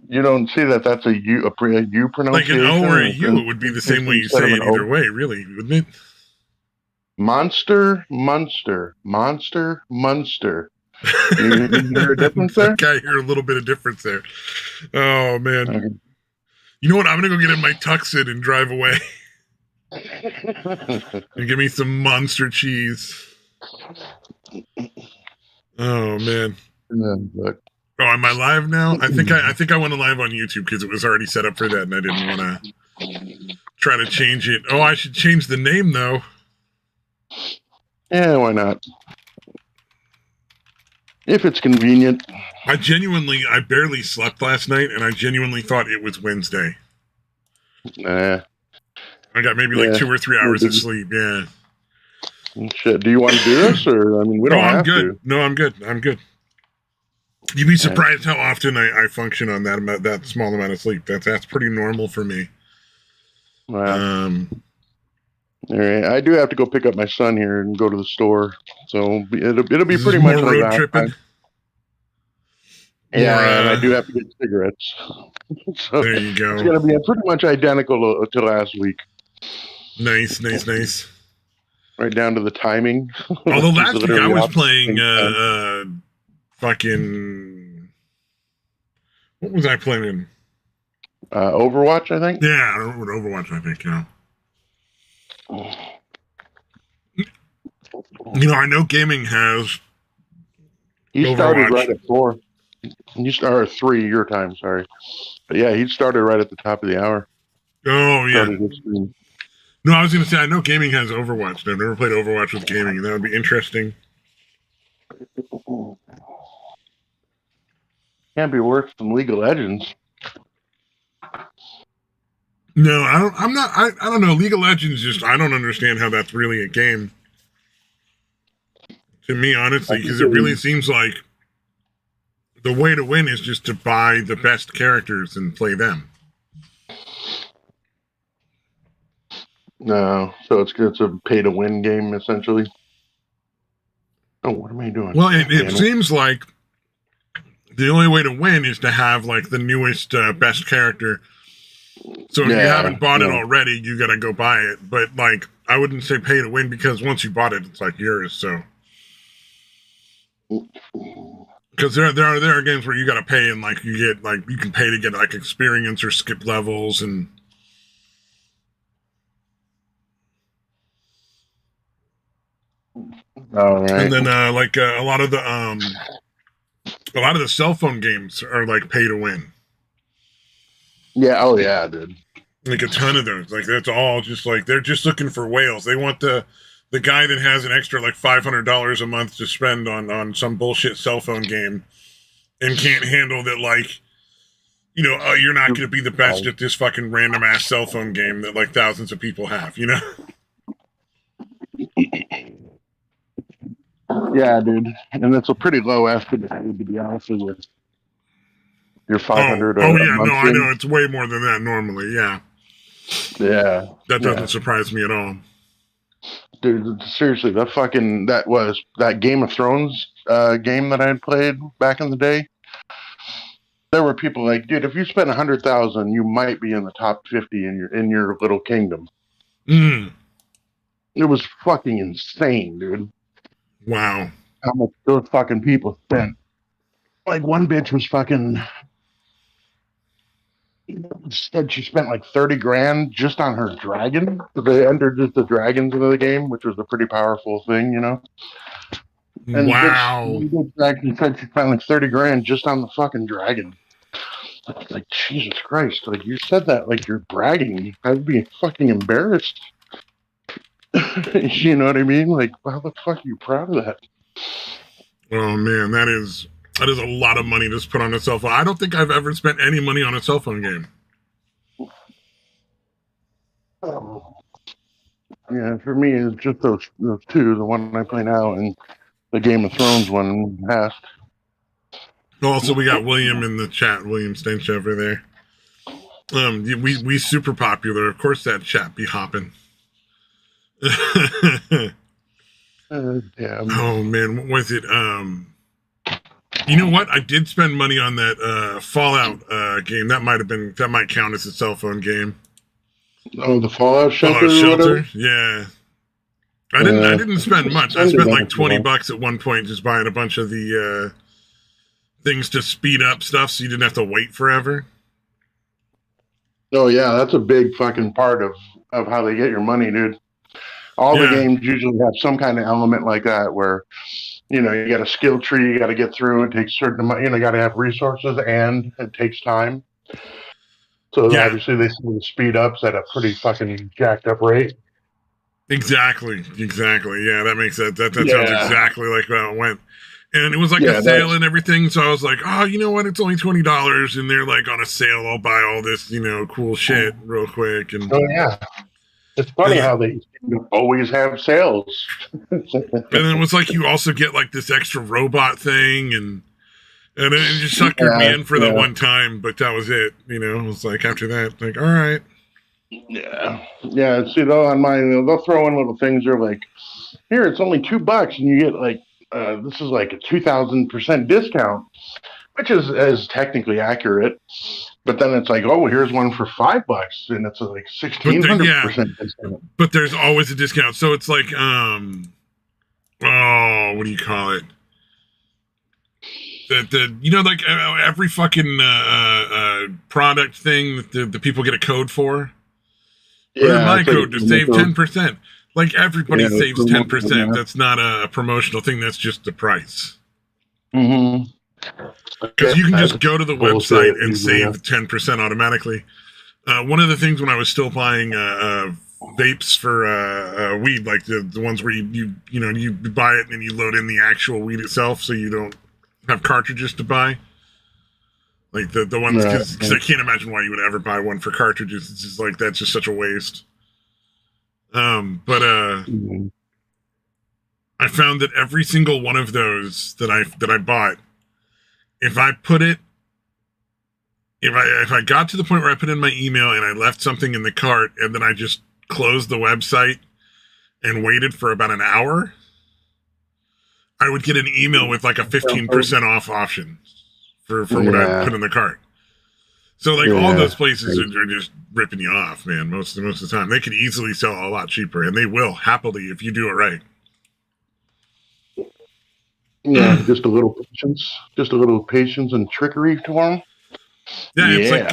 You don't see that that's a U, a U Like an pronunciation O or a U, it would be the same way you instead of say an it either O. way, really, wouldn't it? Monster, Munster, Monster, Munster. You hear a difference there? Okay, I hear a little bit of difference there. Oh man, Okay. you know what? I'm gonna go get in my Tuxedo and drive away and give me some monster cheese. Oh man. But Oh, am I live now? I think I went live on YouTube because it was already set up for that, and I didn't want to try to change it. Oh, I should change the name though. yeah, why not? If it's convenient. I barely slept last night, and I genuinely thought it was Wednesday. Nah. I got maybe like 2 or 3 hours of sleep. Yeah. Shit. Do you want to do this, or I mean, we don't I'm have good. to. No, I'm good. I'm good. You'd be surprised how often I function on that small amount of sleep. That's pretty normal for me. Wow. All right. I do have to go pick up my son here and go to the store, so it'll be pretty much like road that. tripping. Yeah, and I do have to get cigarettes. So there you go. It's going to be pretty much identical to last week. Nice. Right down to the timing. Although last week I was playing fucking... What was I playing? Overwatch, I think? Yeah, Overwatch, I think, yeah. You know, I know gaming has... He started right at 4. You started 3 your time, sorry. But yeah, he started right at the top of the hour. Oh, yeah. No, I was going to say, I know gaming has Overwatch. I've never played Overwatch with gaming, and that would be interesting. Can't be worse than League of Legends. No, I don't know. League of Legends I don't understand how that's really a game. To me, honestly, because it really seems like the way to win is just to buy the best characters and play them. No, so it's a pay-to-win game, essentially. Oh, what am I doing? Well, it seems like the only way to win is to have, like, the newest, best character. So if you haven't bought it already, you gotta go buy it. But, like, I wouldn't say pay to win, because once you bought it, it's, like, yours, so... Because there are games where you gotta pay, and, like, you can pay to get, like, experience or skip levels, and... All right. And then, a lot of the cell phone games are, like, pay to win. Yeah, oh yeah, dude. Like, a ton of those. Like, that's all just, like, they're just looking for whales. They want the guy that has an extra, like, $500 a month to spend on some bullshit cell phone game and can't handle that, like, you know, you're not going to be the best at this fucking random-ass cell phone game that, like, thousands of people have, you know? Yeah, dude. And it's a pretty low estimate, to be honest with you. You're 500. Oh yeah, no, I know. It's way more than that normally, yeah. Yeah. That doesn't surprise me at all. Dude, seriously, that Game of Thrones game that I had played back in the day. There were people like, dude, if you spend 100,000, you might be in the top 50 in your little kingdom. Mm. It was fucking insane, dude. Wow. How much those fucking people spent. Like, one bitch was fucking... Said she spent like 30 grand just on her dragon. They entered just the dragons into the game, which was a pretty powerful thing, you know? And wow. She said she spent like 30 grand just on the fucking dragon. Like, Jesus Christ. Like, you said that like you're bragging. I'd be fucking embarrassed. You know what I mean? Like, how the fuck are you proud of that? Oh, man, that is a lot of money to put on a cell phone. I don't think I've ever spent any money on a cell phone game. Yeah, for me, it's just those two, the one I play now and the Game of Thrones one past. Also, we got William in the chat, William Stench over there. We super popular. Of course, that chat be hopping. Yeah. Oh man, what was it? You know what? I did spend money on that Fallout game. That might count as a cell phone game. Oh, the Fallout Shelter Fallout or whatever? Shelter? Yeah. I didn't spend much. I spent like $20 at one point just buying a bunch of the things to speed up stuff so you didn't have to wait forever. Oh yeah, that's a big fucking part of how they get your money, dude. All the games usually have some kind of element like that where, you know, you got a skill tree you got to get through. It takes certain amount, you know, you got to have resources and it takes time. So obviously they see the speed ups at a pretty fucking jacked up rate. Exactly. Yeah, that makes that sounds exactly like how it went. And it was like a sale and everything, so I was like, oh, you know what? It's only $20, and they're like on a sale. I'll buy all this, you know, cool shit real quick. And it's funny how they always have sales. And then it was like you also get like this extra robot thing, and it just suckered me in for that one time, but that was it. You know, it was like after that, like, all right. Yeah. See, though, on mine, they'll throw in little things. They're like, here, it's only $2, and you get like, this is like a 2,000% discount, which is technically accurate. But then it's like, oh, here's one for $5, and it's like 1,600% discount. But there's always a discount, so it's like, what do you call it? You know, like every fucking product thing that the people get a code for. Yeah, my code to save 10%. Like everybody saves 10%. That's not a promotional thing. That's just the price. Mm-hmm. Because you can just go to the website and save 10% automatically. One of the things when I was still buying vapes for weed, like the ones where you buy it and you load in the actual weed itself, so you don't have cartridges to buy. Like the ones, because I can't imagine why you would ever buy one for cartridges. It's just like, that's just such a waste. I found that every single one of those that I bought, if I got to the point where I put in my email and I left something in the cart and then I just closed the website and waited for about an hour, I would get an email with like a 15% off option for what I put in the cart. So like all those places are just ripping you off, man. Most of the time, they could easily sell a lot cheaper, and they will happily if you do it right. Yeah, just a little patience and trickery to them. Yeah, it's like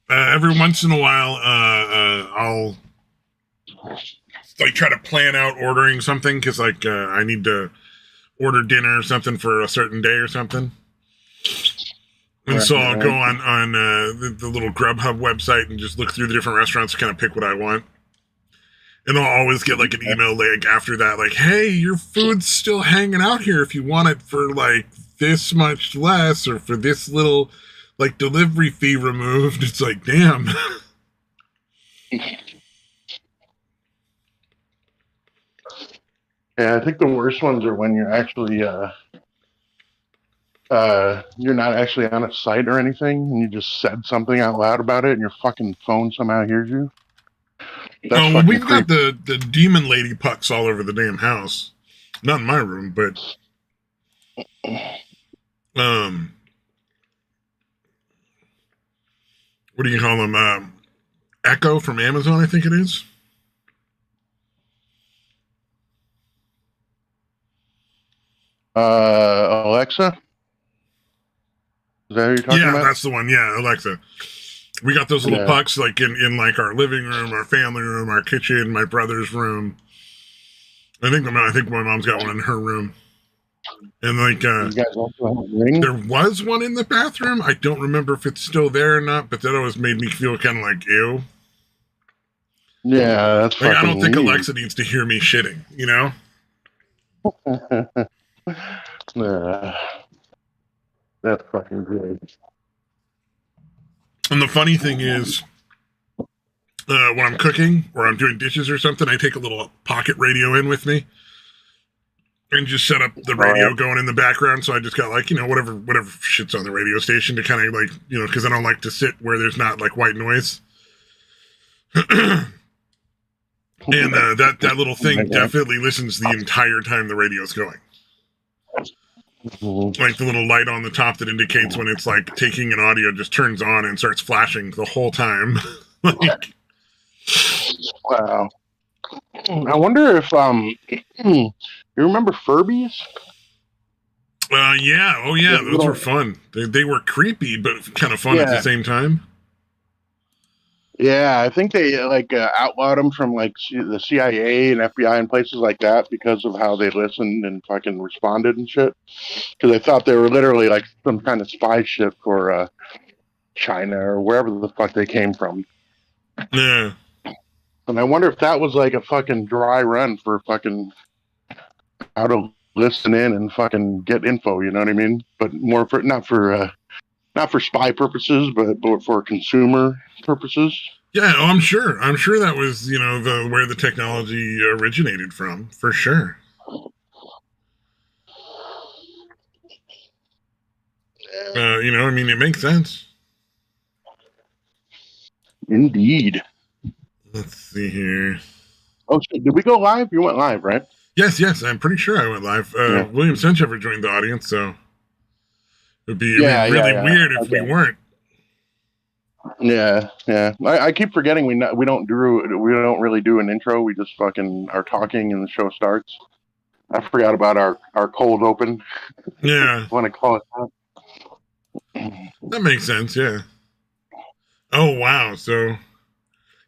every once in a while, I'll like try to plan out ordering something because like I need to order dinner or something for a certain day or something. And so I'll go on the little Grubhub website and just look through the different restaurants to kind of pick what I want. And I'll always get like an email like after that, like, hey, your food's still hanging out here if you want it for like this much less or for this little like delivery fee removed. It's like, damn. Yeah, I think the worst ones are when you're actually you're not actually on a site or anything, and you just said something out loud about it, and your fucking phone somehow hears you. Well, we've got the demon lady pucks all over the damn house. Not in my room, but what do you call them? Echo from Amazon, I think it is. Alexa? Is that who you're talking about? Yeah, that's the one. Yeah, Alexa. We got those little pucks like in like our living room, our family room, our kitchen, my brother's room. I think my mom's got one in her room. And like there was one in the bathroom. I don't remember if it's still there or not, but that always made me feel kind of like ew. Yeah, that's like I don't think Alexa needs to hear me shitting, you know? That's fucking great. And the funny thing is, when I'm cooking or I'm doing dishes or something, I take a little pocket radio in with me and just set up the radio going in the background. So I just got like, you know, whatever shit's on the radio station to kind of like, you know, because I don't like to sit where there's not like white noise. And that little thing definitely listens the entire time the radio's going. Like the little light on the top that indicates when it's like taking an audio just turns on and starts flashing the whole time. Like, wow. I wonder if you remember Furbies? yeah, oh yeah, those were fun. They were creepy, but kind of fun at the same time. Yeah, I think they outlawed them from like the CIA and FBI and places like that because of how they listened and fucking responded and shit. Because they thought they were literally like some kind of spy ship for China or wherever the fuck they came from. Yeah. And I wonder if that was like a fucking dry run for fucking how to listen in and fucking get info. You know what I mean? But more for not for spy purposes, but for consumer purposes. Yeah, oh, I'm sure. I'm sure that was, where the technology originated from, for sure. I mean, it makes sense. Indeed. Let's see here. Oh shit! Did we go live? You went live, right? Yes. I'm pretty sure I went live. William Senchever joined the audience, so it'd be really weird if we weren't. Yeah. I keep forgetting we don't really do an intro. We just fucking are talking and the show starts. I forgot about our cold open. Yeah. Want to call it that? That makes sense. Yeah. Oh wow. So,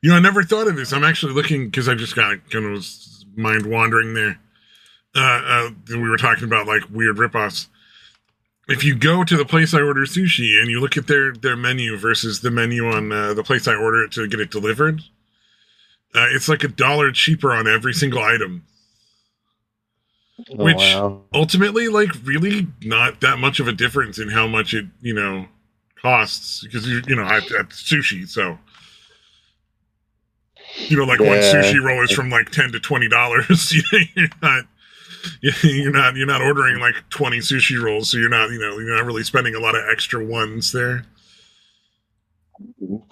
I never thought of this. I'm actually looking because I just got kind of was mind wandering there. We were talking about like weird ripoffs. If you go to the place I order sushi and you look at their menu versus the menu on the place I order it to get it delivered, it's like $1 cheaper on every single item. Which ultimately, like, really not that much of a difference in how much it, costs. Because, I have sushi, so... one sushi roll is from like $10 to $20. You're not ordering like 20 sushi rolls, so you're not really spending a lot of extra ones there.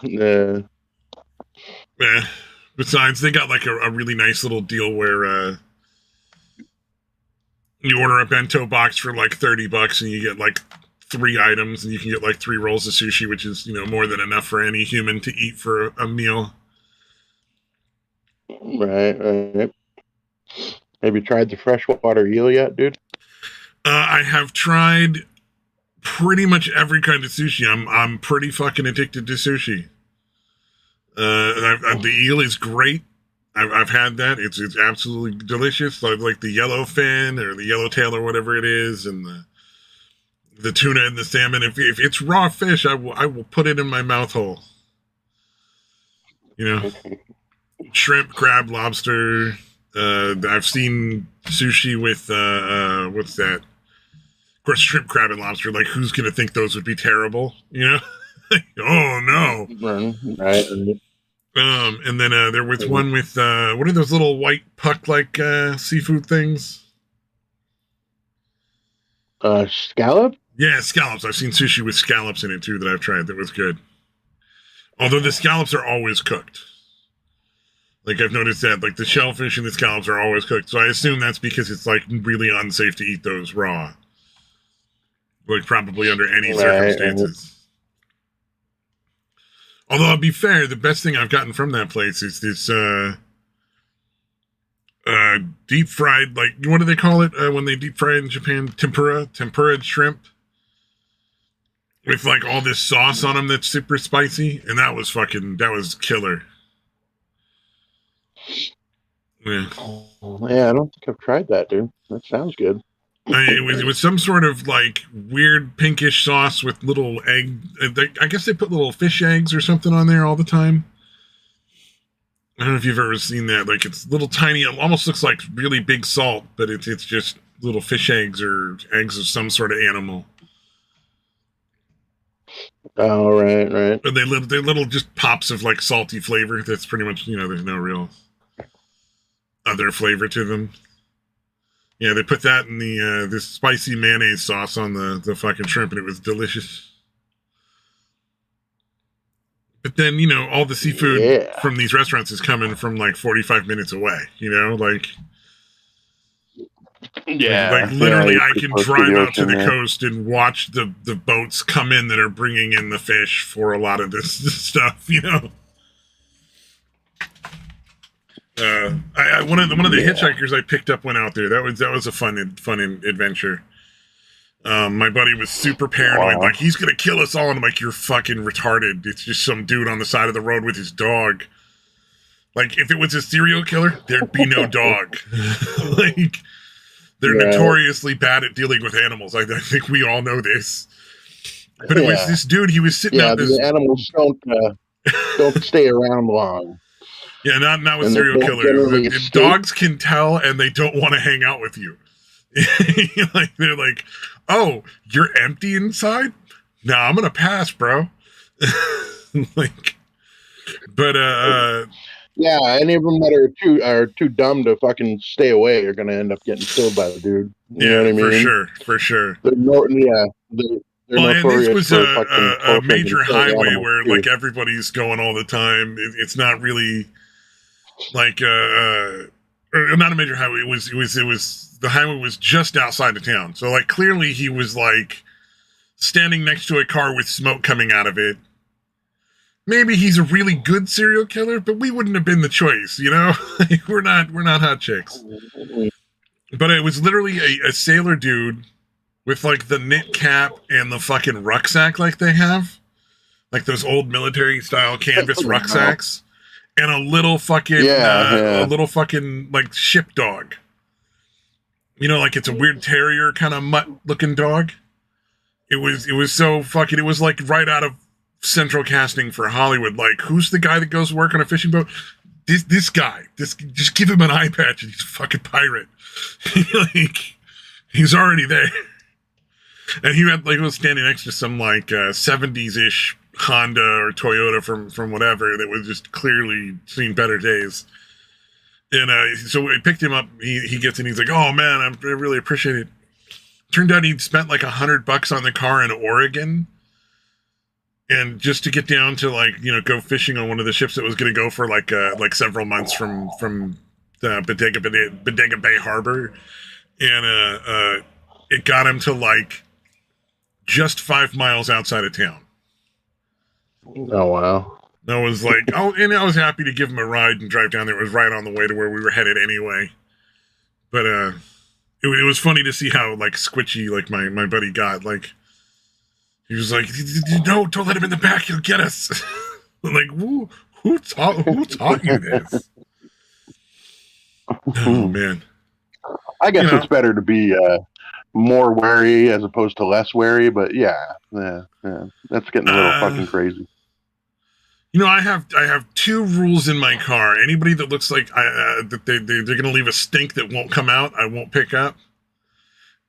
Yeah. Besides, they got like a really nice little deal where you order a bento box for like $30 and you get like 3 items and you can get like 3 rolls of sushi, which is more than enough for any human to eat for a meal. Right. Have you tried the freshwater eel yet, dude? I have tried pretty much every kind of sushi. I'm pretty fucking addicted to sushi. The eel is great. I've had that. It's absolutely delicious. Like the yellowfin or the yellowtail or whatever it is, and the tuna and the salmon. If it's raw fish, I will put it in my mouth hole. Shrimp, crab, lobster. I've seen sushi with what's that? Of course, shrimp, crab, and lobster. Like, who's gonna think those would be terrible? Oh no! Right. And then there was one with what are those little white puck-like seafood things? Scallop? Yeah, scallops. I've seen sushi with scallops in it too that I've tried. That was good. Although the scallops are always cooked. Like, I've noticed that, like, the shellfish and the scallops are always cooked. So I assume that's because it's, like, really unsafe to eat those raw. Like, probably under any circumstances. Although, I'll be fair, the best thing I've gotten from that place is this deep fried, like, what do they call it when they deep fry in Japan? Tempura shrimp. With, like, all this sauce on them that's super spicy. And that was killer. Yeah, I don't think I've tried that, dude. That sounds good. It was some sort of like weird pinkish sauce with little egg. I guess they put little fish eggs or something on there all the time. I don't know if you've ever seen that. Like, it's little tiny. It almost looks like really big salt, but it's just little fish eggs or eggs of some sort of animal. Oh, right. But they're little just pops of like salty flavor. That's pretty much there's no real other flavor to them. Yeah, they put that in the this spicy mayonnaise sauce on the fucking shrimp, and it was delicious. But then, all the seafood from these restaurants is coming from like 45 minutes away, like... Yeah, literally, yeah, I pretty can close drive out to ocean, the yeah. coast and watch the boats come in that are bringing in the fish for a lot of this stuff, you know. One of the hitchhikers I picked up went out there. That was a fun adventure. My buddy was super paranoid, like he's gonna kill us all, and I'm like, you're fucking retarded. It's just some dude on the side of the road with his dog. Like, if it was a serial killer, there'd be no dog. Like, they're notoriously bad at dealing with animals. I think we all know this. But it was this dude. He was sitting out. The animals don't stay around long. Yeah, not with serial killers. Dogs can tell, and they don't want to hang out with you. Like, they're like, "Oh, you're empty inside? Nah, I'm gonna pass, bro." Like, but yeah, any of them that are too dumb to fucking stay away are gonna end up getting killed by the dude. You know what I mean? For sure. They're notorious and this was for a major highway where too. like everybody's going all the time. It's not really like or not a major highway. It was the highway was just outside of town. So like clearly he was like standing next to a car with smoke coming out of it. Maybe he's a really good serial killer, but we wouldn't have been the choice, you know? we're not hot chicks. But it was literally a sailor dude with like the knit cap and the fucking rucksack like they have. Like those old military style canvas rucksacks. And a little fucking like ship dog. You know, like it's a weird terrier kind of mutt looking dog. It was so fucking, it was like right out of central casting for Hollywood. Like, who's the guy that goes to work on a fishing boat? This guy. Just give him an eye patch and he's a fucking pirate. Like, he's already there. And he was standing next to some like 70s-ish Honda or Toyota from whatever that was just clearly seen better days. And so we picked him up. He gets in. He's like, "Oh man, I really appreciate it." Turned out he'd spent like $100 on the car in Oregon, and just to get down to like go fishing on one of the ships that was going to go for like several months from the Bodega Bay Harbor, and it got him to like just 5 miles outside of town. Oh wow. I was like, and I was happy to give him a ride and drive down there. It was right on the way to where we were headed anyway. But it was funny to see how like squitchy like my buddy got. Like, he was like, "No, don't let him in the back. He'll get us." I'm like, who taught you this? Oh man. I guess it's better to be more wary as opposed to less wary. But yeah, that's getting a little fucking crazy. I have two rules in my car. Anybody that looks like that they're going to leave a stink that won't come out, I won't pick up.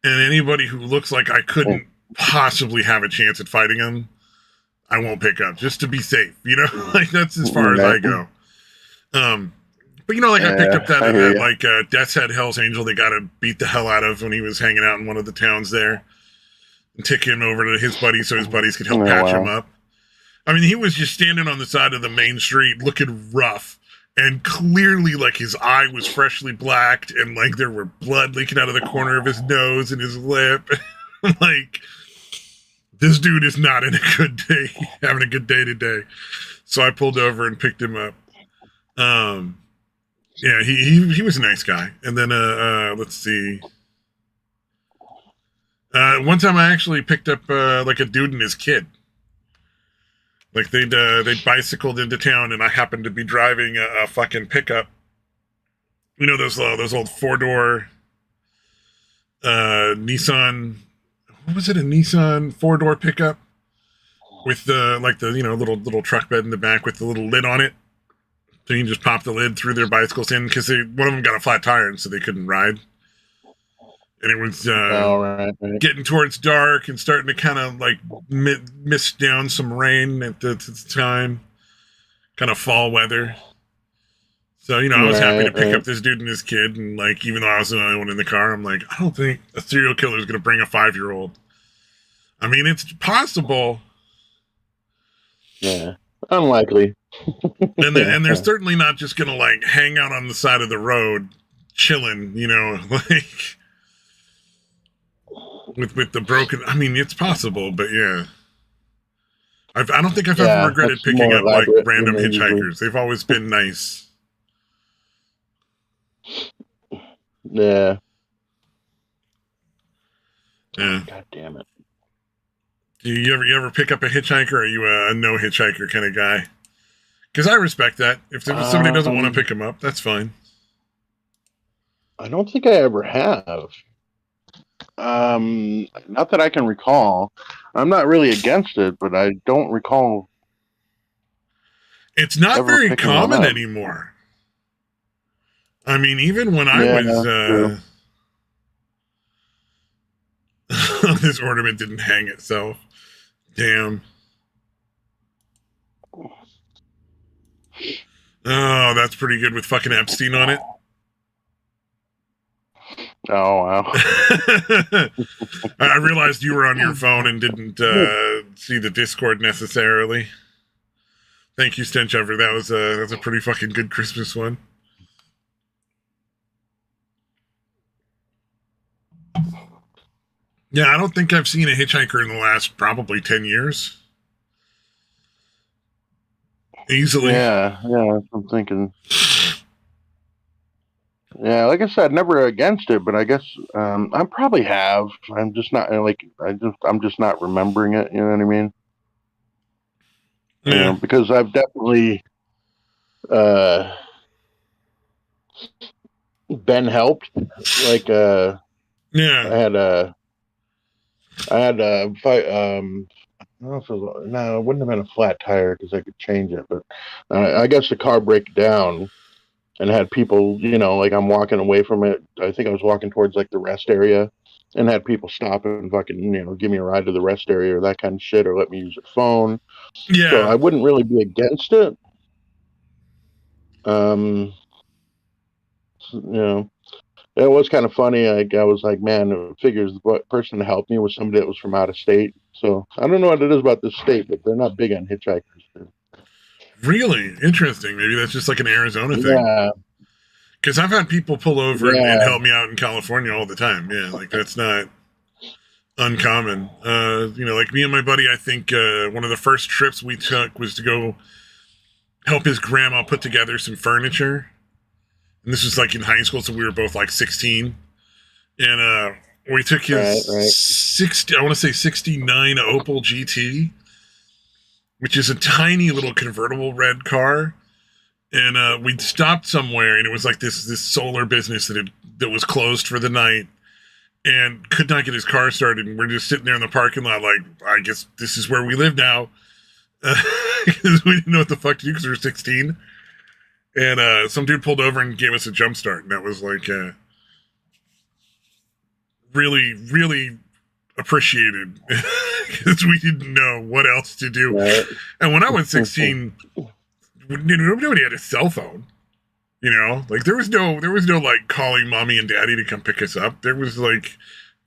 And anybody who looks like I couldn't possibly have a chance at fighting them, I won't pick up, just to be safe. Like that's as far as I go. But like I picked up that Death's Head Hell's Angel they got to beat the hell out of when he was hanging out in one of the towns there, and take him over to his buddy so his buddies could help patch him up. I mean, he was just standing on the side of the main street looking rough, and clearly like his eye was freshly blacked and like there were blood leaking out of the corner of his nose and his lip. Like, this dude is not in a good day, having a good day today. So I pulled over and picked him up. Yeah, he was a nice guy. And then let's see. One time I actually picked up like a dude and his kid. Like they'd bicycled into town, and I happened to be driving a fucking pickup. Those old 4-door Nissan. What was it? A Nissan 4-door pickup with the little truck bed in the back with the little lid on it. So you can just pop the lid through their bicycles in because one of them got a flat tire, and so they couldn't ride. And it was getting towards dark and starting to kind of like mist down some rain at the time, kind of fall weather. So, I was happy to pick up this dude and his kid. And like, even though I was the only one in the car, I'm like, I don't think a serial killer is going to bring a 5-year-old. I mean, it's possible. Yeah, unlikely. And they're certainly not just going to like hang out on the side of the road chilling, like. with the broken. I mean, it's possible, but yeah. I don't think I've ever regretted picking up like random hitchhikers. They've always been nice. Yeah. Yeah. God damn it. Do you ever pick up a hitchhiker? Or are you a no hitchhiker kind of guy? Because I respect that. If somebody doesn't want to pick him up, that's fine. I don't think I ever have. Not that I can recall. I'm not really against it, but I don't recall. It's not very common anymore. I mean, even when I was... this ornament didn't hang itself. Damn. Oh, that's pretty good with fucking Epstein on it. Oh, wow. I realized you were on your phone and didn't see the Discord necessarily. Thank you, Stench Over. That was a pretty fucking good Christmas one. Yeah, I don't think I've seen a hitchhiker in the last probably 10 years. Easily. Yeah, I'm thinking. Yeah, like I said, never against it, but I guess I probably have. I'm just not I'm just not remembering it. You know what I mean? Yeah. Because I've definitely been helped. Like yeah, I had a fight. I don't know if it was, no, it wouldn't have been a flat tire because I could change it, but I guess the car broke down. And had people, like I'm walking away from it. I think I was walking towards like the rest area, and had people stop and fucking, give me a ride to the rest area or that kind of shit, or let me use their phone. Yeah. So I wouldn't really be against it. It was kind of funny. I was like, man, it figures the person to help me was somebody that was from out of state. So I don't know what it is about this state, but they're not big on hitchhikers. Really interesting. Maybe that's just like an Arizona thing. Yeah. Because I've had people pull over and help me out in California all the time. Yeah, like that's not uncommon. Like me and my buddy, I think one of the first trips we took was to go help his grandma put together some furniture. And this was like in high school, so we were both like 16. And we took his 69 Opel GT, which is a tiny little convertible red car. And we'd stopped somewhere, and it was like this solar business that was closed for the night, and could not get his car started. And we're just sitting there in the parking lot, like, I guess this is where we live now, because we didn't know what the fuck to do because we were 16. And some dude pulled over and gave us a jump start, and that was like really, really appreciated because we didn't know what else to do. Right. And when I was 16. Nobody had a cell phone, like there was no like calling mommy and daddy to come pick us up. There was like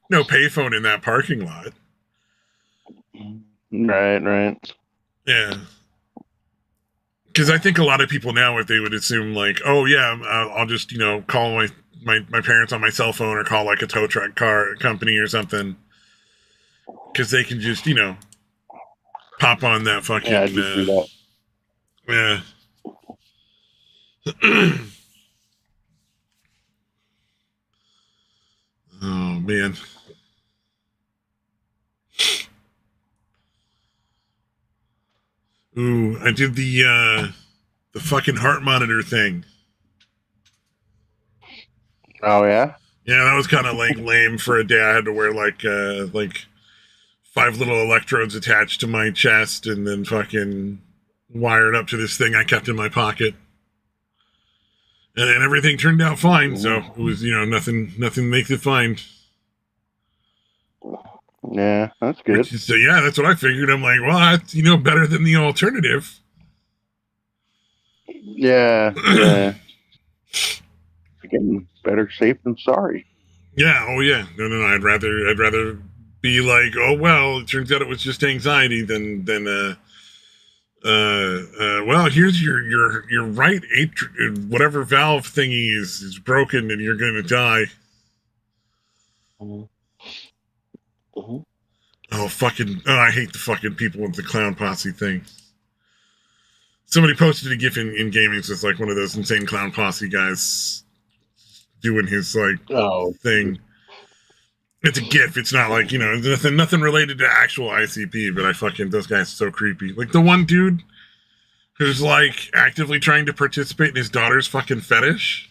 no payphone in that parking lot. Right. Yeah. Because I think a lot of people now, if they would assume like, oh yeah, I'll just, call my parents on my cell phone or call like a tow truck car company or something. Because they can just, pop on that fucking, yeah, just do that. Yeah. Oh man. Ooh, I did the fucking heart monitor thing. Oh yeah? Yeah, that was kind of like lame for a day. I had to wear like 5 little electrodes attached to my chest and then fucking wired up to this thing I kept in my pocket. And everything turned out fine, so it was, nothing makes it fine. Yeah, that's good. So yeah, that's what I figured. I'm like, well, that's, better than the alternative. Yeah. Again, better safe than sorry. Yeah, oh yeah. No, I'd rather be like, oh well, it turns out it was just anxiety than well, here's your right whatever valve thingy is broken and you're gonna die. Oh, I hate the fucking people with the clown posse thing. Somebody posted a gif in gaming, so it's like one of those insane clown posse guys doing his like thing. It's a gif. It's not like, nothing related to actual ICP, but those guys are so creepy. Like the one dude who's like actively trying to participate in his daughter's fucking fetish.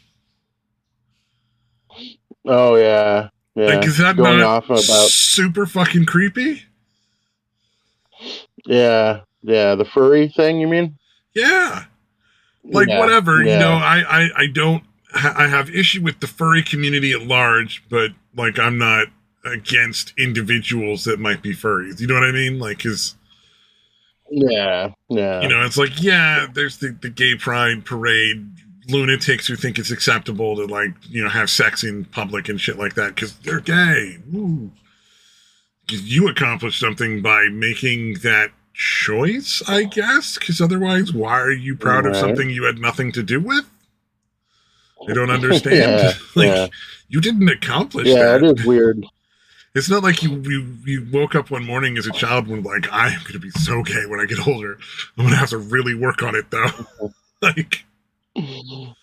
Oh yeah. Yeah. Like, is that going not off about super fucking creepy? Yeah. Yeah. The furry thing, you mean? Yeah. Like, whatever, I have issue with the furry community at large, but like, I'm not against individuals that might be furries. You know what I mean? Like, cause it's like, there's the gay pride parade, lunatics who think it's acceptable to like, have sex in public and shit like that because they're gay. Woo. You accomplished something by making that choice, I guess, because otherwise, why are you proud of something you had nothing to do with? I don't understand. You didn't accomplish that. Yeah, it is weird. It's not like you woke up one morning as a child and were like, I am going to be so gay when I get older. I'm going to have to really work on it, though. Like,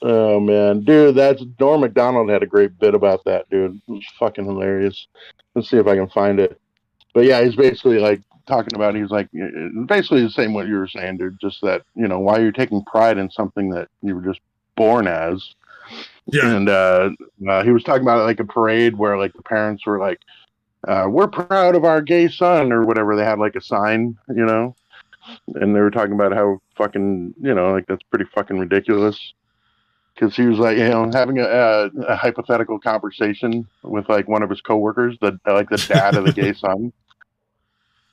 oh man, dude, Norm Macdonald had a great bit about that, dude. It was fucking hilarious. Let's see if I can find it. But yeah, he's basically like talking about. He's like basically the same what you were saying, dude. Just that why you're taking pride in something that you were just born as. Yeah. And he was talking about like a parade where like the parents were like, "We're proud of our gay son" or whatever. They had like a sign, and they were talking about how fucking like that's pretty fucking ridiculous. Because he was like, having a hypothetical conversation with like one of his coworkers, the dad of the gay son.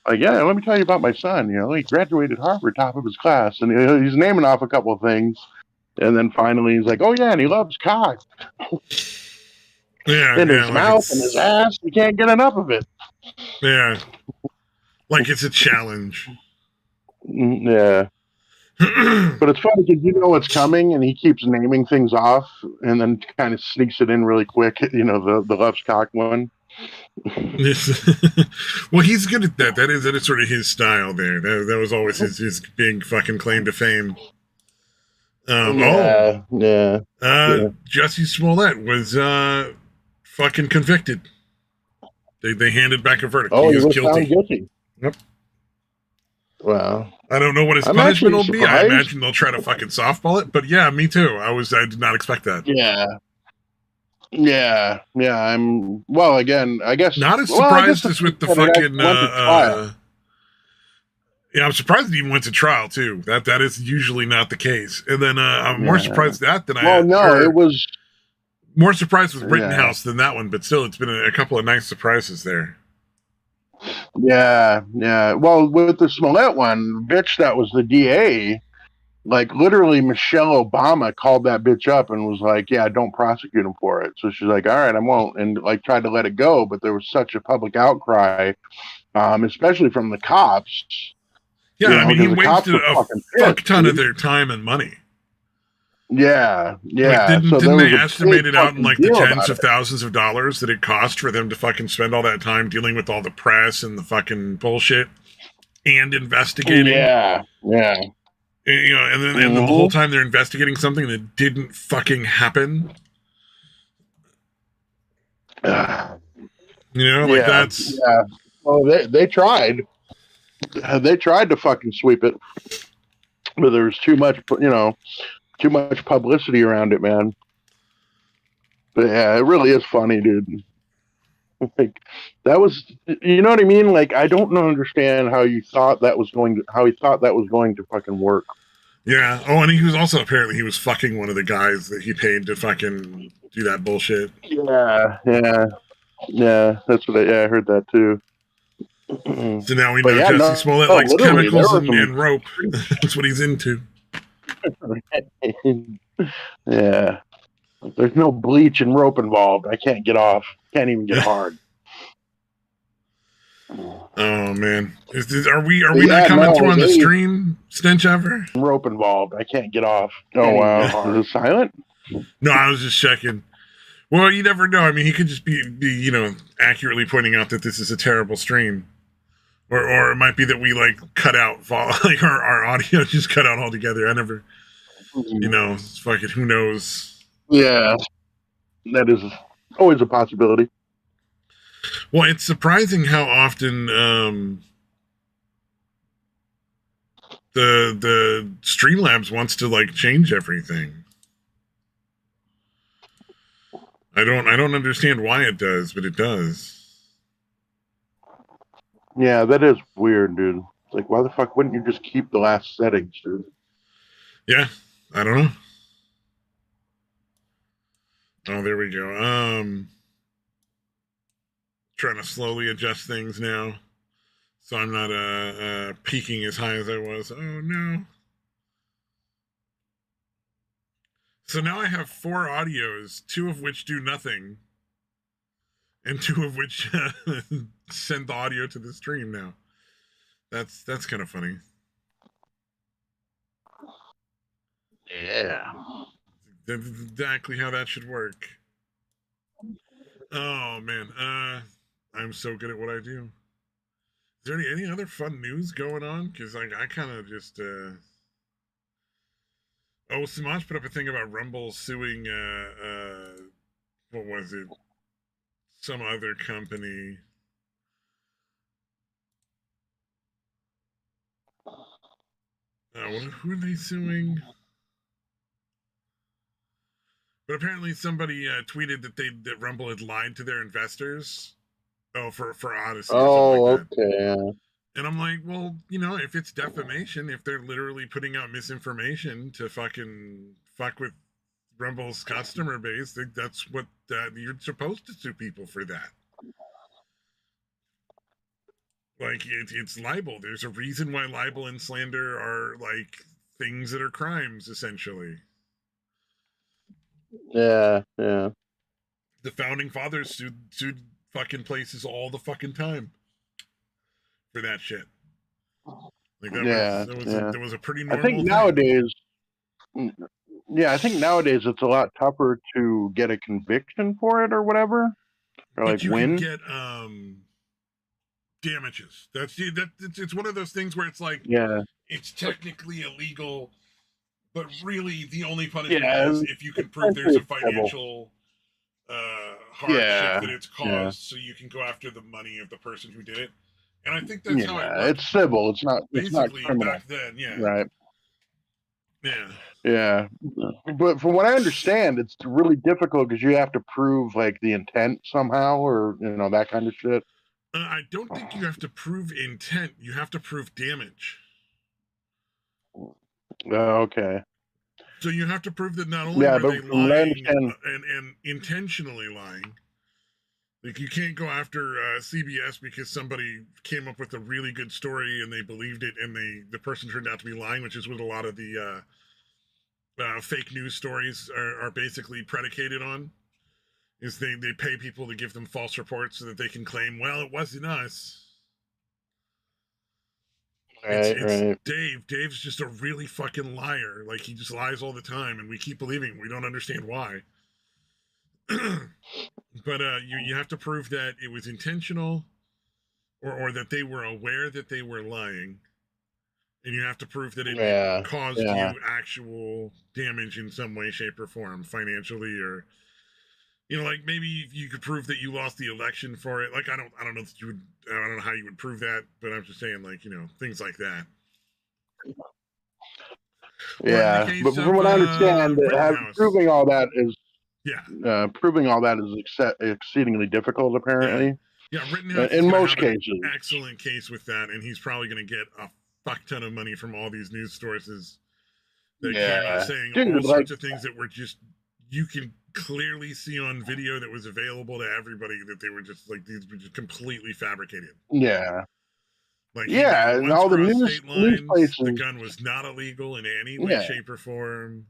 Like, yeah, let me tell you about my son. He graduated Harvard, top of his class, and he's naming off a couple of things, and then finally he's like, oh yeah, and he loves cock. Yeah, in his mouth and his ass, you can't get enough of it. Yeah, like it's a challenge. Yeah. But it's funny because what's coming, and he keeps naming things off, and then kind of sneaks it in really quick. The loves cock one. Well, he's good at that. That is sort of his style. There, that was always his big fucking claim to fame. Yeah. Jussie Smollett was fucking convicted. They handed back a verdict. Oh, he was found guilty. Yep. Wow. I don't know what his punishment will be. I imagine they'll try to fucking softball it. But yeah, me too. I did not expect that. Yeah. Again, I guess not as surprised as with the fucking. I'm surprised it even went to trial too. That is usually not the case. And then I'm more surprised that than it was more surprised with Rittenhouse than that one. But still, it's been a couple of nice surprises there. Yeah. Well, with the Smollett one, bitch, that was the DA. Like, literally, Michelle Obama called that bitch up and was like, yeah, don't prosecute him for it. So she's like, all right, I won't. And, like, tried to let it go. But there was such a public outcry, especially from the cops. Yeah, I mean, he wasted a fuck ton of their time and money. Yeah. Like, didn't they estimate it out in like the tens of thousands of dollars that it cost for them to fucking spend all that time dealing with all the press and the fucking bullshit and investigating? Yeah. And then the whole time they're investigating something that didn't fucking happen. That's. Yeah. Well, they tried. They tried to fucking sweep it, but there was too much publicity around it, man. But yeah, it really is funny, dude. Like, that was, you know what I mean? Like, I don't understand how he thought that was going to fucking work. Yeah. Oh, and he was also apparently he was fucking one of the guys that he paid to fucking do that bullshit. Yeah. That's what I heard that too. So now we know Jussie Smollett likes chemicals and rope. That's what he's into. Yeah. There's no bleach and rope involved. I can't get off. Can't even get hard. Oh man, are we not coming through on the stream, Stench Ever? Rope involved. I can't get off. Oh wow, is it silent? No, I was just checking. Well, you never know. I mean, he could just be accurately pointing out that this is a terrible stream. or it might be that we like cut out like our audio just cut out altogether. I never, it's fucking who knows. Yeah, that is always a possibility. Well, it's surprising how often the Streamlabs wants to like change everything. I don't understand why it does, but it does. Yeah, that is weird, dude. It's like, why the fuck wouldn't you just keep the last settings, dude? Yeah, I don't know. Oh, there we go. Trying to slowly adjust things now, so I'm not peaking as high as I was. Oh no. So now I have 4 audios, 2 of which do nothing, and 2 of which send the audio to the stream now. That's kind of funny. Yeah. That's exactly how that should work. Oh man, I'm so good at what I do. Is there any other fun news going on? Because like I kind of just Oh, Samaj put up a thing about Rumble suing what was it? Some other company. Who are they suing? But apparently somebody tweeted that Rumble had lied to their investors. Oh, for Odyssey or something like that. Okay. And I'm like, well, if it's defamation, if they're literally putting out misinformation to fucking fuck with Rumble's customer base, that's what you're supposed to sue people for that. Like it's libel. There's a reason why libel and slander are like things that are crimes, essentially. Yeah. The founding fathers sued fucking places all the fucking time for that shit. Like that was a pretty normal I think thing. nowadays. Yeah, I think nowadays it's a lot tougher to get a conviction for it or whatever, or but like you win. can get damages. It's one of those things where it's like, yeah, it's technically illegal, but really the only punishment is if you can prove there's essentially a financial hardship that it's caused, so you can go after the money of the person who did it. And I think that's how it worked. It's civil. It's not. It's not Basically, criminal. back then, yeah. Right. Yeah. Yeah, but from what I understand, it's really difficult because you have to prove like the intent somehow, or that kind of shit. I don't think you have to prove intent. You have to prove damage. Okay. So you have to prove that not only were they lying and intentionally lying. Like you can't go after CBS because somebody came up with a really good story and they believed it, and the person turned out to be lying, which is what a lot of the fake news stories are basically predicated on. Is they pay people to give them false reports so that they can claim, well, it wasn't us. Right. Dave. Dave's just a really fucking liar. Like he just lies all the time, and we keep believing him. We don't understand why. But you have to prove that it was intentional, or that they were aware that they were lying, and you have to prove that it caused you actual damage in some way, shape, or form, financially, or like maybe you could prove that you lost the election for it. Like I don't know if you would. I don't know how you would prove that, but I'm just saying, like things like that. Yeah, but from what I understand, proving all that is proving all that is exceedingly difficult, apparently. Yeah, Rittenhouse in most cases. Excellent case with that, and he's probably going to get a fuck ton of money from all these news sources that came out saying all sorts of things that were just, you can clearly see on video that was available to everybody that they were just like, these were just completely fabricated. Yeah. Like and all the news places. The gun was not illegal in any way, shape, or form.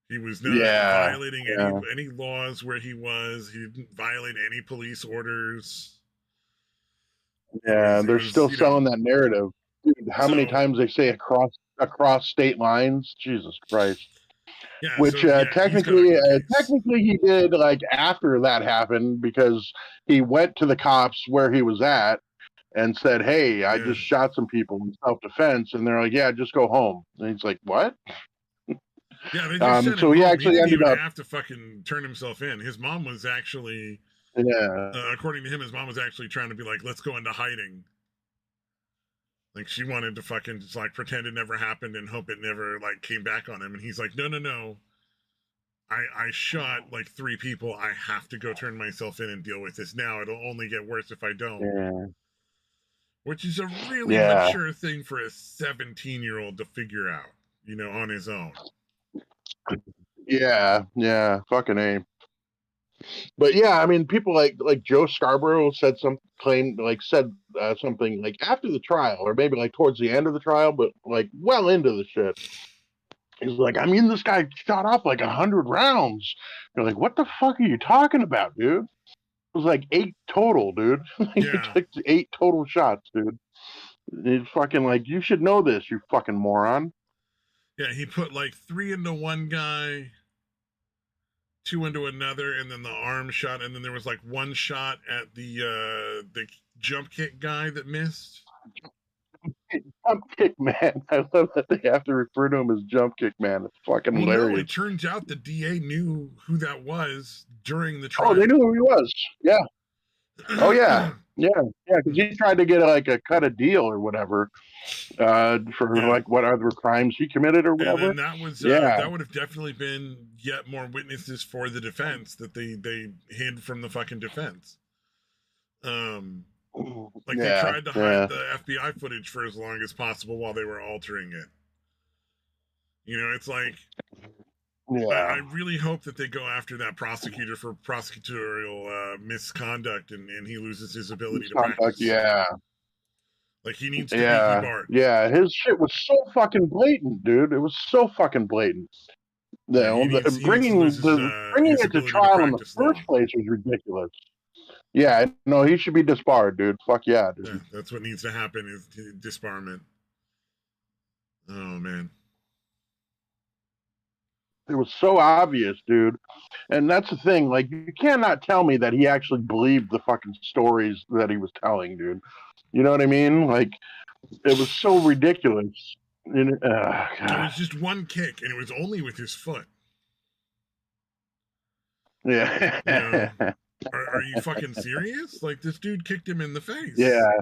He was not violating any laws where he was. He didn't violate any police orders. Yeah, they're still selling that narrative. Dude, how many times they say across state lines? Jesus Christ. Yeah, which technically he did like after that happened, because he went to the cops where he was at and said, "Hey, I just shot some people in self-defense," and they're like, "Yeah, just go home." And he's like, "What?" Yeah, they just sent him So he home. He actually didn't ended even up, have to fucking turn himself in. His mom was actually, yeah, according to him, his mom was actually trying to be like, let's go into hiding. Like, she wanted to fucking just like pretend it never happened and hope it never like came back on him. And he's like, no. I shot like 3 people. I have to go turn myself in and deal with this now. It'll only get worse if I don't. yeah, Which is a really yeah, mature thing for a 17-year-old to figure out, on his own. yeah, fucking A. But yeah, I mean, people like Joe Scarborough said something like after the trial, or maybe like towards the end of the trial, but like well into the shit. He's like, I mean, this guy shot off like 100 rounds. You're like, what the fuck are you talking about, dude? It was like 8 total, dude. He Yeah. took 8 total shots, dude. He's fucking like, you should know this, you fucking moron. Yeah, he put like 3 into one guy, 2 into another, and then the arm shot, and then there was like 1 shot at the jump kick guy that missed. Jump kick man. I love that they have to refer to him as jump kick man. It's fucking hilarious. No, it turns out the DA knew who that was during the trial. Oh, they knew who he was. Yeah. Oh yeah. Yeah. Because he tried to get a cut a deal or whatever for like what other crimes he committed or whatever. And that was that would have definitely been yet more witnesses for the defense that they hid from the fucking defense. Like they tried to hide the FBI footage for as long as possible while they were altering it. It's like, I really hope that they go after that prosecutor for prosecutorial misconduct and he loses his ability to practice. Yeah. Like he needs to be debarred. Yeah, his shit was so fucking blatant, dude. It was so fucking blatant. Bringing it to trial in the first place was ridiculous. Yeah, no, he should be disbarred, dude. Fuck yeah, dude. Yeah, that's what needs to happen is disbarment. Oh man. It was so obvious, dude. And that's the thing. Like, you cannot tell me that he actually believed the fucking stories that he was telling, dude. You know what I mean? Like, it was so ridiculous. It was just 1 kick, and it was only with his foot. Yeah. Are you fucking serious? Like, this dude kicked him in the face. Yeah.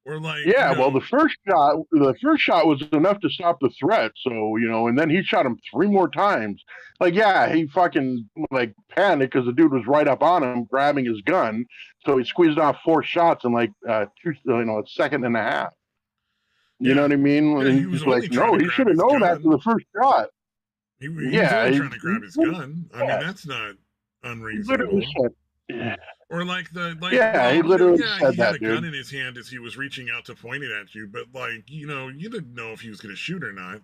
Or like, well, the first shot was enough to stop the threat. So, and then he shot him 3 more times. Like, yeah, he fucking like panicked because the dude was right up on him, grabbing his gun. So he squeezed off 4 shots in like a second and a half. You know what I mean? Yeah, and he's like, no, he should have known after the first shot. He was only trying to grab his gun. I mean, that's not unreasonable. Or like he literally said he had a gun in his hand as he was reaching out to point it at you, but like, you didn't know if he was going to shoot or not.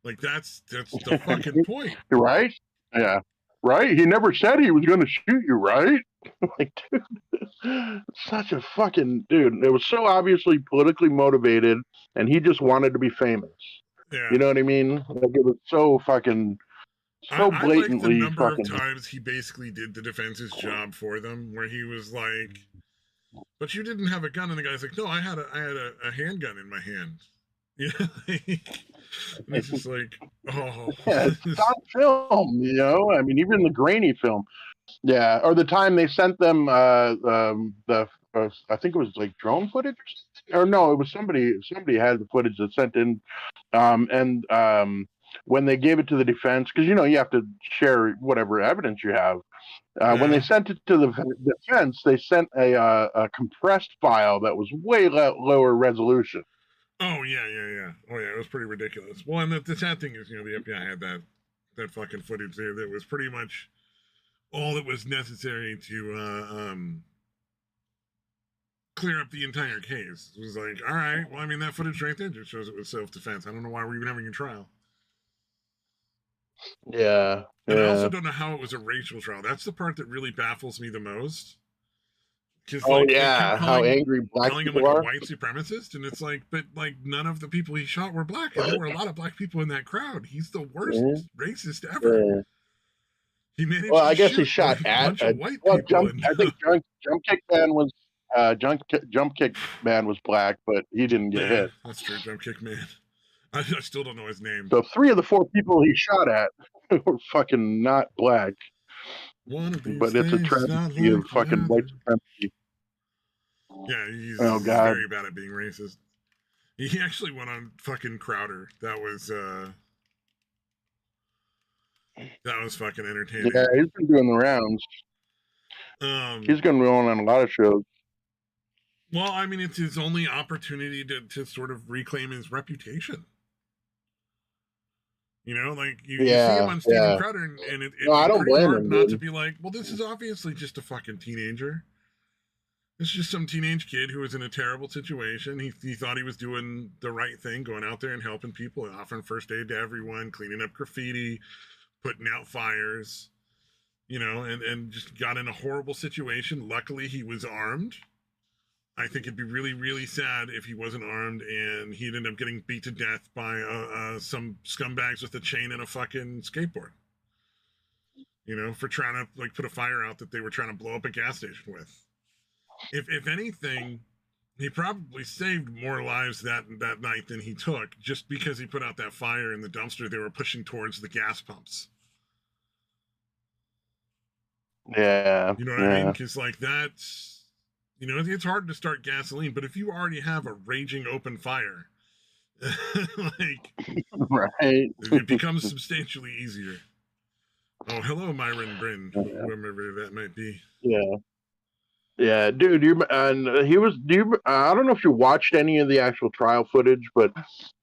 Like that's the fucking point, right? Yeah, right. He never said he was going to shoot you, right? Like, dude, such a fucking dude. It was so obviously politically motivated, and he just wanted to be famous. Yeah, you know what I mean? Like it was so fucking. So blatantly, I like the number of times he basically did the defense's job for them, where he was like, "But you didn't have a gun," and the guy's like, "No, I had a handgun in my hand." Yeah, and it's just like, oh, yeah, it's on film. I mean, even the grainy film. Yeah, or the time they sent them I think it was like drone footage, or no, it was somebody had the footage that sent in, when they gave it to the defense, because you have to share whatever evidence you have. When they sent it to the defense, they sent a compressed file that was way lower resolution. Oh yeah. Oh yeah, it was pretty ridiculous. Well, and the sad thing is, the FBI had that fucking footage there that was pretty much all that was necessary to clear up the entire case. It was like, all right, well, I mean, that footage right there just shows it was self-defense. I don't know why we're even having a trial. Yeah. And I also don't know how it was a racial trial. That's the part that really baffles me the most. How angry black calling people him like are. A white supremacist, and it's like, but like none of the people he shot were black, and there were a lot of black people in that crowd. He's the worst racist ever. He managed. Well, I guess he shot at a bunch of white people. I think Jump Kick Man was. Jump Kick Man was black, but he didn't get hit. That's true. Jump Kick Man. I still don't know his name. So 3 of the 4 people he shot at were fucking not black. One of these but it's a tragedy of fucking white supremacy. Yeah, he's God. very bad at being racist. He actually went on fucking Crowder. That was fucking entertaining. Yeah, he's been doing the rounds. He's going to be on a lot of shows. Well, I mean, it's his only opportunity to sort of reclaim his reputation. You know, like you see him on Steven Crowder, and it's pretty hard not to be like, well, this is obviously just a fucking teenager. It's just some teenage kid who was in a terrible situation. He thought he was doing the right thing, going out there and helping people, offering first aid to everyone, cleaning up graffiti, putting out fires, you know, and just got in a horrible situation. Luckily, he was armed. I think it'd be really, really sad if he wasn't armed and he'd end up getting beat to death by some scumbags with a chain and a fucking skateboard. You know, for trying to like put a fire out that they were trying to blow up a gas station with. If anything, he probably saved more lives that night than he took, just because he put out that fire in the dumpster they were pushing towards the gas pumps. Yeah. You know what I mean? Because like that's... You know, it's hard to start gasoline, but if you already have a raging open fire, like, right, it becomes substantially easier. Oh, hello, Myron Bryn, whoever that might be. Yeah, dude. He was. I don't know if you watched any of the actual trial footage, but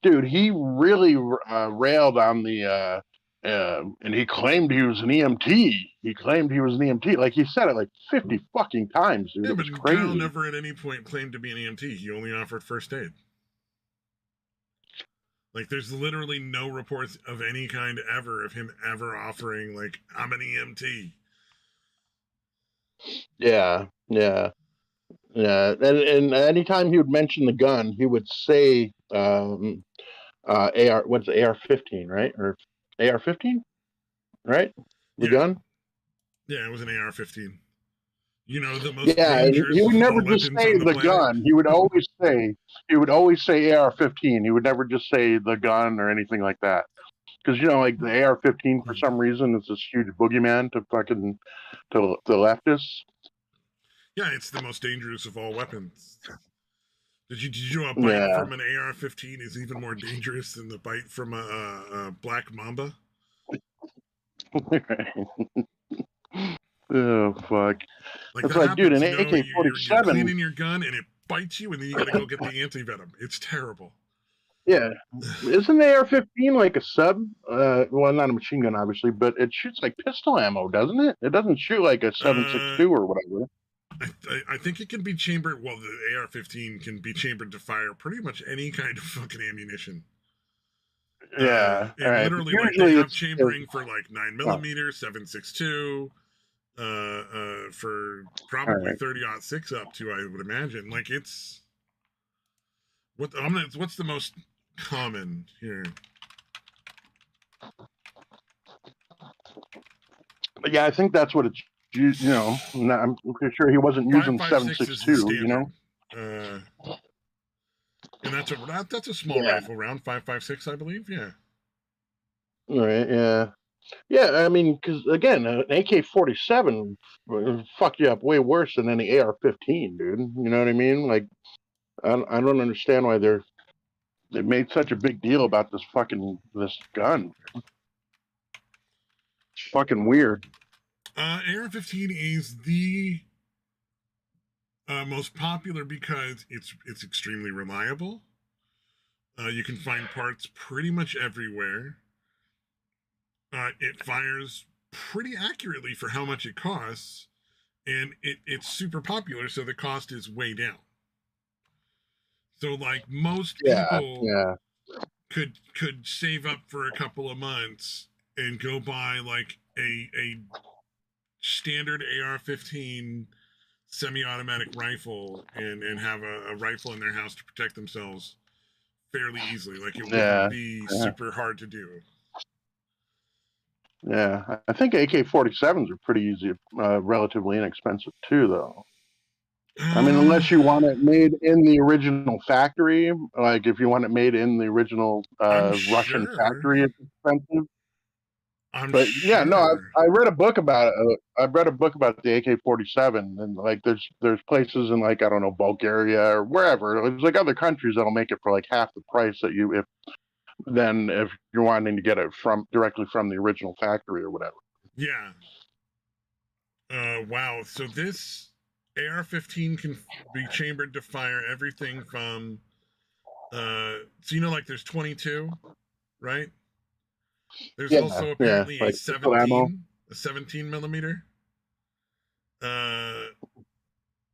dude, he really railed on the. And he claimed he was an EMT. Like he said it like 50 fucking times, dude. Yeah, it was but crazy. Kyle never at any point claimed to be an EMT. He only offered first aid. Like, there's literally no reports of any kind ever of him ever offering, like, I'm an EMT. Yeah. And anytime he would mention the gun, he would say AR. What's the AR-15, right? Or AR-15, right? The gun. Yeah, it was an AR-15. You know, the most dangerous. He would never just say the gun. He would always say AR-15. He would never just say the gun or anything like that. Because you know, like the AR-15 for some reason is this huge boogeyman to the leftists. Yeah, it's the most dangerous of all weapons. Did you know a bite from an AR-15 is even more dangerous than the bite from a black mamba? Oh fuck! Like it's like, happens, dude, an AK-47. You're cleaning your gun and it bites you, and then you got to go get the anti-venom. It's terrible. Yeah, isn't the AR-15 like a sub? Well, not a machine gun, obviously, but it shoots like pistol ammo, doesn't it? It doesn't shoot like a 7.62 or whatever. I think it can be chambered. Well, the AR-15 can be chambered to fire pretty much any kind of fucking ammunition. Yeah, literally, like they have chambering for like 9mm, 7.62, for probably 30-06 up to, I would imagine. Like it's what's the most common here? Yeah, I think that's what it's. You know, I'm pretty sure he wasn't using 7.62. You know, and that's a small rifle round, 5.56, I believe. Yeah. Right. Yeah. I mean, because again, an AK-47 will fuck you up way worse than any AR-15, dude. You know what I mean? Like, I don't understand why they made such a big deal about this gun. It's fucking weird. AR-15 is the most popular because it's extremely reliable. You can find parts pretty much everywhere. It fires pretty accurately for how much it costs, and it's super popular, so the cost is way down. So, like, most people could save up for a couple of months and go buy like a standard AR-15 semi-automatic rifle and have a rifle in their house to protect themselves fairly easily. Like, it wouldn't be super hard to do. Yeah, I think AK-47s are pretty easy, relatively inexpensive too, though. I mean, unless you want it made in the original factory, like if you want it made in the original I'm Russian sure. factory, it's expensive. I'm But yeah, no, sure. I read a book about it. I read a book about the AK-47, and like there's places in like I don't know Bulgaria or wherever. There's like other countries that'll make it for like half the price that you if you're wanting to get it from directly from the original factory or whatever. Yeah. Wow. So this AR-15 can be chambered to fire everything from. So like there's 22, right? There's Yeah, also yeah, apparently like pistol ammo. a 17 millimeter. Uh,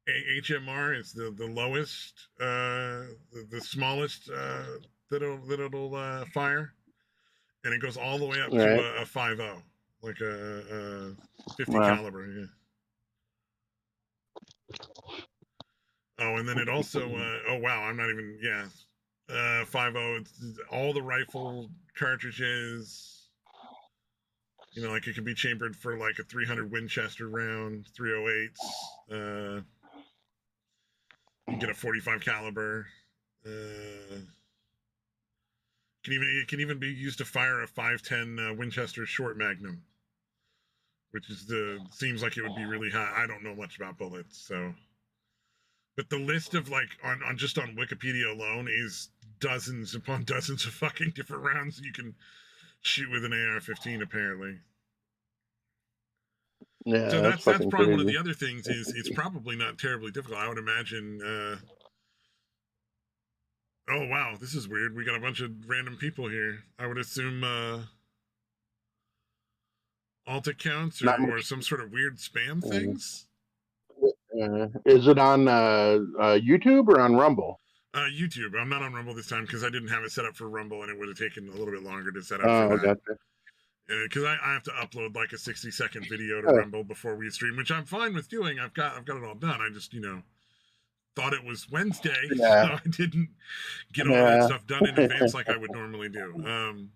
HMR is the lowest, the smallest that it'll fire, and it goes all the way up to Right. a 50, like a 50 Well, caliber. Yeah. Oh, and then it also. Oh wow, I'm not even. Yeah, 50. It's all the rifle cartridges. Like it can be chambered for like a 300 Winchester round, 308s. You can get a 45 caliber. It can even be used to fire a 510 Winchester short magnum, which seems like it would be really high. I don't know much about bullets, so. But the list of like on just on Wikipedia alone is dozens upon dozens of fucking different rounds you can shoot with an AR-15 apparently. So yeah, that's that's fucking probably one of crazy. the other things is it's probably not terribly difficult. I would imagine. Oh wow, this is weird. We got a bunch of random people here. I would assume alt accounts Not or much. some sort of weird spam Uh, things. is it on YouTube or on Rumble? YouTube. I'm not on Rumble this time because I didn't have it set up for Rumble, and it would have taken a little bit longer to set up for Oh, that. gotcha. Because I have to upload like a 60-second video to Oh, Rumble before we stream, which I'm fine with doing. I've got it all done. I just thought it was Wednesday, so yeah, I didn't get all that yeah. stuff done in advance like I would normally do.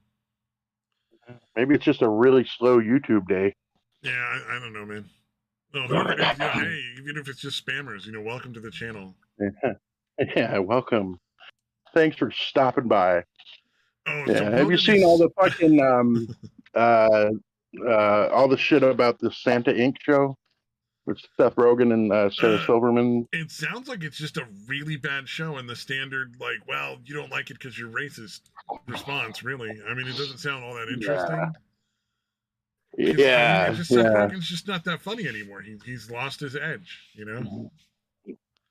Maybe it's just a really slow YouTube day. Yeah, I don't know, man. Well, whoever it is, hey, even if it's just spammers, welcome to the channel. Yeah, welcome. Thanks for stopping by. Oh, so Yeah, have you Rogan seen all is. the fucking all the shit about the Santa Inc. show with Seth Rogen and Sarah uh, Silverman? it sounds like it's just a really bad show, and the standard, like, well, you don't like it because you're racist response, really. I mean, it doesn't sound all that Yeah, interesting. Because, I mean, yeah, Seth yeah, Rogen's just not that funny anymore. He's lost his edge.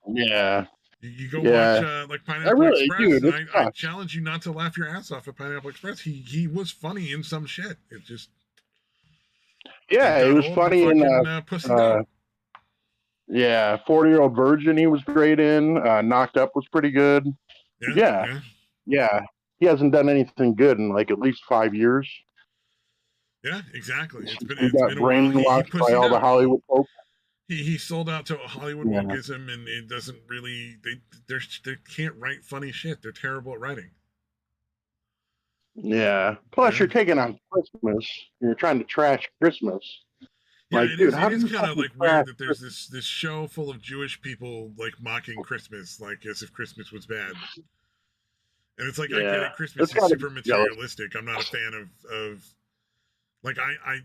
yeah, You go watch yeah. like I Pineapple really, Express, dude, and it I sucks. challenge you not to laugh your ass off at Pineapple Express. He was funny in some shit. It Yeah, it got was old and funny in fucking pussied out. yeah, 40-Year-Old Virgin. He was great in. Knocked Up was pretty good. Yeah, Yeah, yeah, yeah. He hasn't done anything good in like at least 5 years. yeah. Exactly. It's been He it's got been a while. He brainwashed by pussied all the out. Hollywood folks. He sold out to Hollywood Yeah, wokeism, and it doesn't really. They can't write funny shit. They're terrible at writing. yeah. Plus, Yeah. you're taking on Christmas. You're trying to trash Christmas. Yeah, Like, it dude, is. how It do is you kind of fucking like weird trash that there's Christmas? this show full of Jewish people like mocking Christmas, like as if Christmas was bad. And it's like I get Yeah, it. Christmas it's is got to be super jealous. materialistic. I'm not a fan of like I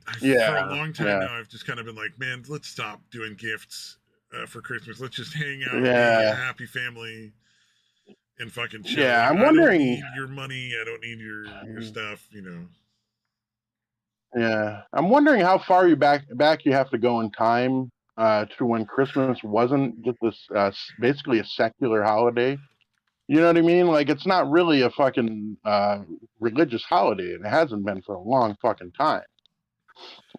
for a Yeah, long time yeah, now I've just kind of been like, man, let's stop doing gifts for Christmas. Let's just hang out, be a yeah, happy family, and fucking chill. yeah. Like I'm I don't wondering. need your money. I don't need your stuff. Yeah, I'm wondering how far you back you have to go in time to when Christmas wasn't just this basically a secular holiday. You know what I mean? Like it's not really a fucking religious holiday, and it hasn't been for a long fucking time.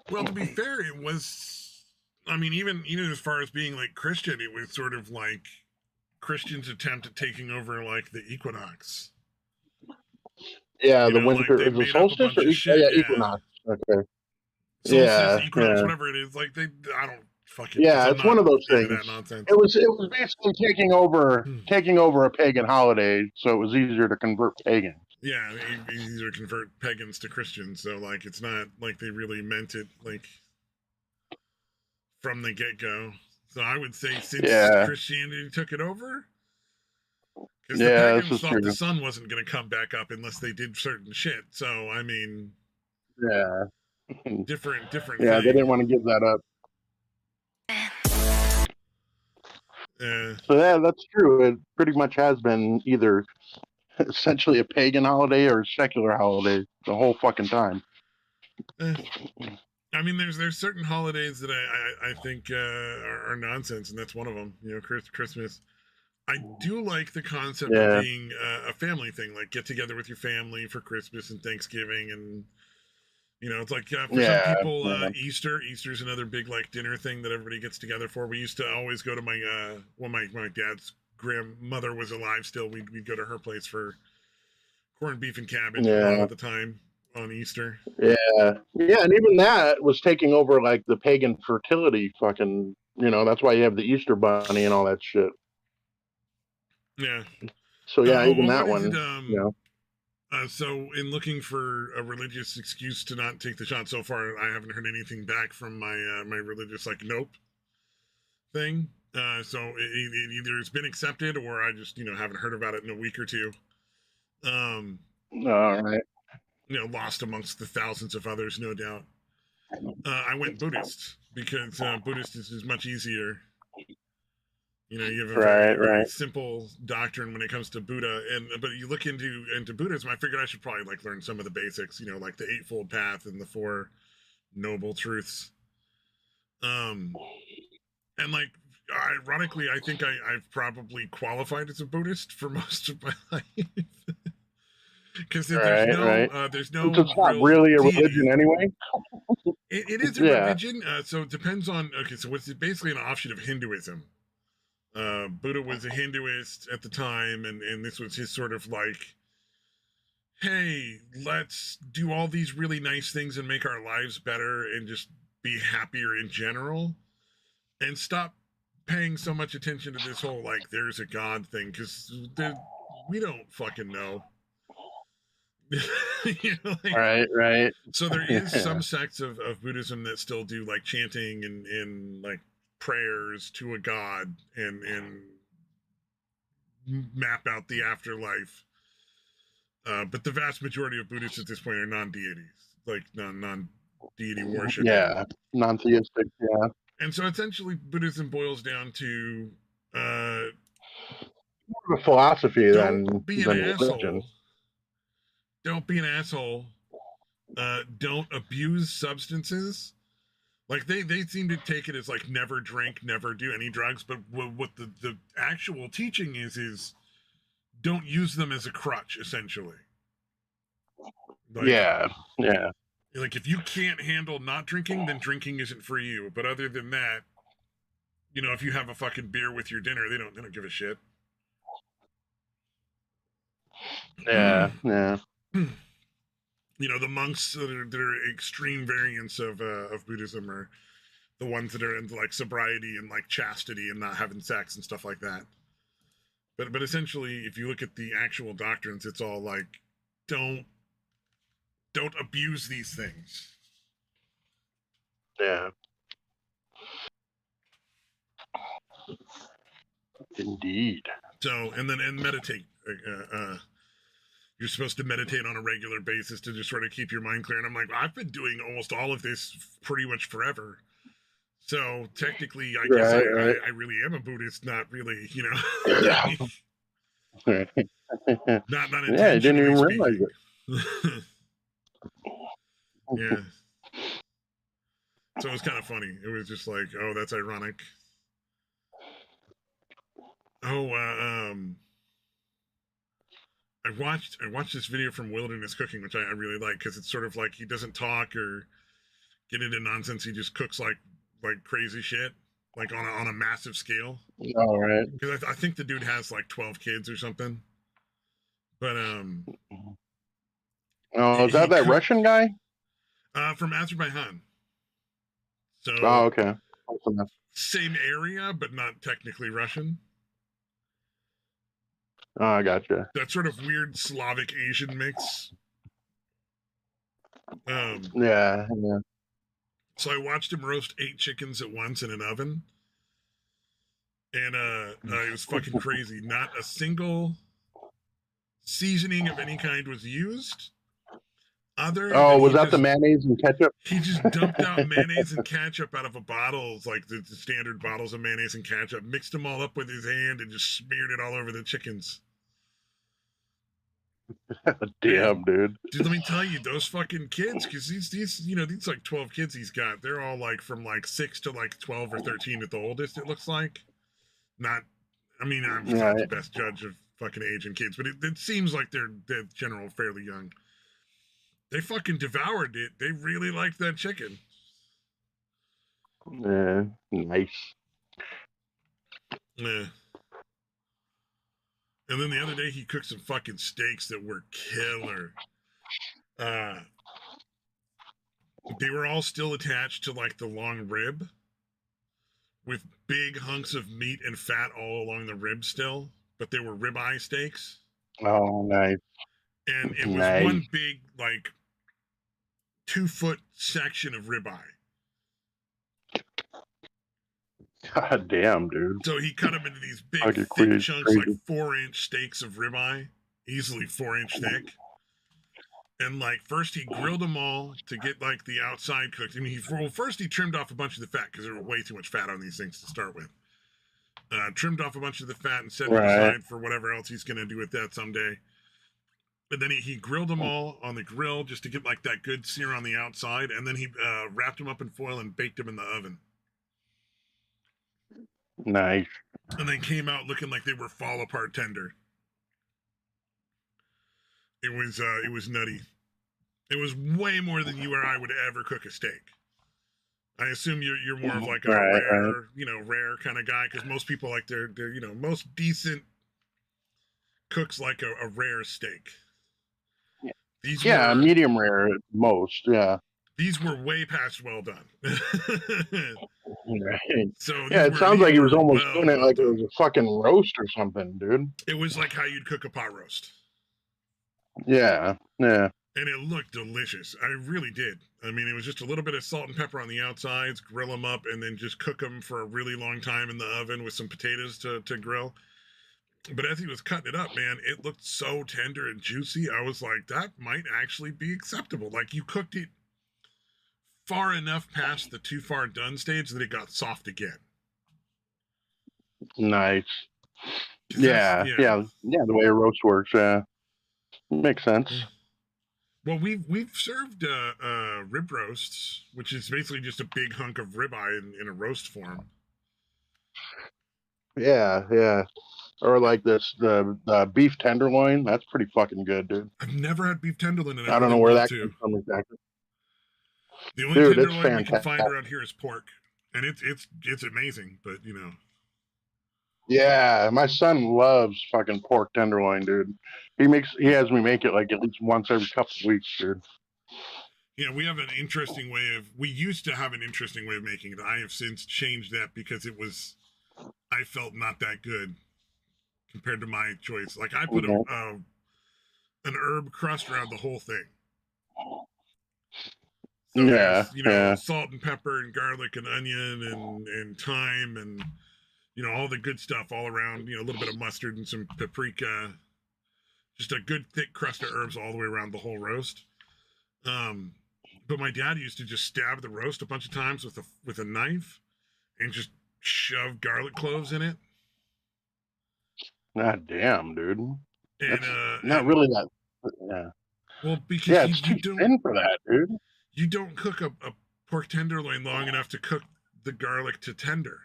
Well, to be fair, it was. I mean, even as far as being like Christian, it was sort of like Christians' attempt at taking over like the equinox. Yeah, the Like winter they is the made up a solstice bunch or of shit. yeah, Yeah, equinox. Okay. solstice, Yeah, equinox, yeah, whatever it is. Like I don't fuck it because yeah. I'm It's one not of those into things. that nonsense. It was basically taking over a pagan holiday, so it was easier to convert pagans. Yeah, easier to convert pagans to Christians. So like, it's not like they really meant it like from the get go. So I would say since Christianity took it over, because the pagans thought the sun wasn't going to come back up unless they did certain shit. So I mean, different Yeah, thing. They didn't want to give that up. So yeah, that's true. It pretty much has been either essentially a pagan holiday or a secular holiday the whole fucking time. I mean, there's certain holidays that I think are nonsense, and that's one of them. You know, Christmas. I do like the concept of being a family thing, like get together with your family for Christmas and Thanksgiving, and you know, it's like for some people, Easter's another big like dinner thing that everybody gets together for. We used to always go to my my dad's grandmother was alive still. We'd go to her place for corned beef and cabbage a lot of the time on Easter. And even that was taking over like the pagan fertility fucking. You know, that's why you have the Easter bunny and all that shit. Yeah. So even that one. So in looking for a religious excuse to not take the shot so far, I haven't heard anything back from my my religious like nope thing. So it either it's been accepted or I just haven't heard about it in a week or two. All right. Lost amongst the thousands of others, no doubt. I went Buddhist because Buddhist is much easier. You have a very simple doctrine when it comes to Buddha, but you look into Buddhism. I figured I should probably like learn some of the basics, like the Eightfold Path and the Four Noble Truths. And like, ironically, I think I've probably qualified as a Buddhist for most of my life. Because there's no. It's not really a religion anyway. It is a religion, so it depends on. Okay, so it's basically an offshoot of Hinduism. Buddha was a Hinduist at the time, and this was his sort of like, hey, let's do all these really nice things and make our lives better and just be happier in general, and stop paying so much attention to this whole like there's a God thing, because we don't fucking know. Right. So there is some sects of Buddhism that still do like chanting and like prayers to a god and map out the afterlife. But the vast majority of Buddhists at this point are non-deities, like non-deity worship. Yeah, non-theistic. Yeah. And so essentially, Buddhism boils down to more of a philosophy than religion. Don't be an asshole. Don't abuse substances. Like they seem to take it as like never drink, never do any drugs. But what the actual teaching is don't use them as a crutch, essentially. Like, yeah. Like if you can't handle not drinking, then drinking isn't for you. But other than that, if you have a fucking beer with your dinner, they don't give a shit. Yeah. The monks that are extreme variants of Buddhism are the ones that are into like sobriety and like chastity and not having sex and stuff like that. But essentially, if you look at the actual doctrines, it's all like don't abuse these things. Yeah. Indeed. So and meditate. You're supposed to meditate on a regular basis to just sort of keep your mind clear. And I'm like, I've been doing almost all of this pretty much forever. So technically, I guess I really am a Buddhist, not really, Yeah. not intentionally. Yeah, I didn't even realize it. Yeah. So it was kind of funny. It was just like, oh, that's ironic. Oh, I watched this video from Wilderness Cooking, which I really like, because it's sort of like he doesn't talk or get into nonsense. He just cooks like crazy shit, like on a massive scale. All right. Because I think the dude has like 12 kids or something. But is that Russian guy? From Azerbaijan. So okay. Awesome. Same area, but not technically Russian. Oh, I gotcha. That sort of weird Slavic Asian mix. Yeah. So I watched him roast 8 chickens at once in an oven. And it was fucking crazy. Not a single seasoning of any kind was used. Other Oh, than was that the mayonnaise and ketchup? he just dumped out mayonnaise and ketchup out of a bottle, like the standard bottles of mayonnaise and ketchup, mixed them all up with his hand, and just smeared it all over the chickens. Damn, dude. Dude, let me tell you, those fucking kids, because these like 12 kids he's got, they're all like from like 6 to like 12 or 13 at the oldest, it looks like. Not, I mean, I'm not the best judge of fucking age in kids, but it seems like they're general fairly young. They fucking devoured it. They really liked that chicken. Nice. Yeah. And then the other day he cooked some fucking steaks that were killer. They were all still attached to like the long rib with big hunks of meat and fat all along the rib still, but they were ribeye steaks. Oh, nice. And it was one big like 2-foot section of ribeye. God damn, dude. So he cut them into these big, thick chunks, like 4-inch steaks of ribeye, easily 4-inch thick. And like first he grilled them all to get like the outside cooked. I mean, first he trimmed off a bunch of the fat because there was way too much fat on these things to start with. Trimmed off a bunch of the fat and set it aside for whatever else he's going to do with that someday. But then he grilled them all on the grill just to get like that good sear on the outside. And then he wrapped them up in foil and baked them in the oven. Nice. And then came out looking like they were fall apart tender. It was nutty. It was way more than you or I would ever cook a steak. I assume you're more of like a rare kind of guy, because most people like they're most decent cooks like a rare steak. These were, medium rare at most. Yeah. These were way past well done. So it sounds like he was almost doing it like it was a fucking roast or something, dude. It was like how you'd cook a pot roast. Yeah. And it looked delicious. I really did. I mean, it was just a little bit of salt and pepper on the outsides, grill them up, and then just cook them for a really long time in the oven with some potatoes to grill. But as he was cutting it up, man, it looked so tender and juicy. I was like, that might actually be acceptable. Like, you cooked it far enough past the too far done stage that it got soft again. Nice. Yeah, the way a roast works, makes sense. Well, we've served rib roasts, which is basically just a big hunk of ribeye in a roast form. Yeah. Or like the beef tenderloin. That's pretty fucking good, dude. I've never had beef tenderloin, and I don't know where that comes from exactly. The only tenderloin you can find around here is pork, and it's amazing. But yeah, my son loves fucking pork tenderloin, dude. He has me make it like at least once every couple of weeks, dude. Yeah, we have an interesting way we used to have an interesting way of making it. I have since changed that because I felt not that good compared to my choice. Like I put an herb crust around the whole thing. So salt and pepper and garlic and onion and thyme and all the good stuff all around. A little bit of mustard and some paprika. Just a good thick crust of herbs all the way around the whole roast. But my dad used to just stab the roast a bunch of times with a knife and just shove garlic cloves in it. God damn, dude. And not really that. Yeah. Well, because it's too thin for that, dude. You don't cook a pork tenderloin long enough to cook the garlic to tender.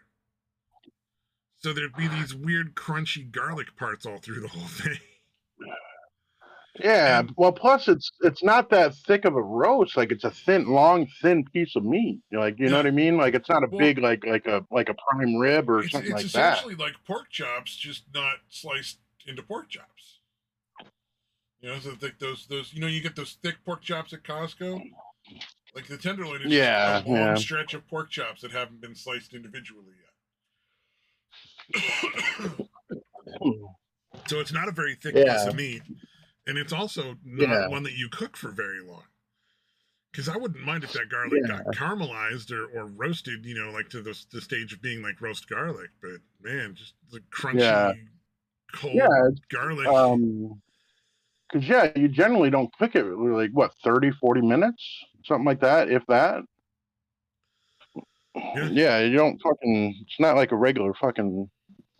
So there'd be these weird crunchy garlic parts all through the whole thing. Yeah, well, plus it's not that thick of a roast. Like it's a long, thin piece of meat. You know what I mean? Like it's not a big like a prime rib or something like that. It's essentially like pork chops, just not sliced into pork chops. So like those you get those thick pork chops at Costco. Like the tenderloin is just a long stretch of pork chops that haven't been sliced individually yet. So it's not a very thick piece of meat. And it's also not one that you cook for very long. Because I wouldn't mind if that garlic got caramelized or roasted, you know, like to the stage of being like roast garlic. But man, just the crunchy, cold garlic. Because, you generally don't cook it like, what, 30, 40 minutes? Something like that, if that. Yeah, you don't fucking, it's not like a regular fucking,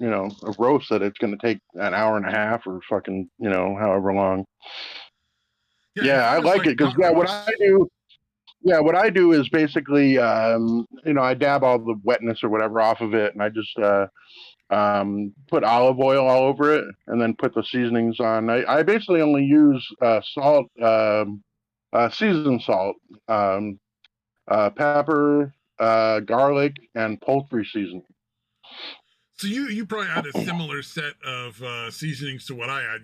a roast that it's going to take an hour and a half or fucking, however long. Yeah, I like it because, what I do is basically, I dab all the wetness or whatever off of it, and I just put olive oil all over it, and then put the seasonings on. I basically only use salt, seasoned salt, pepper, garlic, and poultry seasoning. So you probably had a similar set of seasonings to what I had.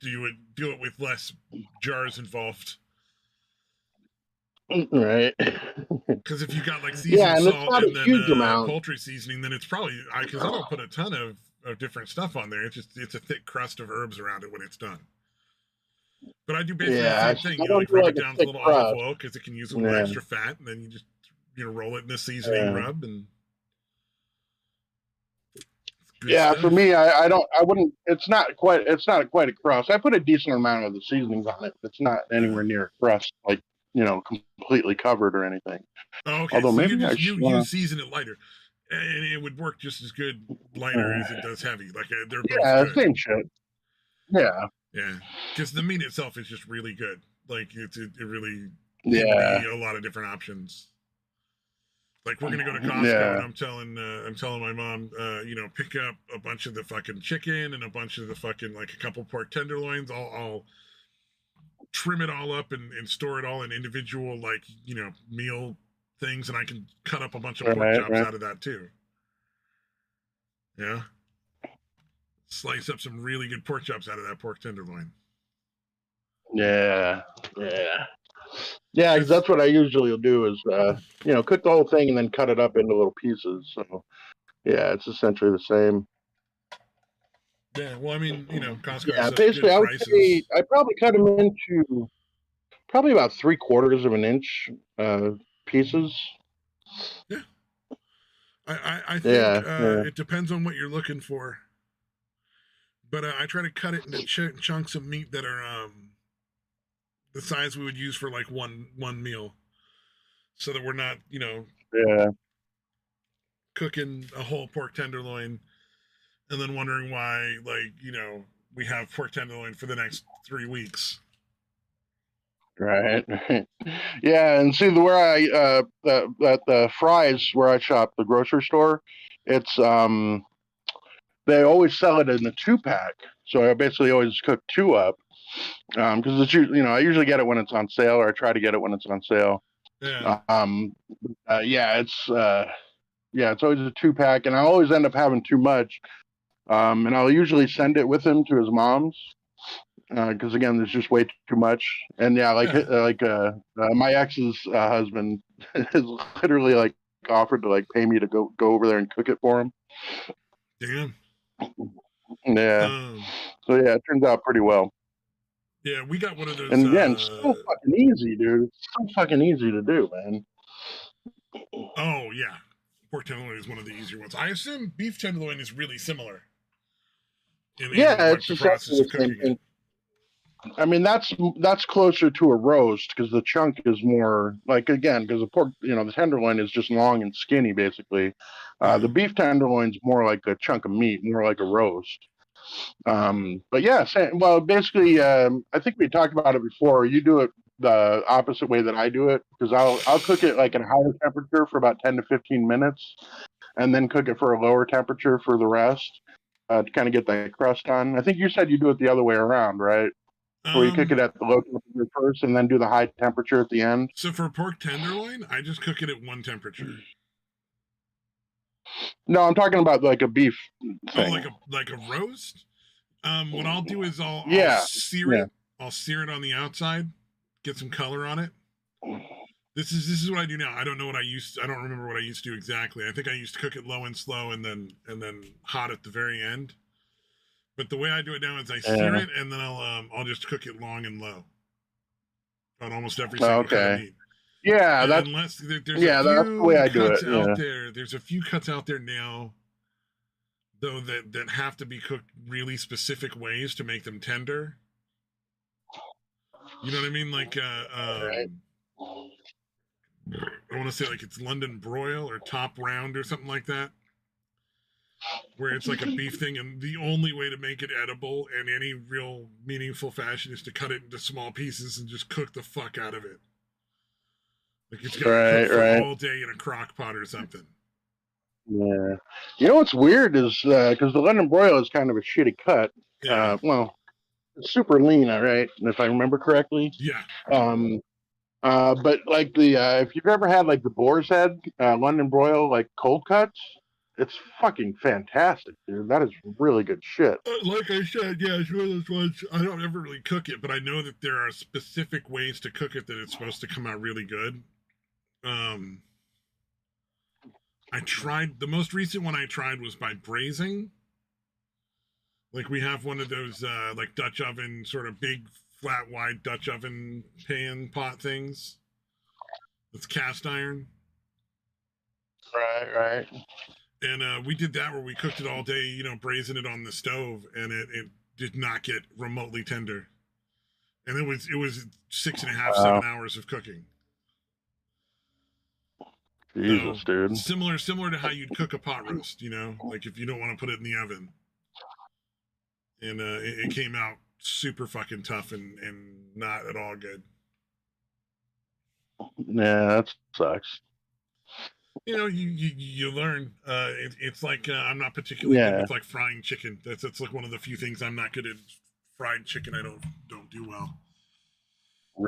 You would do it with less jars involved. Right. Because if you got like seasoned salt and then amount. Poultry seasoning, then it's probably because I don't put a ton of different stuff on there. It's a thick crust of herbs around it when it's done. But I do basically the same thing. You like rub it down with a little olive oil because it can use a little extra fat, and then you just roll it in the seasoning rub and. Stuff. For me, I wouldn't. It's not quite a crust. I put a decent amount of the seasonings on it. It's not anywhere near a crust, like completely covered or anything. Okay, although so maybe you season it lighter, and it would work just as good lighter as it does heavy. Like they're both good. Same shit. Yeah, because the meat itself is just really good. Like it really can be a lot of different options. Like we're gonna go to Costco, and I'm telling my mom, pick up a bunch of the fucking chicken and a bunch of the fucking like a couple pork tenderloins. I'll trim it all up and store it all in individual meal things, and I can cut up a bunch of pork chops out of that too. Yeah, slice up some really good pork chops out of that pork tenderloin. Yeah, because that's what I usually do is, cook the whole thing and then cut it up into little pieces. So, it's essentially the same. Yeah, well, I mean, Costco has such basically, good prices. I probably cut them into probably about 3/4 of an inch pieces. Yeah. I think it depends on what you're looking for. But I try to cut it into chunks of meat that are the size we would use for like one meal, so that we're not cooking a whole pork tenderloin and then wondering why we have pork tenderloin for the next 3 weeks. Right. Yeah, and see where I the fries where I shop, the grocery store, it's they always sell it in a 2-pack, so I basically always cook 2 up. Because it's I usually get it when it's on sale, or I try to get it when it's on sale. Yeah. It's always a 2-pack, and I always end up having too much. And I'll usually send it with him to his mom's, because again, there's just way too much. And my ex's husband has literally like offered to like pay me to go over there and cook it for him. Damn. Yeah. So it turns out pretty well. Yeah, we got one of those. And again, it's so fucking easy, dude. It's so fucking easy to do, man. Oh yeah, pork tenderloin is one of the easier ones. I assume beef tenderloin is really similar. It's the process of cooking it. I mean, that's closer to a roast because the chunk is more like, again, because the pork, the tenderloin is just long and skinny, basically. The beef tenderloin's more like a chunk of meat, more like a roast. But basically, I think we talked about it before. You do it the opposite way that I do it, because I'll cook it like at a higher temperature for about 10 to 15 minutes, and then cook it for a lower temperature for the rest, to kind of get that crust on. I think you said you do it the other way around, right? Where you cook it at the low temperature first and then do the high temperature at the end. So for pork tenderloin, I just cook it at one temperature. No, I'm talking about like a beef thing. Oh, like a roast? What I'll do is I'll sear it. I'll sear it on the outside, get some color on it. This is what I do now. I don't remember what I used to do exactly. I think I used to cook it low and slow and then hot at the very end. But the way I do it now is I sear it, and then I'll just cook it long and low on almost every single kind of meat. Yeah, that's Unless there's yeah, that's the way I do it. Yeah. there's a few cuts out there now, though, that have to be cooked really specific ways to make them tender. You know what I mean? Like, Right. I want to say like it's London broil or top round or something like that, where it's like a beef thing, and the only way to make it edible in any real meaningful fashion is to cut it into small pieces and just cook the fuck out of it. Like it's got to cook for all day in a crock pot or something. Yeah. You know what's weird is because the London broil is kind of a shitty cut. Yeah. Well, it's super lean, all right, if I remember correctly. Yeah. But like the if you've ever had like the boar's head London broil like cold cuts, it's fucking fantastic, dude. That is really good shit. Like I said, yeah, it's one of those ones. I don't ever really cook it, but I know that there are specific ways to cook it that it's supposed to come out really good. I tried the most recent one I tried was by braising. Like we have one of those like Dutch oven sort of big flat wide Dutch oven pan pot things. It's cast iron. Right. And we did that where we cooked it all day, you know, braising it on the stove, and it did not get remotely tender. And it was 6.5, 7 hours of cooking. Jesus, so, dude. Similar to how you'd cook a pot roast, you know, like if you don't want to put it in the oven. And it came out super fucking tough and not at all good. Yeah, that sucks. You know, you learn. It's like I'm not particularly good with like frying chicken. That's like one of the few things I'm not good at. Fried chicken, I don't do well.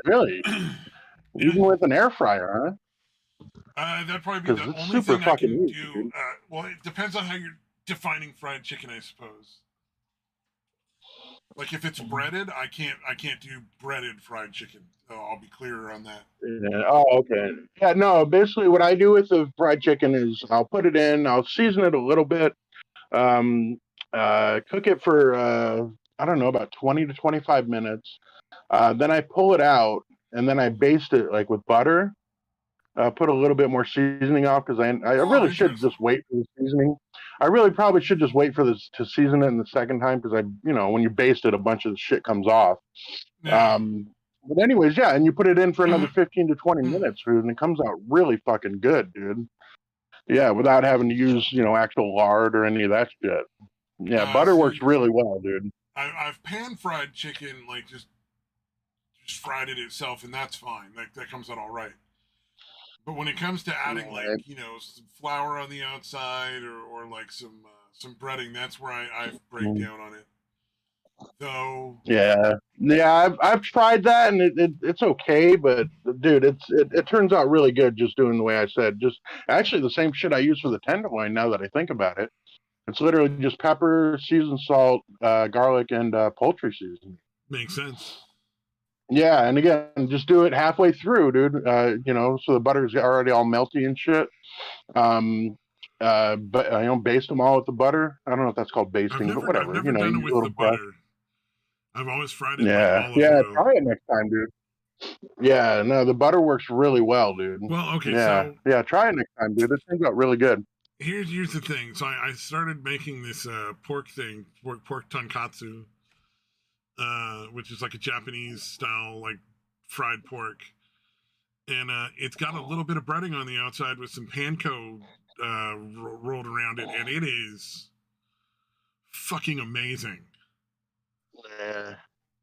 Really? Even with an air fryer, huh? That'd probably be the only thing I can do. Well, it depends on how you're defining fried chicken, I suppose. Like if it's breaded, I can't do breaded fried chicken. I'll be clearer on that. Yeah. Oh, okay. Yeah, no, basically what I do with the fried chicken is I'll put it in, I'll season it a little bit, cook it for, I don't know, about 20 to 25 minutes. Then I pull it out and then I baste it like with butter. Put a little bit more seasoning off because I really should just wait for the seasoning. I really probably should just wait for this to season it in the second time because when you baste it, a bunch of the shit comes off. Yeah. But anyways, yeah, and you put it in for another 15 to 20 minutes, dude, and it comes out really fucking good, dude. Yeah, without having to use, actual lard or any of that shit. Yeah, butter works really well, dude. I've pan fried chicken, like just fried it itself, and that's fine. That comes out all right. But when it comes to adding some flour on the outside or like some breading, that's where I break down on it. Though. Yeah, I've tried that and it's okay, but dude, it turns out really good just doing the way I said. Just actually the same shit I use for the tenderloin. Now that I think about it, it's literally just pepper, seasoned salt, garlic, and poultry seasoning. Makes sense. Yeah, and again, just do it halfway through, dude. So the butter's already all melty and shit. But baste them all with the butter. I don't know if that's called basting, but whatever. I've never done it with the butter. I've always fried it in olive oil. Try it next time, dude. Yeah, no, the butter works really well, dude. Well, okay, so try it next time, dude. It turns out really good. Here's the thing. So I started making this pork tonkatsu, which is like a Japanese style like fried pork, and it's got a little bit of breading on the outside with some panko rolled around it, and it is fucking amazing. Yeah.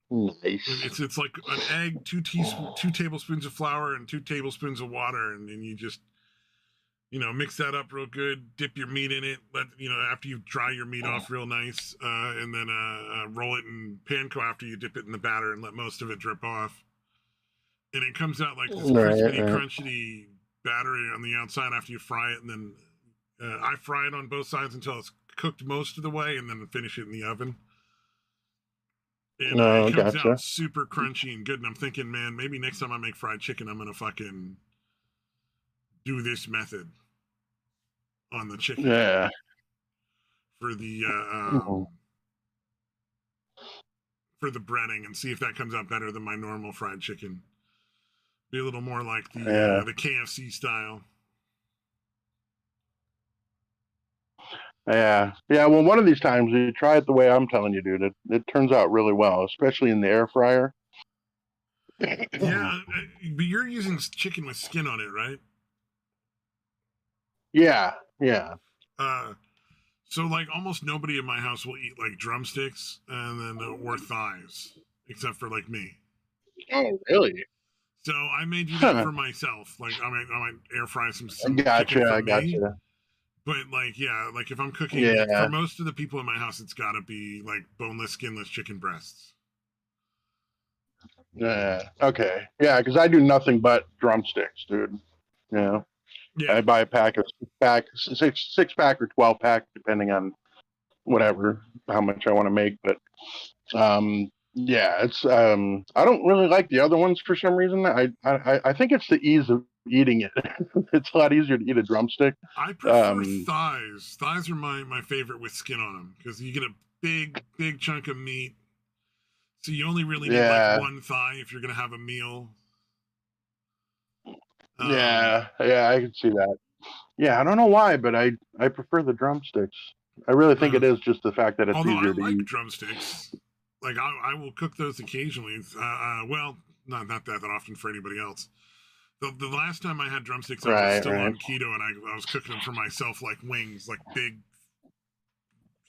Nice. It's like an egg, 2 tablespoons of flour, and 2 tablespoons of water, and then you just mix that up real good. Dip your meat in it. After you dry your meat off real nice, and then roll it in panko after you dip it in the batter and let most of it drip off. And it comes out like this crispy, crunchy battery on the outside after you fry it, and then I fry it on both sides until it's cooked most of the way, and then finish it in the oven. And it comes out super crunchy and good. And I'm thinking, man, maybe next time I make fried chicken, I'm gonna fucking do this method on the chicken. Yeah. For the breading, and see if that comes out better than my normal fried chicken. Be a little more like Yeah. the KFC style. Yeah. Yeah. Well, one of these times you try it the way I'm telling you, dude. It turns out really well, especially in the air fryer. Yeah, but you're using chicken with skin on it, right? Yeah. Yeah. Uh, so like almost nobody in my house will eat like drumsticks and then or thighs, except for like me. Oh, really? So I may do that Huh. for myself. Like I might air fry some I chicken gotcha. for I me. gotcha. But like yeah, like if I'm cooking for Yeah. most of the people in my house, it's got to be like boneless, skinless chicken breasts. Yeah. Okay. Yeah, because I do nothing but drumsticks, dude. Yeah. I Yeah, buy a pack of six pack or 12 pack, depending on whatever how much I want to make. But yeah, it's I don't really like the other ones for some reason. I think it's the ease of eating it. It's a lot easier to eat a drumstick. I prefer Um, thighs. Thighs are my favorite with skin on them because you get a big chunk of meat. So you only really need like yeah, one thigh if you're gonna have a meal. Um, yeah, I can see that. Yeah, I don't know why, but I prefer the drumsticks. I really think uh, it is just the fact that it's although I easier to like eat. drumsticks, like I will cook those occasionally. Well, not that often for anybody else. The last time I had drumsticks, I was Right, still right. on keto, and I was cooking them for myself like wings, like big,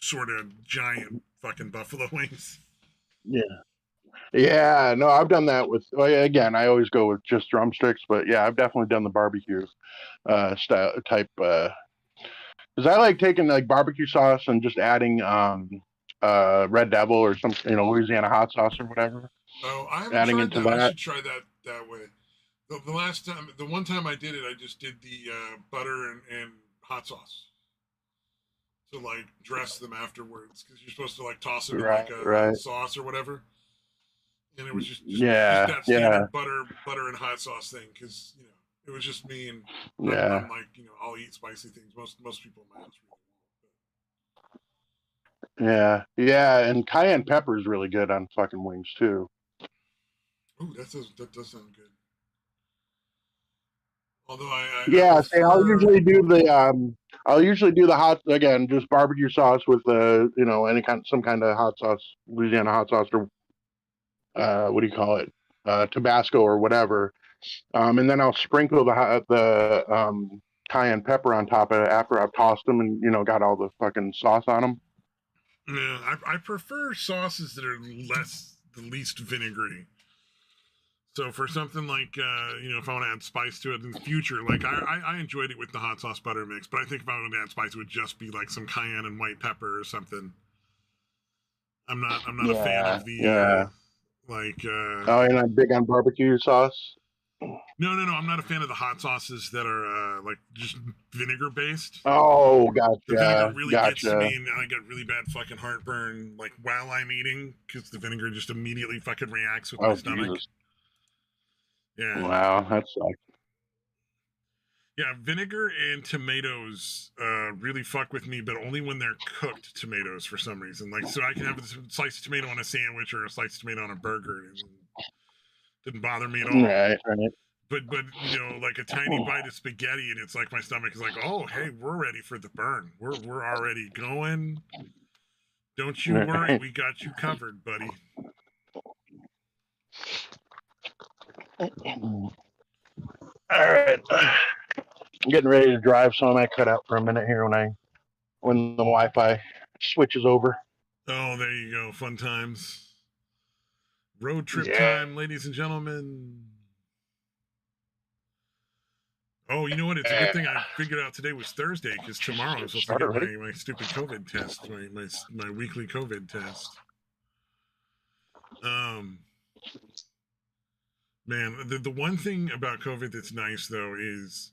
sort of giant fucking buffalo wings. Yeah. Yeah, no, I've done that with. Well, yeah, again, I always go with just drumsticks, but yeah, I've definitely done the barbecue style type. Because I like taking like barbecue sauce and just adding Red Devil or some Louisiana hot sauce or whatever, Oh, I haven't adding tried into that. I that. should try that way. The last time, the one time I did it, I just did the butter and hot sauce to like dress them afterwards because you're supposed to like toss them in like Right, a right. sauce or whatever. And it was just Yeah, that yeah, standard butter and hot sauce thing because it was just me and I'm yeah, like I'll eat spicy things. Most people in my house really yeah, yeah. And cayenne pepper is really good on fucking wings too. won't. But that does sound good. Although I Yeah, say prefer. I'll usually do the hot again, just barbecue sauce with any some kind of hot sauce, Louisiana hot sauce or what do you call it, Tabasco or whatever, and then I'll sprinkle the cayenne pepper on top of it after I've tossed them and got all the fucking sauce on them. Yeah, I prefer sauces that are the least vinegary. So for something like if I want to add spice to it in the future, like I enjoyed it with the hot sauce butter mix, but I think if I wanted to add spice, it would just be like some cayenne and white pepper or something. I'm not a fan Yeah, of the yeah. like Oh, you're not big on barbecue sauce? no, I'm not a fan of the hot sauces that are like just vinegar based. Oh, The vinegar gotcha, really gets to gotcha. me, and I get really bad fucking heartburn like while I'm eating because the vinegar just immediately fucking reacts with my Oh, stomach. Jesus. Yeah. Wow, that sucks. Yeah, vinegar and tomatoes really fuck with me, but only when they're cooked tomatoes for some reason. Like, so I can have a slice of tomato on a sandwich or a slice of tomato on a burger. It didn't bother me at all. Right, right. But like a tiny bite of spaghetti, and it's like my stomach is like, oh, hey, we're ready for the burn. We're already going. Don't you worry, Right. we got you covered, buddy. All right. I'm getting ready to drive, so I might cut out for a minute here when the Wi-Fi switches over. Oh, there you go. Fun times. Road trip Yeah. time, ladies and gentlemen. Oh, you know what? It's a good thing I figured out today was Thursday because tomorrow I'm supposed to Start get already? my stupid COVID test, my weekly COVID test. Um, man, the one thing about COVID that's nice though is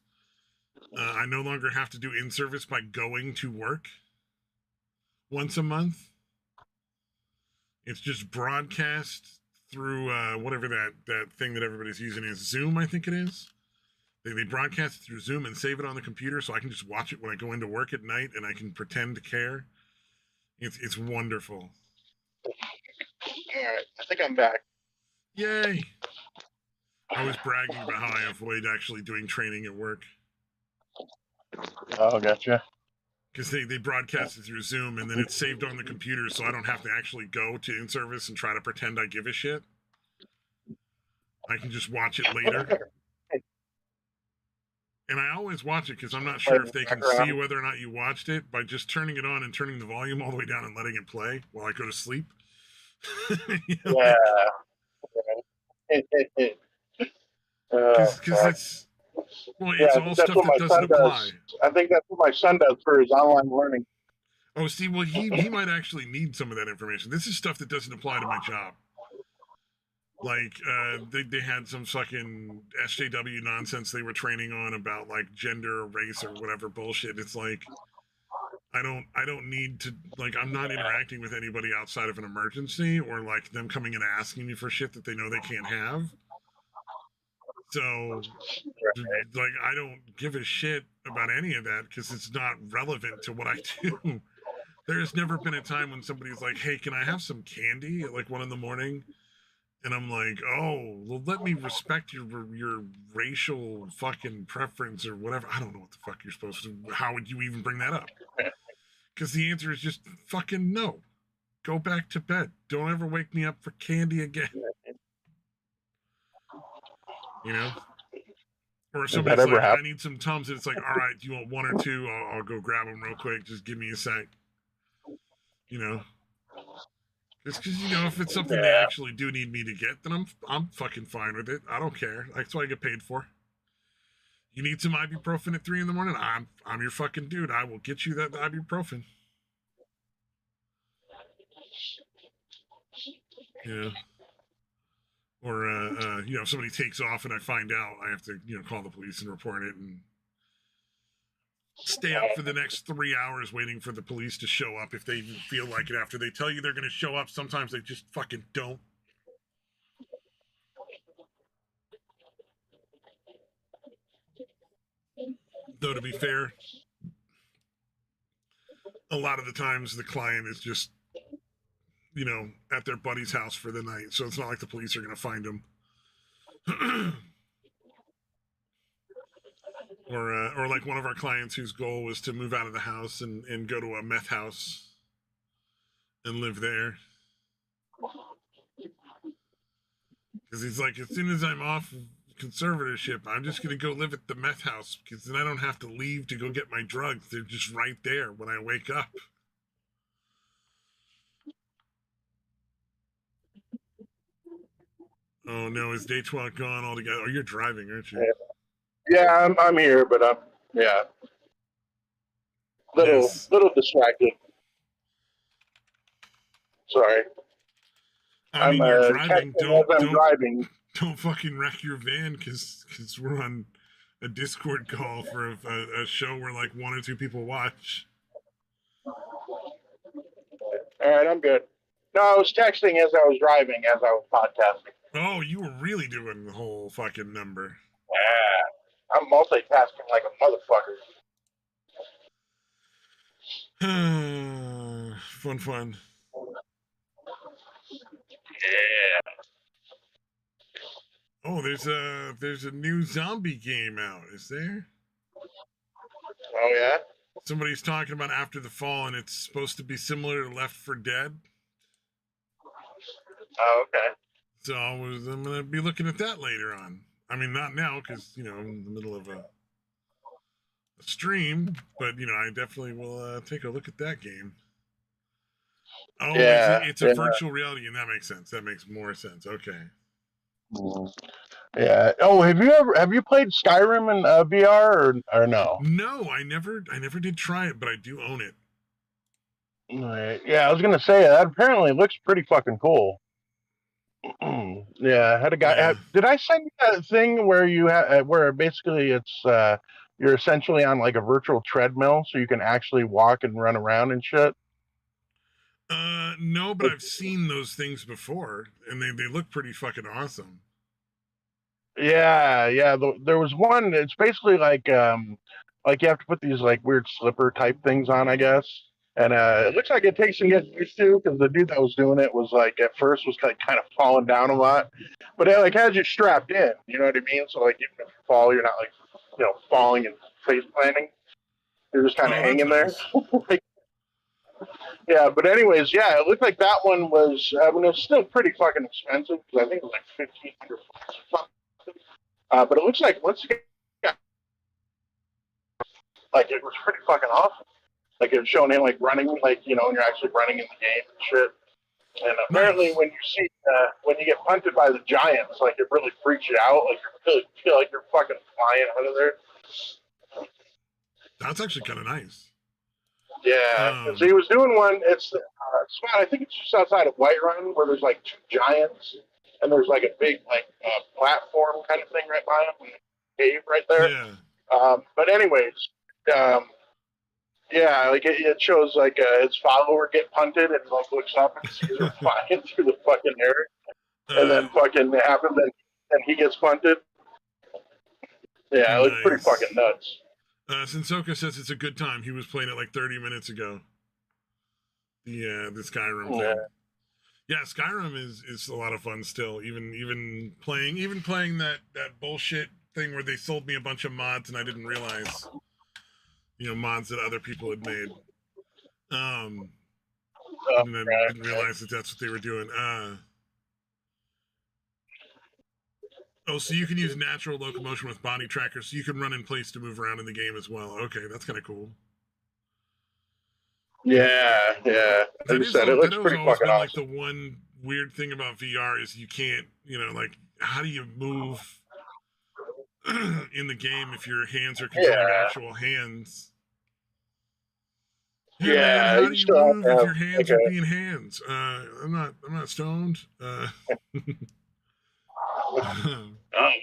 I no longer have to do in service by going to work once a month. It's just broadcast through whatever that thing that everybody's using is Zoom, I think it is. They broadcast it through Zoom and save it on the computer, so I can just watch it when I go into work at night, and I can pretend to care. It's wonderful. All right. I think I'm back. Yay! I was bragging about how I avoid actually doing training at work. Oh, gotcha. Because they broadcast it through Zoom, and then it's saved on the computer, so I don't have to actually go to in-service and try to pretend I give a shit. I can just watch it later. And I always watch it because I'm not sure if they can see whether or not you watched it by just turning it on and turning the volume all the way down and letting it play while I go to sleep. Yeah. Because it's... Well, it's all stuff that doesn't apply. I think that's what my son does for his online learning. Oh, see, well, he might actually need some of that information. This is stuff that doesn't apply to my job. Like, they had some fucking SJW nonsense they were training on about, like, gender or race or whatever bullshit. It's like, I don't need to, like, I'm not interacting with anybody outside of an emergency or, like, them coming and asking me for shit that they know they can't have. So, like, I don't give a shit about any of that because it's not relevant to what I do. There has never been a time when somebody's like, hey, can I have some candy at, like, 1 a.m? And I'm like, oh, well, let me respect your racial fucking preference or whatever. I don't know what the fuck you're supposed to. How would you even bring that up? Because the answer is just fucking no. Go back to bed. Don't ever wake me up for candy again. You know? Or if somebody's like, I need some Tums, and it's like, all right, do you want 1 or 2? I'll go grab them real quick. Just give me a sec. You know? It's because, you know, if it's something they actually do need me to get, then I'm fucking fine with it. I don't care. That's what I get paid for. You need some ibuprofen at 3 a.m? I'm your fucking dude. I will get you that ibuprofen. Yeah. Or, you know, if somebody takes off and I find out, I have to, you know, call the police and report it and stay up for the next 3 hours waiting for the police to show up if they even feel like it after they tell you they're going to show up. Sometimes they just fucking don't. Though, to be fair, a lot of the times the client is just, you know, at their buddy's house for the night, so it's not like the police are going to find them. Or like one of our clients whose goal was to move out of the house and go to a meth house and live there. Because he's like, as soon as I'm off conservatorship, I'm just going to go live at the meth house because then I don't have to leave to go get my drugs. They're just right there when I wake up. Oh no, is day 12 gone altogether? Oh, you're driving, aren't you? Yeah, I'm here, but I'm little distracted. Sorry. I mean, you're driving. Don't fucking wreck your van because we're on a Discord call for a show where like 1 or 2 people watch. All right, I'm good. No, I was texting as I was driving, as I was podcasting. Oh, you were really doing the whole fucking number. Yeah, I'm multitasking like a motherfucker. Fun. Yeah. Oh, there's a new zombie game out. Is there? Oh yeah. Somebody's talking about After the Fall, and it's supposed to be similar to Left 4 Dead. Oh, okay. So I'm gonna be looking at that later on. I mean, not now because you know I'm in the middle of a stream, but you know I definitely will take a look at that game. Oh, yeah, it's a virtual reality, and that makes sense. That makes more sense. Okay. Yeah. Oh, have you played Skyrim in VR or no? No, I never did try it, but I do own it. Yeah, I was gonna say that apparently looks pretty fucking cool. Yeah, I had a guy. Yeah. Did I send you that thing where where basically it's you're essentially on like a virtual treadmill, so you can actually walk and run around and shit? No, but I've seen those things before, and they look pretty fucking awesome. Yeah. There was one. It's basically like you have to put these like weird slipper type things on, I guess. And it looks like it takes some getting used to because the dude that was doing it was like at first was like kind of falling down a lot, but it like has you strapped in. You know what I mean? So like even if you fall, you're not like falling and face planting. You're just kind of hanging there. Like, yeah, but anyways, yeah, it looked like that one was. I mean, it's still pretty fucking expensive because I think it was like $1,500 or something. But it looks like once again, like it was pretty fucking awesome. Like it was showing him like running, like and you're actually running in the game and shit. And apparently, Nice. when you see when you get punted by the giants, like it really freaks you out. Like you really feel like you're fucking flying out of there. That's actually kind of nice. Yeah, so he was doing one. It's spot. I think it's just outside of Whiterun, where there's like two giants, and there's like a big like platform kind of thing right by him, cave right there. Yeah. But anyways, yeah, like it shows like his follower get punted, and he like looks up and sees her flying through the fucking air, and then fucking happens, and he gets punted. Yeah, it was pretty fucking nuts. Sensoka says it's a good time. He was playing it like 30 minutes ago. The Skyrim thing. Yeah, Skyrim is a lot of fun still. Even playing that bullshit thing where they sold me a bunch of mods and I didn't realize, mods that other people had made. And I didn't realize that that's what they were doing. So you can use natural locomotion with body trackers, so you can run in place to move around in the game as well. Okay, that's kind of cool. Yeah. As you said, it looks pretty fucking awesome. Like the one weird thing about VR is you can't, like, how do you move in the game if your hands are controlling actual hands? Hey, man, how do you move if your hands are being hands? I'm not stoned.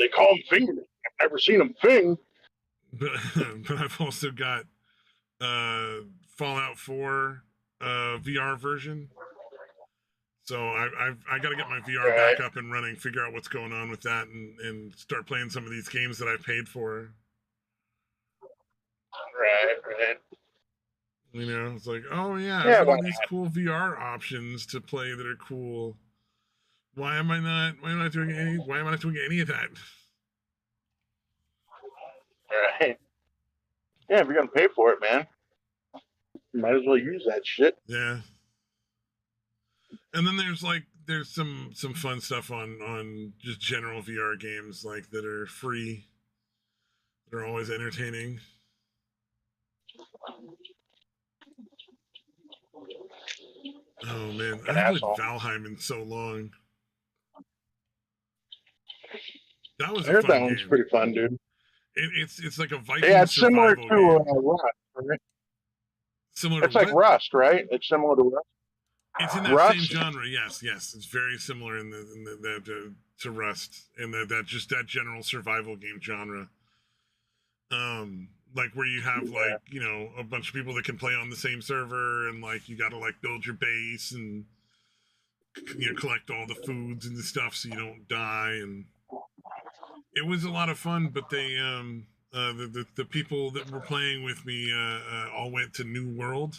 They call them fingers. I've never seen them fing. But I've also got Fallout 4 VR version. So I got to get my VR back up and running, figure out what's going on with that, and start playing some of these games that I paid for. Right. It's like, oh yeah, I've got all these cool VR options to play that are cool. Why am I not doing any of that? Right. Yeah, if you're gonna pay for it, man, you might as well use that shit. Yeah. And then there's some fun stuff on just general VR games like that are free. They're always entertaining. Oh man, I haven't played Valheim in so long. That was a fun that one's pretty fun, dude. It's like a Viking it's similar to Rust, right? Similar it's to like Rust, right? It's similar to Rust. It's in that same genre, yes. It's very similar in the to Rust, and that general survival game genre. Like where you have a bunch of people that can play on the same server, and like you got to like build your base and collect all the foods and the stuff so you don't die. And it was a lot of fun, but they the people that were playing with me all went to New World,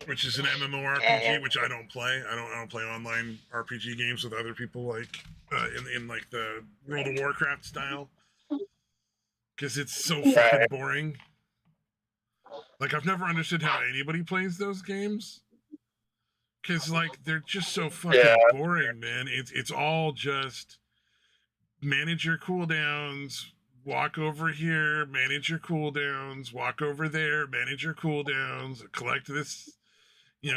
which is an MMORPG, which I don't play. I don't play online RPG games with other people like in like the World of Warcraft style, because it's so fucking boring. Like I've never understood how anybody plays those games, because like they're just so fucking boring, man. It's all just manage your cooldowns, walk over here, manage your cooldowns, walk over there, manage your cooldowns, collect this.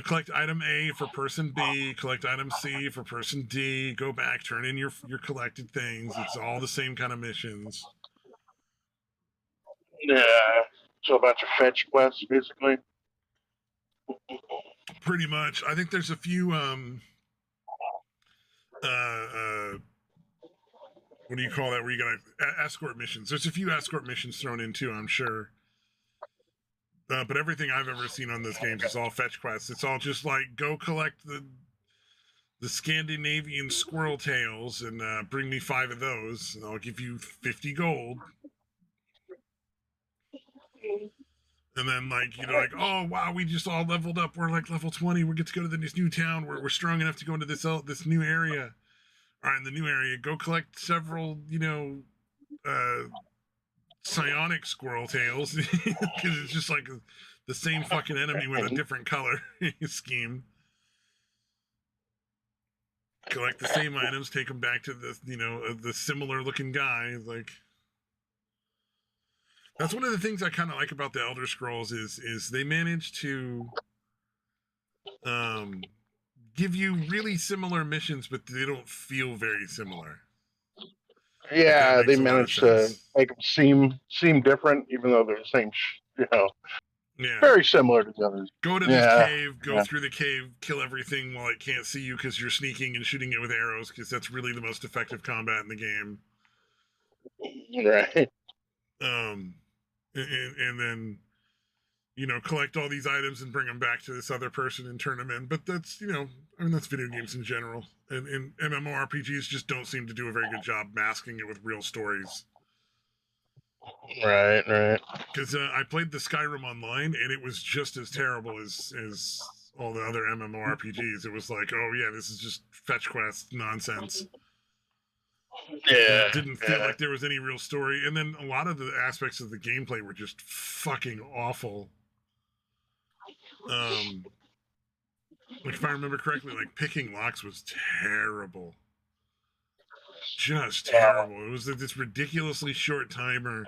Collect item A for person B, collect item C for person D, go back, turn in your collected things. It's all the same kind of missions. Yeah. So a bunch of fetch quests, basically. Pretty much. I think there's a few what do you call that? Where you gotta escort missions. There's a few escort missions thrown in too, I'm sure. But everything I've ever seen on those games is all fetch quests. It's all just like go collect the Scandinavian squirrel tails and bring me 5 of those, and I'll give you 50 gold. And then, like, you know, like, oh, wow, we just all leveled up. We're like level 20. We get to go to this new town. We're strong enough to go into this new area. All right, in the new area, go collect several, you know, psionic squirrel tails. Because it's just like the same fucking enemy with a different color scheme. Collect the same items, take them back to the, you know, the similar looking guy. Like, that's one of the things I kind of like about the Elder Scrolls is they manage to give you really similar missions, but they don't feel very similar. Yeah, they managed to make them seem different, even though they're the same. You know, very similar to the others. Go to this cave, go through the cave, kill everything while it can't see you because you're sneaking and shooting it with arrows, because that's really the most effective combat in the game. Right. And then, you know, collect all these items and bring them back to this other person and turn them in. But that's, you know, I mean, that's video games in general. And MMORPGs just don't seem to do a very good job masking it with real stories. Right. Because I played the Skyrim online, and it was just as terrible as all the other MMORPGs. It was like, oh yeah, this is just fetch quest nonsense. Yeah. It didn't feel like there was any real story. And then a lot of the aspects of the gameplay were just fucking awful. Like, if I remember correctly, like, picking locks was terrible. Just terrible. It was this ridiculously short timer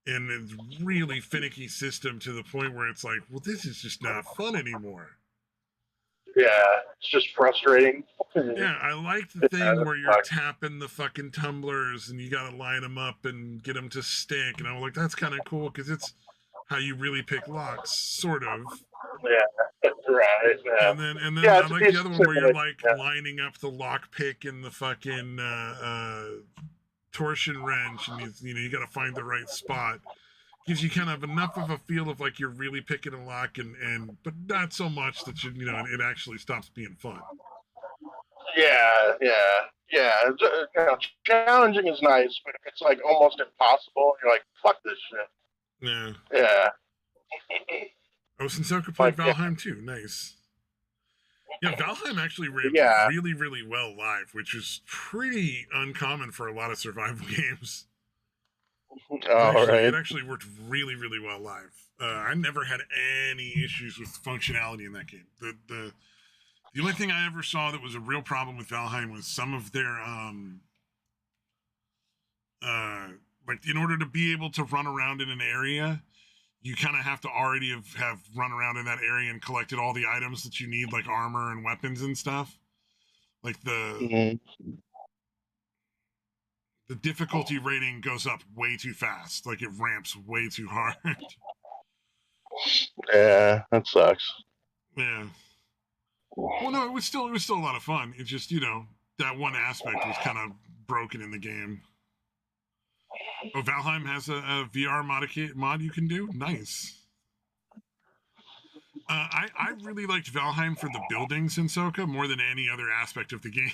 and a really finicky system to the point where it's like, well, this is just not fun anymore. Yeah, it's just frustrating. Yeah, I liked the thing where you're tapping the fucking tumblers and you gotta line them up and get them to stick. And I'm like, that's kind of cool because it's how you really pick locks, sort of. Yeah, right. Yeah. And then I like the other one where you're like lining up the lock pick and the fucking torsion wrench, and you got to find the right spot. Gives you kind of enough of a feel of like you're really picking a lock, but not so much that it actually stops being fun. Yeah. You know, challenging is nice, but if it's like almost impossible, you're like, fuck this shit. Yeah. Oh, Sensoka played Valheim too. Nice. Yeah, Valheim actually ran really, really well live, which is pretty uncommon for a lot of survival games. It actually worked really, really well live. I never had any issues with functionality in that game. The only thing I ever saw that was a real problem with Valheim was some of their like, in order to be able to run around in an area, you kind of have to already have run around in that area and collected all the items that you need, like armor and weapons and stuff. Like the difficulty rating goes up way too fast. Like, it ramps way too hard. Yeah, that sucks. Yeah. Well, no, it was still a lot of fun. It's just, you know, that one aspect was kind of broken in the game. Oh, Valheim has a VR mod you can do? Nice. I really liked Valheim for the buildings in Soka more than any other aspect of the game.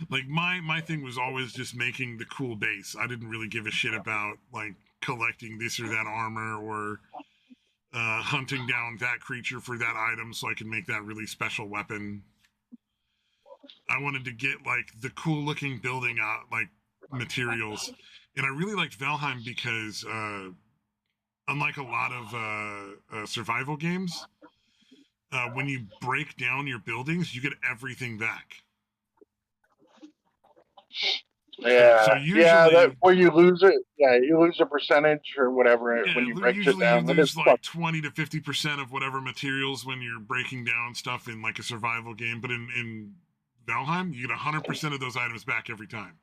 Like, my thing was always just making the cool base. I didn't really give a shit about, like, collecting this or that armor or hunting down that creature for that item so I can make that really special weapon. I wanted to get, like, the cool-looking building like, materials. And I really liked Valheim because, unlike a lot of survival games, when you break down your buildings, you get everything back. Yeah, so usually, where you lose it, you lose a percentage or whatever when you break it down. You lose like 20 to 50% of whatever materials when you're breaking down stuff in like a survival game. But in Valheim, you get 100% of those items back every time.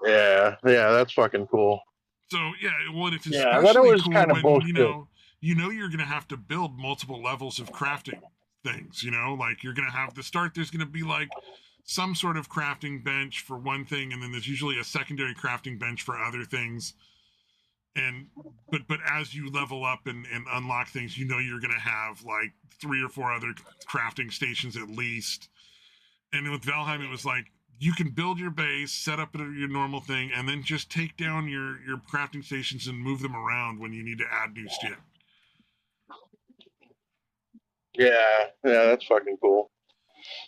Yeah, that's fucking cool. So it's especially cool kind of when you know you're going to have to build multiple levels of crafting things. You know, like, you're going to have to start. There's going to be like some sort of crafting bench for one thing, and then there's usually a secondary crafting bench for other things. And but as you level up and unlock things, you know you're going to have like 3 or 4 other crafting stations at least. And with Valheim, it was like you can build your base, set up your normal thing, and then just take down your crafting stations and move them around when you need to add new shit. Yeah, that's fucking cool.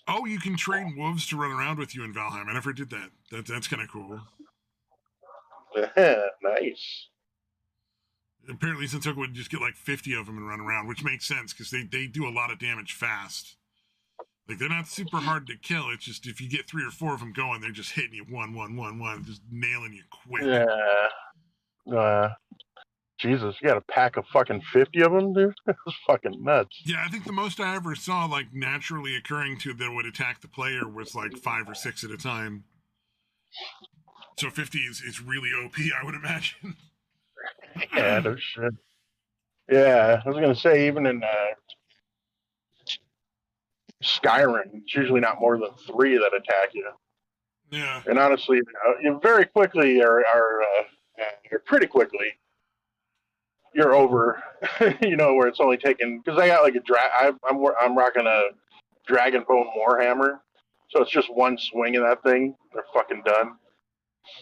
Oh, you can train wolves to run around with you in Valheim. I never did that. That's kind of cool. Nice. Apparently, Sentoku would just get like 50 of them and run around, which makes sense because they do a lot of damage fast. Like, they're not super hard to kill. It's just if you get 3 or 4 of them going, they're just hitting you one, just nailing you quick. Yeah. Jesus, you got a pack of fucking 50 of them, dude? That's fucking nuts. Yeah, I think the most I ever saw, like, naturally occurring to that would attack the player was like 5 or 6 at a time. So 50 is really OP, I would imagine. Yeah, no shit. Yeah, I was gonna say, even in Skyrim, it's usually not more than 3 that attack you. Yeah. And honestly, you very quickly or pretty quickly, you're over. Where it's only taking, because I got like I'm rocking a Dragon Bone Warhammer, so it's just one swing of that thing. They're fucking done.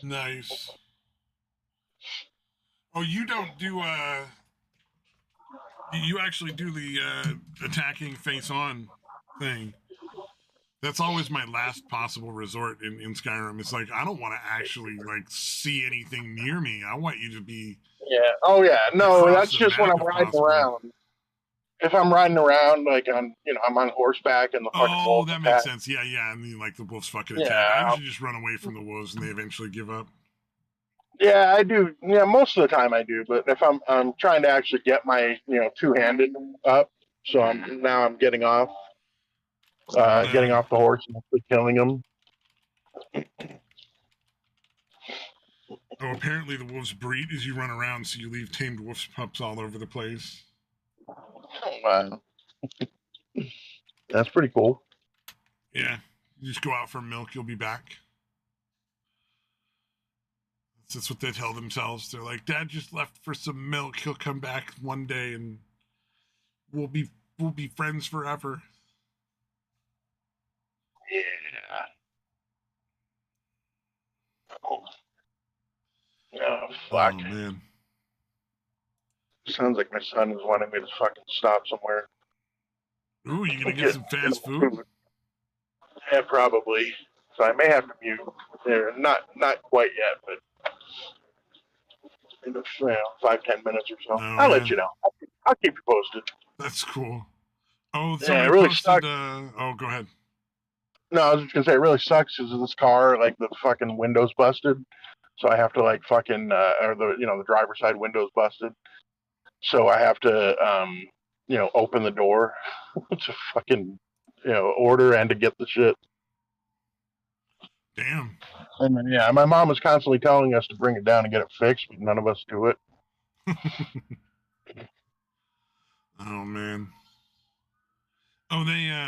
Nice. Oh, you don't do you actually do the attacking face on thing. That's always my last possible resort in Skyrim. It's like, I don't want to actually like see anything near me. I want you to be. Yeah. Oh yeah. No, that's just when I'm riding around. If I'm riding around, like I'm on horseback and the fucking wolves that attack. Makes sense. Yeah, and like the wolves fucking attack. I usually just run away from the wolves and they eventually give up. Yeah, I do. Yeah, most of the time I do. But if I'm trying to actually get my two-handed up, so I'm getting off, getting off the horse and actually killing them. Oh, apparently the wolves breed as you run around, so you leave tamed wolf pups all over the place. Wow. That's pretty cool. Yeah. You just go out for milk, you'll be back. That's what they tell themselves. They're like, Dad just left for some milk. He'll come back one day and we'll be friends forever. Yeah. Oh fuck. Oh man. Sounds like my son is wanting me to fucking stop somewhere. Ooh, you gonna get some fast food? Yeah, probably. So I may have to mute. There, not quite yet, but in 5-10 minutes or so. I'll let you know. I'll keep you posted. That's cool. Oh, yeah, it really posted. Go ahead. No, I was just gonna say it really sucks because this car, like the fucking window's busted, so I have to like fucking or the driver's side window's busted, so I have to open the door to fucking order and to get the shit. Damn. And then, yeah, my mom was constantly telling us to bring it down and get it fixed, but none of us do it. Oh man. Oh,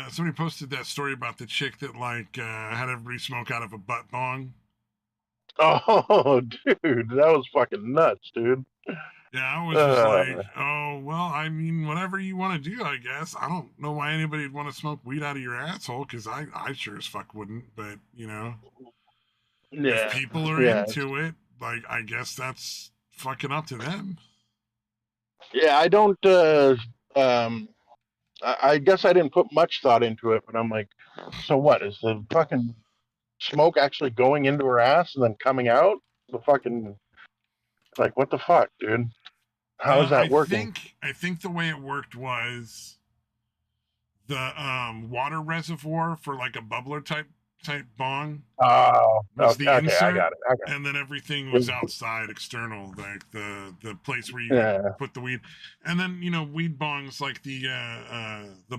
somebody posted that story about the chick that like had everybody smoke out of a butt bong. Oh, dude, that was fucking nuts, dude. Yeah, I was just like, oh, well, I mean, whatever you want to do, I guess. I don't know why anybody would want to smoke weed out of your asshole, because I sure as fuck wouldn't, but, if people are into it, like, I guess that's fucking up to them. Yeah, I don't, I guess I didn't put much thought into it, but I'm like, so what? Is the fucking smoke actually going into her ass and then coming out? The fucking, like, what the fuck, dude? How is that working? I think the way it worked was the water reservoir for like a bubbler type bong was the insert, I got it. And then everything was outside, external, like the place where you put the weed. And then weed bongs, like the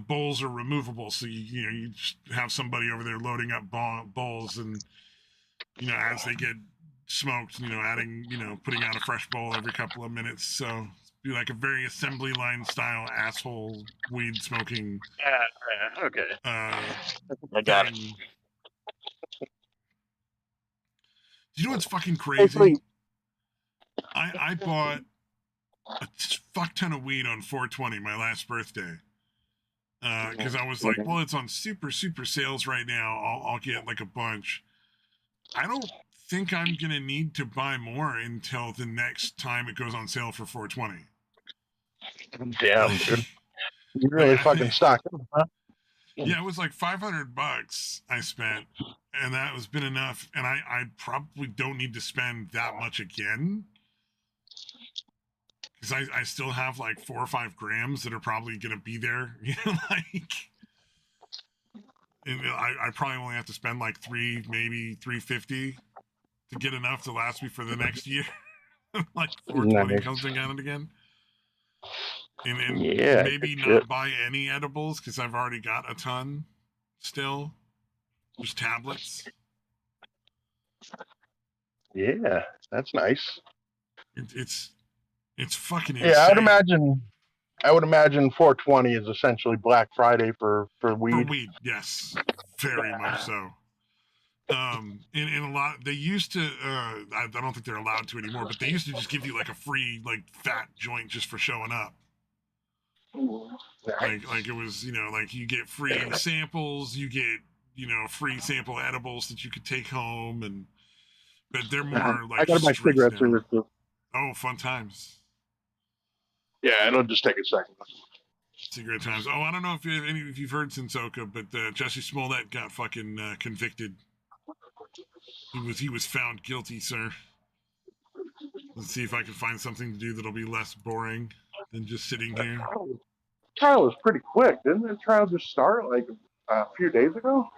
bowls are removable, so you just have somebody over there loading up bowls, and as they get smoked, adding putting out a fresh bowl every couple of minutes. So be like a very assembly line style asshole weed smoking. Okay. I got it. Do you know what's fucking crazy? I bought a fuck ton of weed on 420, my last birthday. Because I was like, well, it's on super sales right now. I'll get like a bunch. I don't think I'm going to need to buy more until the next time it goes on sale for 420. Damn, dude. You really fucking stocked up, huh? Yeah, it was like $500 I spent, and that has been enough. And I probably don't need to spend that much again, because I still have like 4 or 5 grams that are probably going to be there. You know, like, and I probably only have to spend like $3, maybe $3.50 to get enough to last me for the next year. Like 420 Nice. comes again and again. And Yeah, maybe good not shit. buy any edibles because I've already got a ton still. Just tablets. Yeah, that's nice. It's fucking insane. Yeah, I would imagine 420 is essentially Black Friday for weed. For weed, yes. Very much so. In a lot, they used to, I don't think they're allowed to anymore, but they used to just give you like a free, like, fat joint just for showing up. Like it was, you know, like you get free samples, you get, you know, free sample edibles that you could take home, but they're more like I gotta buy strict cigarettes now. in this. Oh, fun times. Yeah, it'll just take a second. Cigarette times. Oh, I don't know if you've heard Sensoka, but Jesse Smollett got fucking convicted. He was found guilty, sir. Let's see if I can find something to do that'll be less boring than just sitting here. Trial was pretty quick, didn't the trial just start like a few days ago?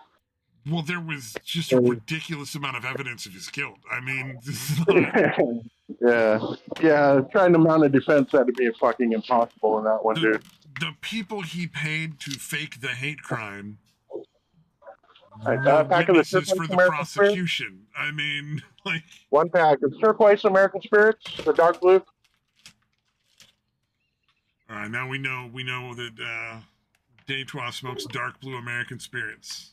Well, there was just a ridiculous amount of evidence of his guilt. I mean, this is not... yeah. Trying to mount a defense had to be fucking impossible in that one, dude. The people he paid to fake the hate crime pack of witnesses the for the American prosecution. Spirits? I mean, like... 1 pack of turquoise American Spirits, the dark blue. All right, now we know that Detroit smokes dark blue American Spirits.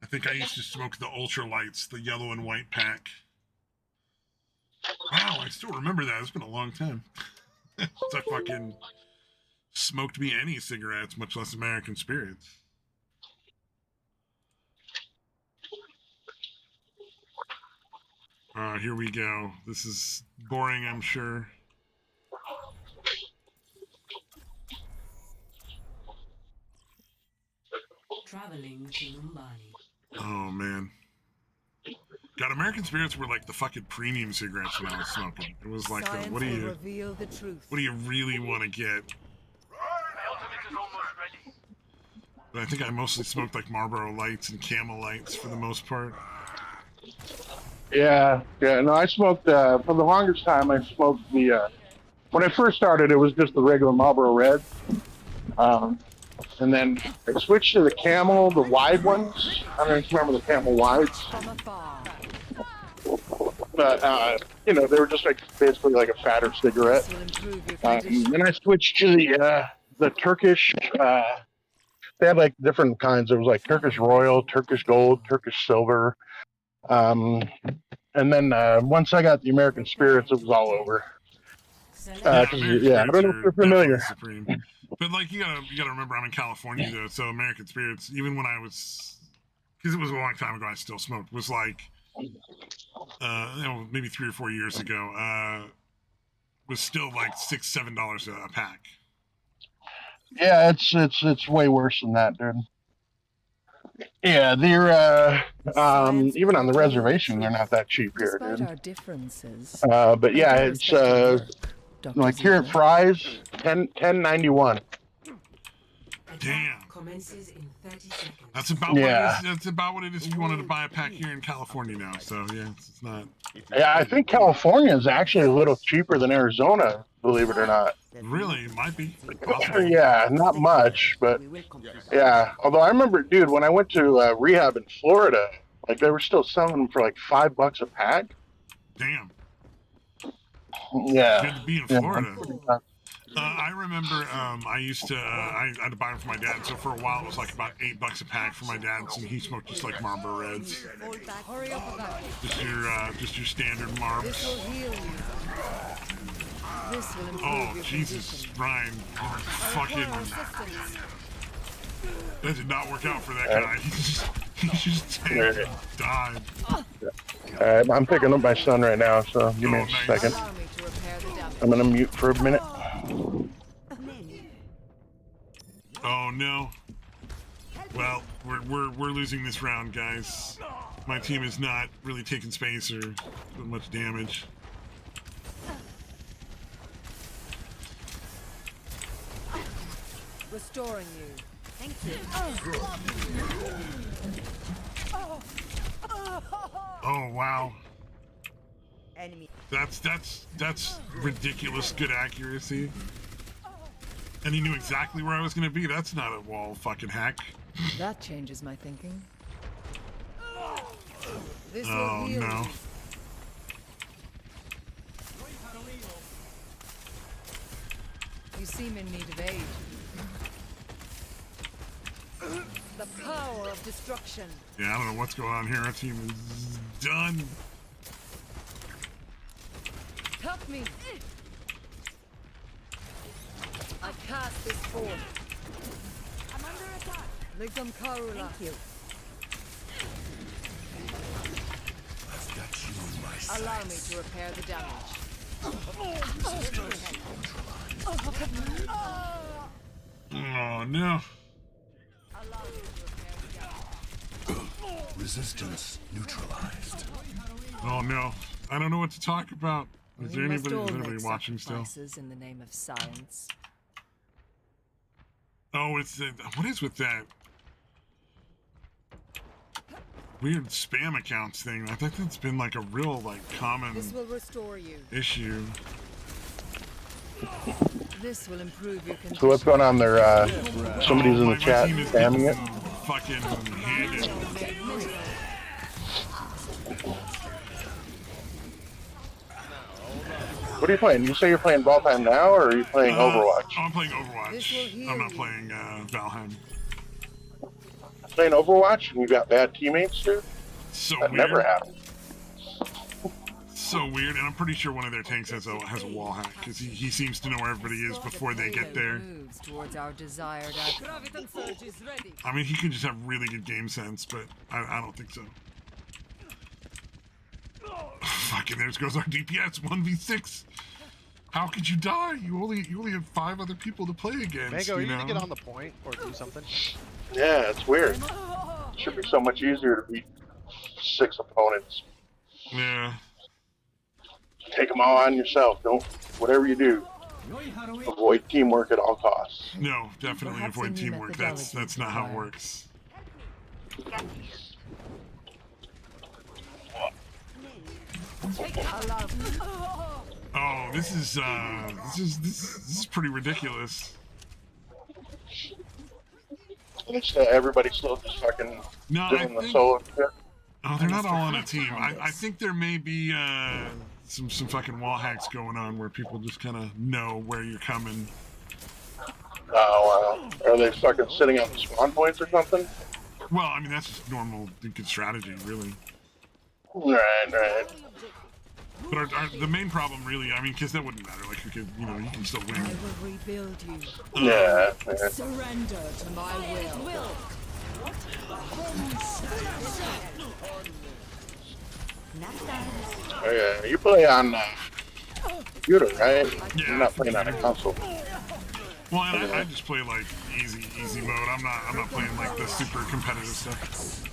I think I used to smoke the ultralights, the yellow and white pack. Wow, I still remember that. It's been a long time since I fucking smoked me any cigarettes, much less American Spirits. Here we go. This is boring, I'm sure. Traveling to Mumbai. Oh, man. God, American Spirits were like the fucking premium cigarettes when I was smoking. It was like, what do you really want to get? But I think I mostly smoked like Marlboro Lights and Camel Lights for the most part. Yeah. No, I smoked for the longest time. I smoked the when I first started, it was just the regular Marlboro Red, and then I switched to the Camel, the wide ones. I don't know if you remember the Camel wides, but you know, they were just like basically like a fatter cigarette. Then I switched to the Turkish. They had like different kinds. There was like Turkish Royal, Turkish Gold, Turkish Silver. And then once I got the American Spirits, it was all over. I don't know if you're familiar. Supreme. But like you gotta remember, I'm in California though, so American Spirits, even when I was, because it was a long time ago, I still smoked. Was like, maybe 3 or 4 years ago, was still like $6-7 a pack. Yeah, it's way worse than that, dude. Yeah, they're even on the reservation, they're not that cheap here, dude. But yeah, it's like here at Fry's, $10.91. Damn. Commences in 30 seconds. That's about what it is if you wanted to buy a pack here in California now. So yeah, it's not. Yeah, I think California is actually a little cheaper than Arizona, believe it or not. Really, it might be. Yeah, not much, but yeah. Although I remember, dude, when I went to rehab in Florida, like they were still selling them for like $5 a pack. Damn. Yeah. Good to be in Florida. I remember I used to I had to buy them for my dad, so for a while it was like about $8 a pack for my dad, and he smoked just like Marlboro Reds. Just your standard Marbs. Oh Jesus, Ryan, fucking that did not work out for that guy. He just died. Alright, I'm picking up my son right now, so give me a nice. second. Allow me to repair the damage. I'm gonna mute for a minute. Oh no. Well, we're losing this round, guys. My team is not really taking space or doing much damage. Restoring you. Thank you. Oh wow. Enemy. That's ridiculous good accuracy. And he knew exactly where I was gonna be. That's not a wall fucking hack. That changes my thinking. This Oh will heal no. You seem in need of aid. The power of destruction. Yeah, I don't know what's going on here. Our team is done. Help me. I cast this forth. I'm under attack. Ligam Karula. Thank you. I've got you in my sights. Allow me to repair the damage. Oh no. Allow me to repair the damage. Resistance neutralized. Oh no. I don't know what to talk about. Is there We must all anybody make watching still? sacrifices in the name of science. Oh, it's what is with that weird spam accounts thing? I think that's been like a real like common This will restore you. issue. This will improve your condition. So what's going on there? Somebody's in the My chat team is spamming it. getting fucking handed. What are you playing? You say you're playing Valheim now, or are you playing Overwatch? I'm playing This will Overwatch. heal I'm not you. playing Valheim. Playing Overwatch and you got bad teammates too? So That weird. never happened. So weird, and I'm pretty sure one of their tanks has a wall hack because he seems to know where everybody is before they get there. Moves towards our desired outcome. Graviton surge is ready. I mean, he could just have really good game sense, but I don't think so. Fucking there goes our DPS 1v6. How could you die? You only have 5 other people to play against. Mango, are you know? gonna get on the point or do something? Yeah, it's weird. Should be so much easier to beat 6 opponents. Yeah. Take them all on yourself. Don't, whatever you do, avoid teamwork at all costs. No, definitely Perhaps a avoid new teamwork. That's methodology not how it required. works. Allow me. Oh, this is pretty ridiculous. It's everybody's still just fucking No, I doing the think solo shit. oh, they're not all on a team. I think there may be some fucking wall hacks going on where people just kind of know where you're coming. Oh, wow. Are they fucking sitting on the spawn points or something? Well, I mean that's just normal good strategy, really. Right. But the main problem, really, I mean, because that wouldn't matter. Like you could, you can still I win. will rebuild you. Yeah. Surrender to my will. Okay. You play on computer, right? Yeah. You're not playing on a console. Well, and I just play like easy mode. I'm not playing like the super competitive stuff.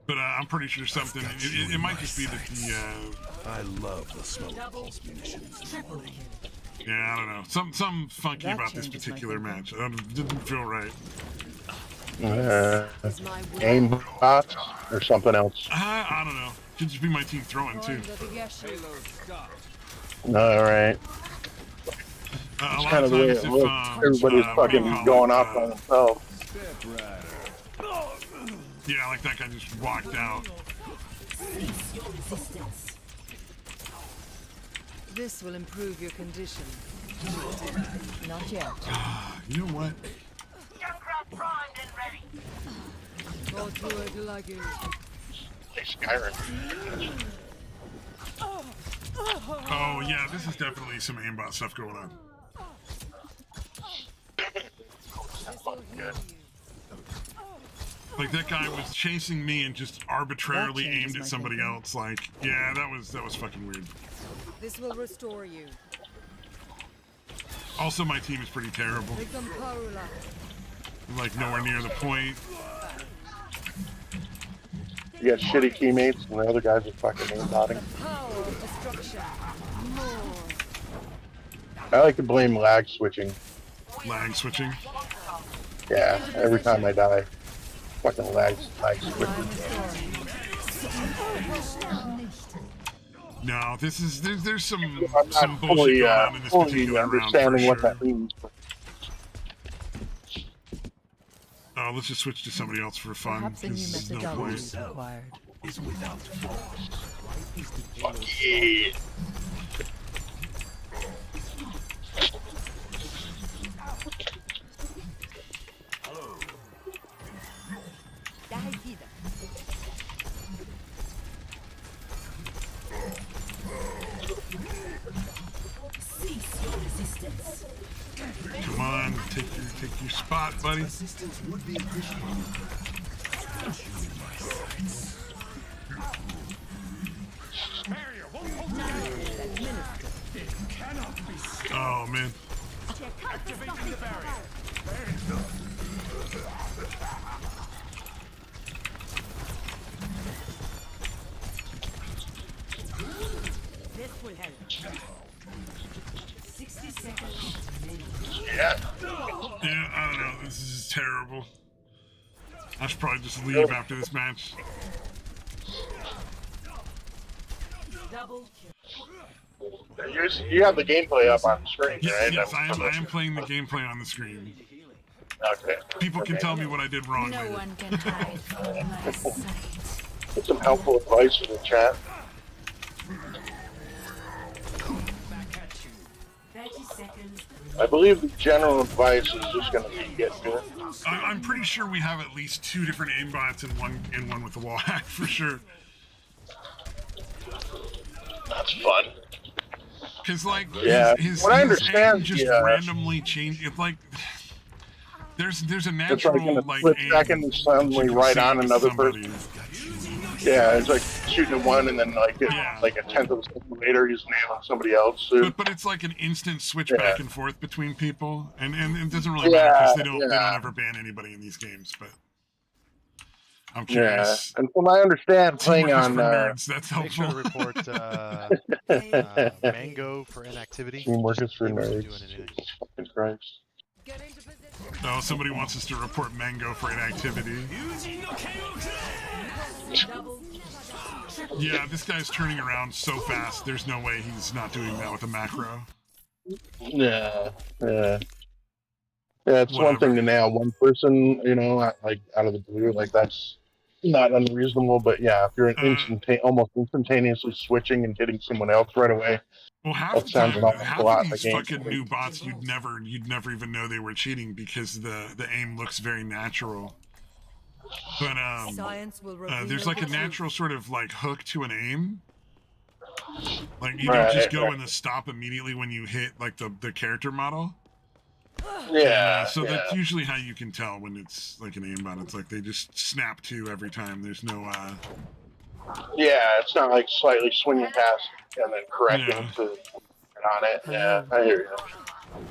But I'm pretty sure something. It might just be that the. I love the smell of pulse munitions. Yeah, I don't know. Something funky That about this changes my particular thinking. match. It didn't feel right. Is my will. Aim bot or something else. I don't know. Could just be my team throwing too. Under the Yeshu. Alright. A It's lot kind of of the way times it if looks. Everybody's what do you fucking call going it, off on themselves. Yeah, like that guy just walked out. This will improve your condition. Not yet. You know what? Go to it like it. Hey, Skyrim. Oh yeah, this is definitely some aimbot stuff going on. good. Like that guy was chasing me and just arbitrarily aimed at somebody else. Like, yeah, that was fucking weird. This will restore you. Also, my team is pretty terrible. Like nowhere near the point. You got shitty teammates, and the other guys are fucking aimbotting. Power of destruction. More. I like to blame lag switching. Lag switching. Yeah, every time I die, fucking lag switching. No, there's some I'm some not bullshit going on in this fully particular round for understanding what sure. that means. Oh, let's just switch to somebody else for fun. Perhaps a new There's no methodology point. is required. Is without flaws. Fuck yeah. Cease your resistance. Come on, take your spot, buddy. Assistance would be appreciated. I've got you in my sights. Oh man. Activating the barrier. This will help. 60 seconds remaining. Yeah. Yeah, I don't know. This is terrible. I should probably just leave after this match. Double kill. You have the gameplay up on the screen, right? Yes, I am playing the gameplay on the screen. Okay. People can tell me what I did wrong No later. one can hide from my sight. Get some helpful advice in the chat. 30 seconds. I believe the general advice is just going to be get good. I'm pretty sure we have at least 2 different aimbots and one with the wall hack for sure. That's fun. Because like Yeah. his What I aim understand, just yeah. randomly change. It's like there's a It's like natural going to like flip aim back and suddenly that you can right see on with another somebody. person. Yeah, it's like shooting at one and then like Yeah. like a tenth of a second later he's nailing somebody else. So, But it's like an instant switch Yeah. back and forth between people, and it doesn't really matter because they don't Yeah. ever ban anybody in these games. But I'm yeah, curious. and from what I understand, playing Teamwork is on for nerds. That's Make sure to helpful. report Mango for inactivity. teamwork is for He wasn't nerds. doing anything. Fucking Christ. Get into position. Oh, somebody wants us to report Mango for inactivity. Double kill. Yeah, this guy's turning around so fast. There's no way he's not doing that with a macro. Yeah, yeah. Yeah, it's one Whatever. thing to nail one person, you know, like out of the blue, like that's not unreasonable. But yeah, if you're almost instantaneously switching and hitting someone else right away, Well, half That the sounds time, an awful half lot of like these game fucking play. new bots, you'd never even know they were cheating because the aim looks very natural. But Science will reveal there's like the a natural sort of like hook to an aim. Like you Right, don't just go right. in the stop immediately when you hit like the character model. yeah. So yeah. that's usually how you can tell when it's like an aimbot. It's like they just snap to every time. There's no Yeah, it's not like slightly swinging past and then correcting Yeah. to on it. Yeah, I hear you.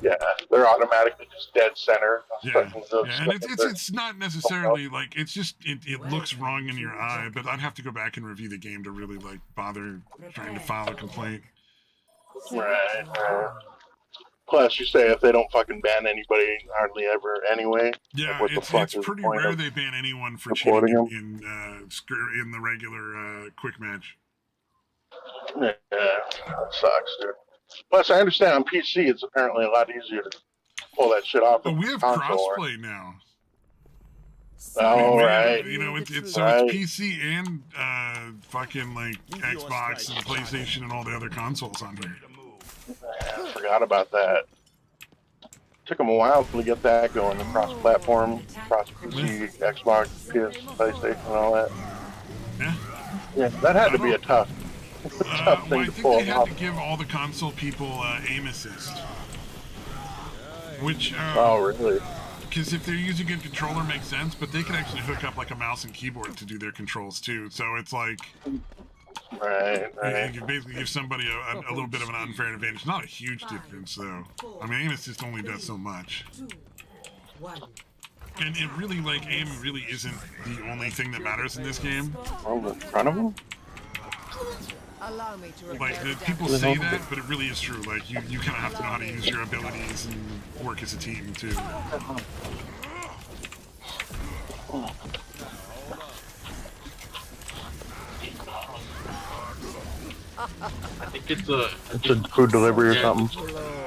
Yeah, they're automatically just dead center. yeah, and it's not necessarily like it's just it looks wrong in your eye, but I'd have to go back and review the game to really like bother trying to file a complaint. Right. Plus, you say if they don't fucking ban anybody hardly ever anyway. Yeah, what the it's fuck is the pretty point rare of they ban anyone for reporting cheating in the regular quick match. Yeah, that sucks, dude. Plus, I understand on PC it's apparently a lot easier to pull that shit off. But than we have console, right? crossplay now. Oh, We have- right. You know, it's Right. PC and fucking like Xbox and PlayStation and all the other consoles on here. I forgot about that. Took them a while to get that going across platform, across PC, Xbox, PS, PlayStation, and all that. Yeah. Yeah, that had to be a tough Well, thing I to think pull they had off. to give all the console people aim assist, which Oh, really? because if they're using a controller, makes sense. But they can actually hook up like a mouse and keyboard to do their controls too. So it's like, Right. you basically give somebody a little bit of an unfair advantage. Not a huge difference though. I mean, aim assist only does so much. 2, 1. And it really, like, aim really isn't the only thing that matters in this game. Oh, in front of him? Allow me to repair Like, the people damage. say that, but it really is true. Like, you kind of have to know how to use your abilities and work as a team, too. I think it's a food delivery or something.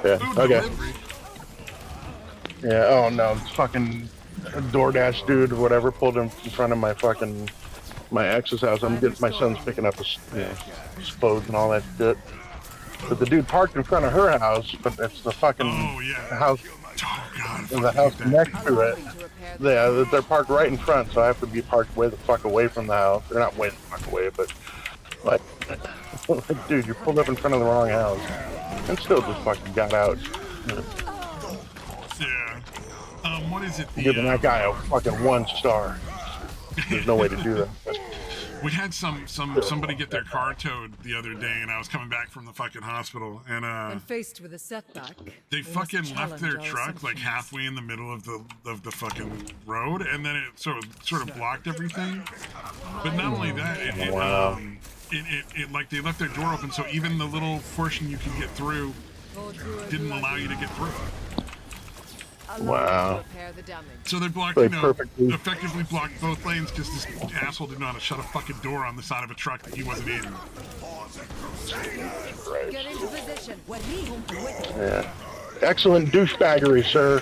Yeah. Food Okay. delivery. Yeah. Oh no, fucking DoorDash dude or whatever pulled in front of my ex's house. My son's picking up his explodes and all that shit. But the dude parked in front of her house, but it's the fucking Oh, yeah. house, Oh, God. the house next to Allow it. me to repair the Yeah, they're parked right in front, so I have to be parked way the fuck away from the house. They're not way the fuck away, but like, dude, you pulled up in front of the wrong house and still just fucking got out. Yeah. What is it? Giving that guy a fucking 1 star. There's no way to do that. We had somebody get their car towed the other day, and I was coming back from the fucking hospital, and When faced with a setback, they we must fucking left challenge their our truck like assumptions. halfway in the middle of the fucking road, and then it sort of blocked everything. But not only that, it like they left their door open, so even the little portion you could get through Go through a didn't allow you to get through. Allow me Wow. to repair the damage. So they blocked, Like perfectly. effectively blocked both lanes because this asshole didn't know how to shut a fucking door on the side of a truck that he wasn't in. Get into position. Yeah. Excellent douchebaggery, sir.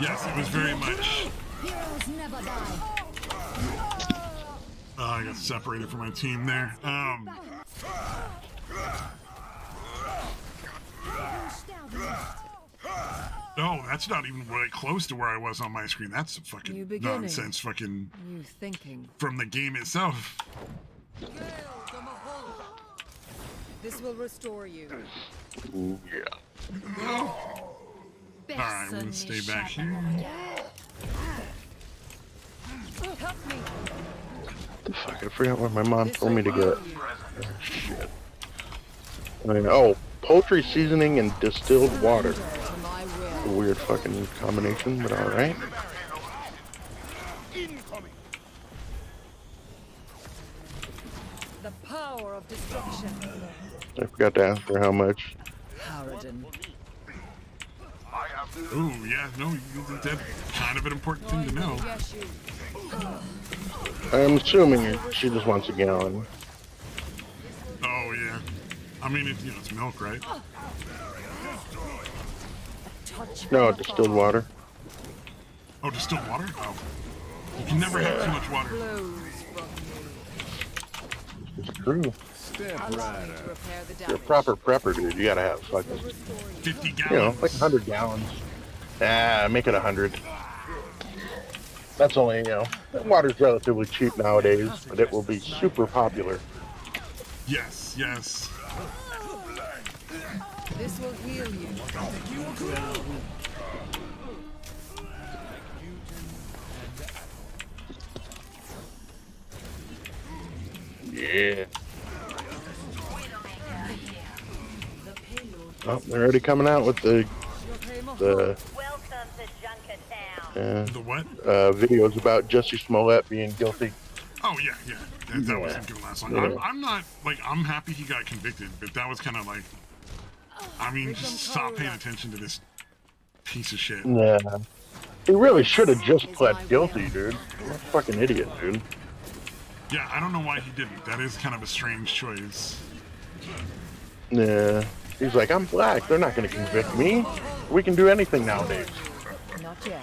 Yes, it was very much. Heroes never die. I got separated from my team there. No, that's not even right close to where I was on my screen. That's New fucking beginning. nonsense, fucking You thinking. from the game itself. This will restore you. Yeah. Alright, we're gonna stay back here. Help me. The fuck, I forgot what my mom This told me to will get. heal you. I mean, poultry seasoning and distilled water. Surrender to my A will. weird fucking combination, but alright. The power of destruction. I forgot to ask her how much. Paladin. Ooh, yeah, no, that's kind of an important thing to know. Yes, you. I'm assuming she just wants a gallon. Oh, yeah. I mean, it's milk, right? Touch No, from distilled afar. water. Oh, distilled water? Oh. You can never have too much water. Flows from me. It's true. Allow me to repair the You're a damage. proper prepper, dude. You gotta have fucking, Restore you. 50 you know, gallons. like 100 gallons. Ah, make it 100. That's only, water's relatively cheap nowadays, but it will be super popular. Yes, yes. This will heal you. Yeah. Oh, they're already coming out with the Welcome to Junkertown. The what? videos about Jesse Smollett being guilty. Oh, yeah, yeah. That wasn't gonna last long. Yeah. I'm not, like, I'm happy he got convicted, but that was kind of like, I mean, just stop paying attention to this piece of shit. Yeah. He really should have just pled guilty, dude. What a fucking idiot, dude. Yeah, I don't know why he didn't. That is kind of a strange choice. Yeah. He's like, I'm black. They're not going to convict me. We can do anything nowadays. Not yet.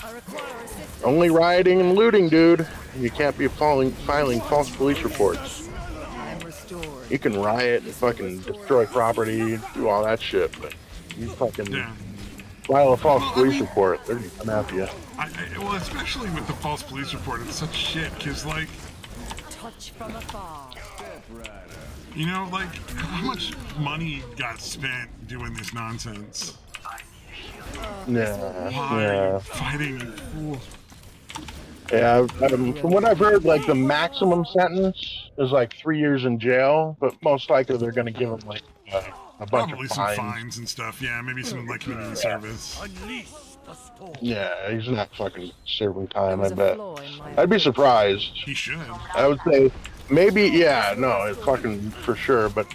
I require assistance. Only rioting and looting, dude. You can't be filing false police reports. I'm restored. You can riot and fucking destroy property, do all that shit, but you fucking Yeah. file a false Well, I police mean- report, they're gonna come after you. Well, especially with the false police report, it's such shit, because, like, Touch from afar. you know, like, how much money got spent doing this nonsense? Yeah, Why are yeah. you fighting, you fool? Yeah, from what I've heard, like the maximum sentence is like 3 years in jail, but most likely they're going to give him like a bunch Probably of some fines. fines and stuff. Yeah, maybe some like community service. Yeah, he's not fucking serving time. I There's a bet. flaw in my I'd be surprised. He should. I would say maybe. Yeah, no, it's fucking for sure. But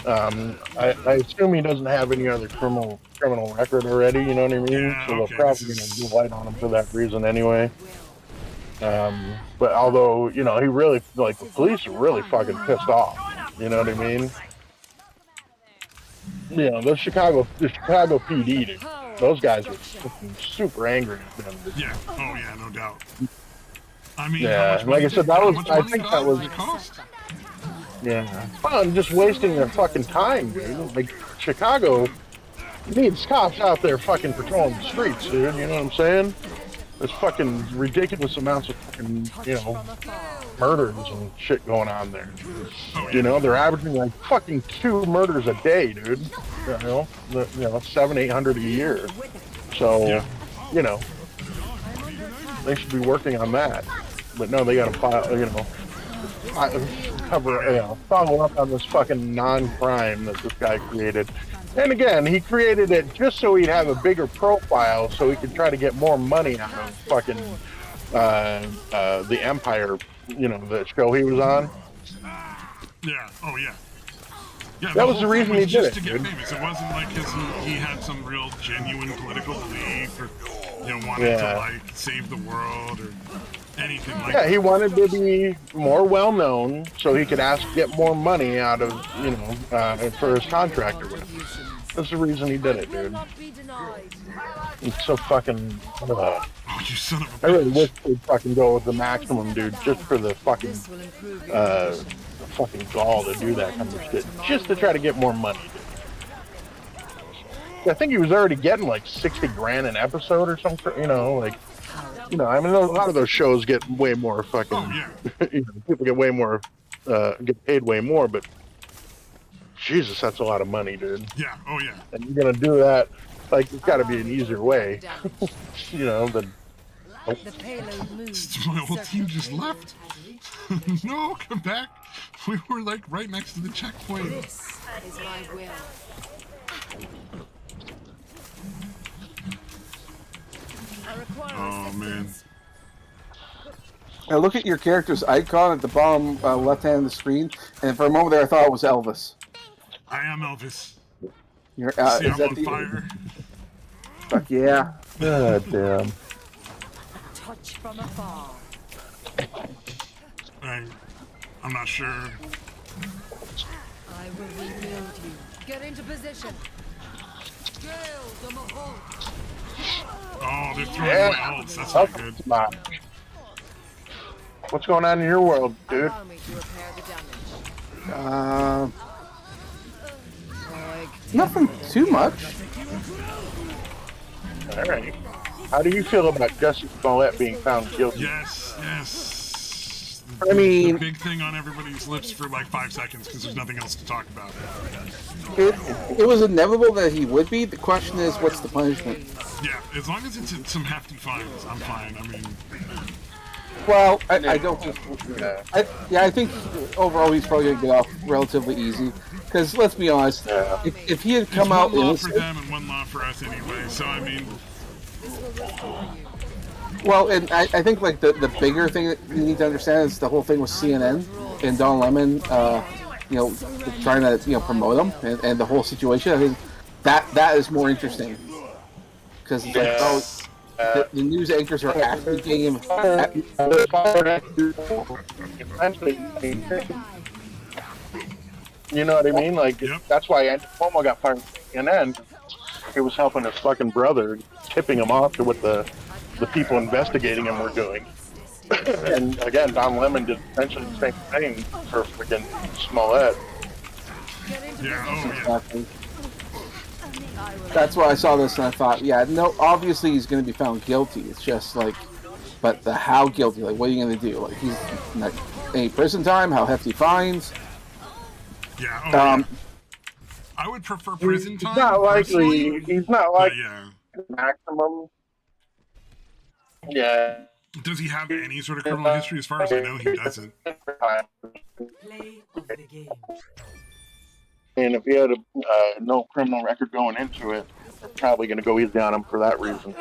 I assume he doesn't have any other criminal record already. You know what I mean? Yeah, So okay, they're probably this going is- to do light on him for that reason anyway. But although, you know, he really, like, the police are really fucking pissed off. You know what I mean? You know, the Chicago PD, dude, those guys are fucking super angry at them. Yeah. Oh yeah, no doubt. I mean, Yeah, how much like I money said, did- that how was, much I money think did that was, it cost? yeah. Fun, just wasting their fucking time, dude. Like, Chicago needs cops out there fucking patrolling the streets, dude. You know what I'm saying? There's fucking ridiculous amounts of fucking, you know, murders and shit going on there. You know, they're averaging like fucking 2 murders a day, dude. You know, 700-800 a year. So, Yeah. you know, they should be working on that. But no, they gotta file, you know, follow up on this fucking non-crime that this guy created. And again, he created it just so he'd have a bigger profile, so he could try to get more money out of fucking the Empire, you know, the show he was on. Yeah. Oh yeah. Yeah. That was the whole thing reason he was did just it, to get dude. famous. It wasn't like he had some real genuine political belief or wanted Yeah. to like save the world or anything like Yeah, that. he wanted to be more well-known, so he could get more money out of, you know, for his contract or whatever. That's the reason he did it, dude. It's so fucking. Oh, you son of a I really bitch. wish they'd fucking go with the maximum, dude, just for the fucking, This will improve your the fucking gall to do that kind of shit, just to try to get more money, dude. I think he was already getting like 60 grand an episode or something, you know, like, you know, I mean, a lot of those shows get way more fucking, Oh yeah. you know, people get way more, get paid way more, but Jesus, that's a lot of money, dude. Yeah. Oh yeah. And you're gonna do that, like, there's gotta be an easier way, you know, than, The payload moves. My whole team just left. No, come back. We were like right next to the checkpoint. This is my will. I require Oh man. Now look at your character's icon at the bottom left hand of the screen, and for a moment there I thought it was Elvis. I am Elvis. You're, See, is I'm that on the, fire. Fuck yeah. God damn. touch from afar. I'm not sure. I will rebuild you. Get into position. Gale the Mahal. Oh, they're throwing Yeah. away ults. That's not good. Smart. What's going on in your world, dude? Allow me to repair the damage. Nothing too much. All right. How do you feel about Jesse Paulette being found guilty? Yes, yes. I mean- the big thing on everybody's lips for like 5 seconds because there's nothing else to talk about. It was inevitable that he would be. The question is, what's the punishment? Yeah, as long as it's some hefty fines, I'm fine. I mean, Well, I don't think. I think overall he's probably gonna get off relatively easy. Because let's be honest, if he had it's come one out law innocent, for them and one law for us anyway. So I mean, well, and I think like the bigger thing that you need to understand is the whole thing with CNN and Don Lemon, trying to promote him and the whole situation. I think that is more interesting because the news anchors are actually getting him. You know what I mean? Like, Yep. that's why Andy Cuomo got fired from CNN. He was helping his fucking brother, tipping him off to what the people investigating him were doing. And again, Don Lemon did essentially the same thing for freaking Smollett. yeah, oh yeah. Exactly. That's why I saw this and I thought, yeah, no, obviously he's going to be found guilty. It's just like, but the how guilty? Like, what are you going to do? Like, he's like, any prison time? How hefty fines? Yeah, oh, yeah. I would prefer prison He's time. not likely. personally, He's not but like. yeah. maximum. Yeah. Does he have any sort of criminal history? As far as I know, he doesn't. Play of the game. And if he had a no criminal record going into it, they're probably going to go easy on him for that reason.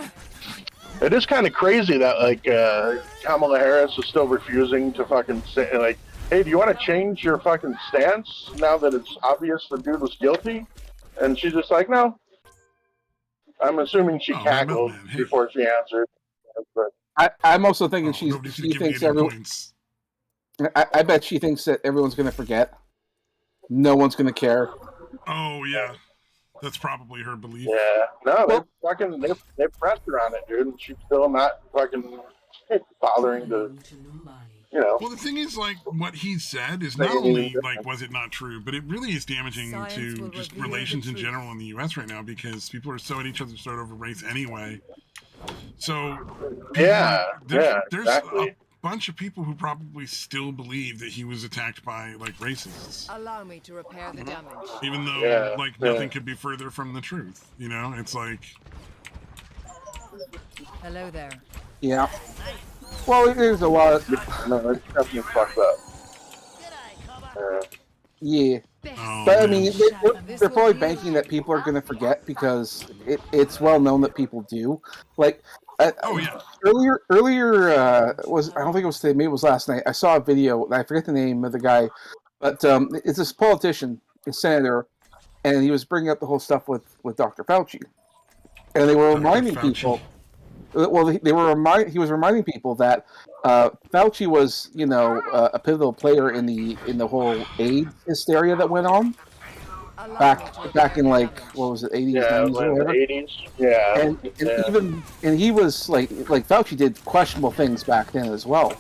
It is kind of crazy that like Kamala Harris is still refusing to fucking say like, hey, do you want to change your fucking stance now that it's obvious the dude was guilty? And she's just like, no. I'm assuming she cackled before she answered. But I'm also thinking she thinks everyone. Points. I bet she thinks that everyone's going to forget. No one's going to care. Oh yeah, that's probably her belief. yeah, no, they pressed her on it, dude, and she's still not fucking bothering to, you know. Well, the thing is, like, what he said is not only, like, was it not true, but it really is damaging to just relations in general in the U.S. right now because people are so at each other's throat over race anyway. So, there's exactly. A bunch of people who probably still believe that he was attacked by, like, racists. Allow me to repair the damage. Even though, nothing could be further from the truth, you know? It's like... Hello there. Yeah. Well, there's a lot of... No, it's definitely fucked up. Yeah. Oh, But I mean, they're probably banking that people are going to forget because it's well known that people do. Like, earlier was I don't think it was today, maybe it was last night. I saw a video. I forget the name of the guy, but it's this politician, a senator, and he was bringing up the whole stuff with Dr. Fauci, and they were reminding people. Well, he was reminding people that Fauci was, you know, a pivotal player in the whole AIDS hysteria that went on back in like what was it, 80s, 90s, or whatever. 80s, yeah. And he was like Fauci did questionable things back then as well.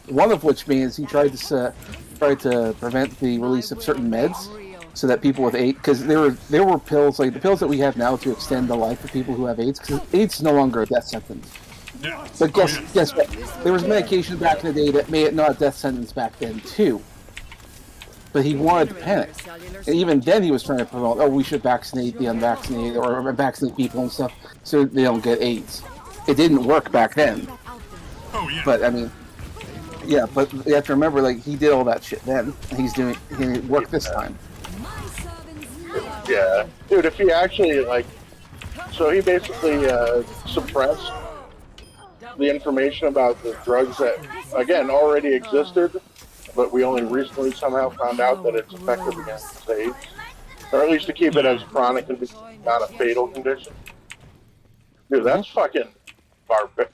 One of which means he tried to prevent the release of certain meds so that people with AIDS, because there were pills like the pills that we have now to extend the life of people who have AIDS, because AIDS is no longer a death sentence. Yeah. But guess what? There was medication back in the day that made it not a death sentence back then too. But he wanted to panic, and even then he was trying to promote, we should vaccinate the unvaccinated or vaccinate people and stuff so they don't get AIDS. It didn't work back then. Oh yeah. But I mean, yeah. But you have to remember, like he did all that shit then, and he worked this time. Yeah, dude, if he actually, like, so he basically suppressed the information about the drugs that, again, already existed, but we only recently somehow found out that it's effective against AIDS, or at least to keep it as chronic and not a fatal condition. Dude, that's fucking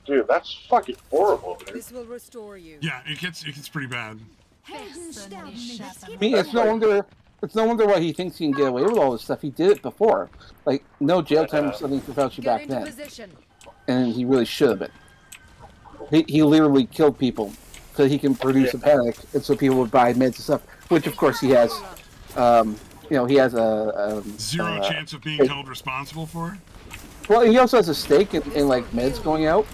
dude, that's fucking horrible, dude. This will restore you. Yeah, it gets pretty bad. I mean, it's no wonder why he thinks he can get away with all this stuff. He did it before. Like, no jail time or something for Fauci back then. And he really should have been. He literally killed people so he can produce a panic, and so people would buy meds and stuff, which of course he has. He has a zero chance of being held responsible for. Well, he also has a stake in like meds going out.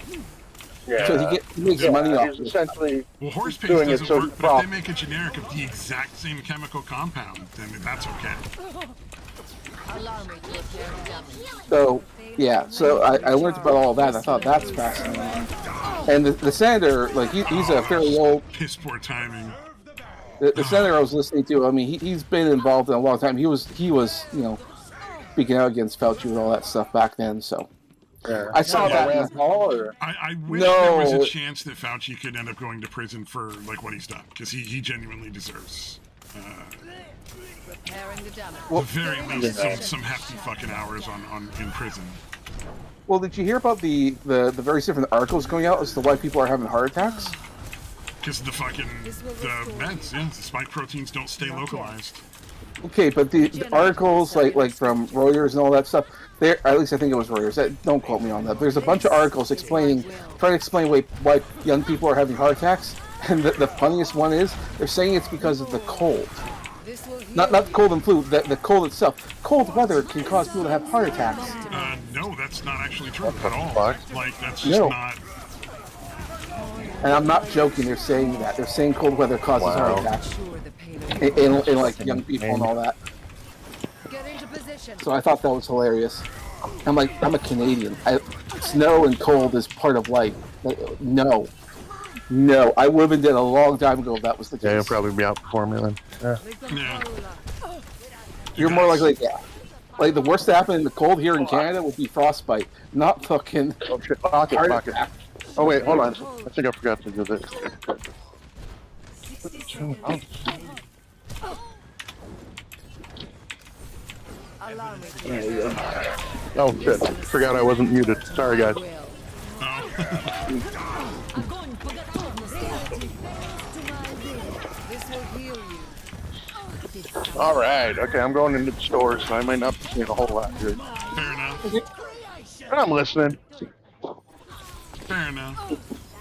Yeah. So he makes money off he's it. essentially Horse paste doing doesn't it so work, but if they make a generic of the exact same chemical compound, then that's okay. Allow me to repair the damage. So, yeah, so I learned about all that. I thought that's fascinating. And the senator, like, he's a fairly old... Piss poor timing. The senator I was listening to, I mean, he's been involved in a long time. He was, speaking out against Fauci and all that stuff back then, so... Yeah. I saw that in the hall, or... I wish there was a chance that Fauci could end up going to prison for, like, what he's done, because he genuinely deserves... Repairing the damage. At the very least, some hefty fucking hours in prison. Well, did you hear about the various different articles going out as to why people are having heart attacks? Because the meds, the spike proteins don't stay localized. Okay, but the articles like from Reuters and all that stuff, at least I think it was Reuters. Don't quote me on that. There's a bunch of articles trying to explain why young people are having heart attacks, and the funniest one is they're saying it's because of the cold. Not the cold and flu, the cold itself. Cold weather can cause people to have heart attacks. No, that's not actually true at all. Like, that's just not... And I'm not joking, they're saying that. They're saying cold weather causes heart attacks. In like young people and all that. So I thought that was hilarious. I'm a Canadian. snow and cold is part of life. No, I would have been dead a long time ago if that was the case. Yeah, he'll probably be out before me then. Yeah. Yeah. You're more likely, yeah. Like the worst that happened in the cold here in Canada would be frostbite, not fucking. Oh shit! Pocket. Oh wait, hold on. I think I forgot to do this. There you go. Oh shit! Forgot I wasn't muted. Sorry guys. This will heal you. All right. Okay, I'm going into the store, so I might not be seeing a whole lot here. Fair enough. I'm listening. Fair enough.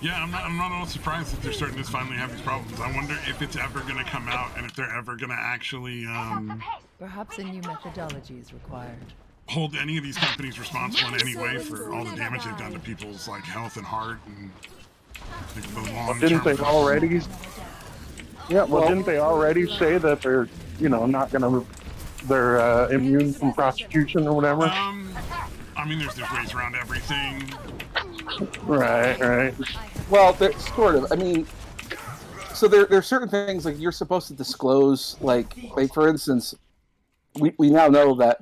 Yeah, I'm not at all surprised that they're starting to finally have these problems. I wonder if it's ever going to come out and if they're ever going to actually Perhaps a new methodology is required. hold any of these companies responsible in any way for all the damage they've done to people's like health and heart and like, the long-term Didn't they already? Yeah. Well, didn't they already say that they're, not gonna, they're immune from prosecution or whatever? I mean, there's ways around everything. Right. Well, they're sort of. I mean, so there are certain things like you're supposed to disclose, like for instance, we now know that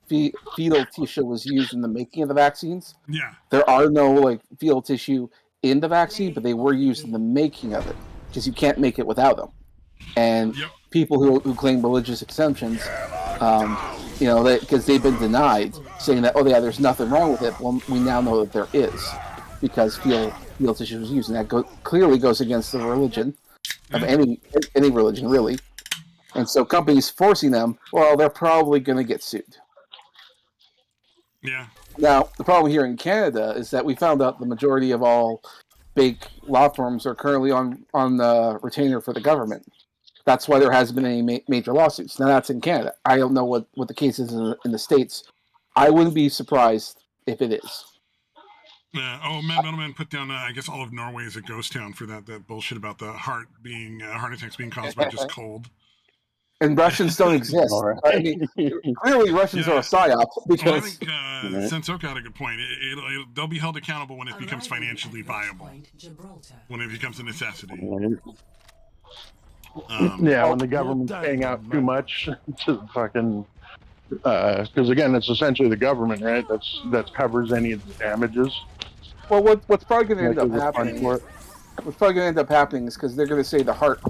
fetal tissue was used in the making of the vaccines. Yeah. There are no fetal tissue in the vaccine, but they were used in the making of it because you can't make it without them. And people who claim religious exemptions, because they've been denied, saying that there's nothing wrong with it. Well, we now know that there is, because fetal tissue was used, and that clearly goes against the religion of any religion, really. And so companies forcing them, well, they're probably going to get sued. Yeah. Now, the problem here in Canada is that we found out the majority of all big law firms are currently on the retainer for the government. That's why there hasn't been any major lawsuits. Now, that's in Canada. I don't know what the case is in the States. I wouldn't be surprised if it is. Yeah. Metalman put down, I guess all of Norway is a ghost town for that bullshit about the heart attacks being caused by just cold. And Russians don't exist. I mean, clearly Russians are a psyop. Because I think Sensoka had a good point. They'll be held accountable when it becomes financially viable. When it becomes a necessity. When the government's paying out too much to fucking, because again, it's essentially the government, right? That covers any of the damages. Well, what's probably going to end up happening? What's probably going to end up happening is because they're going to say the heart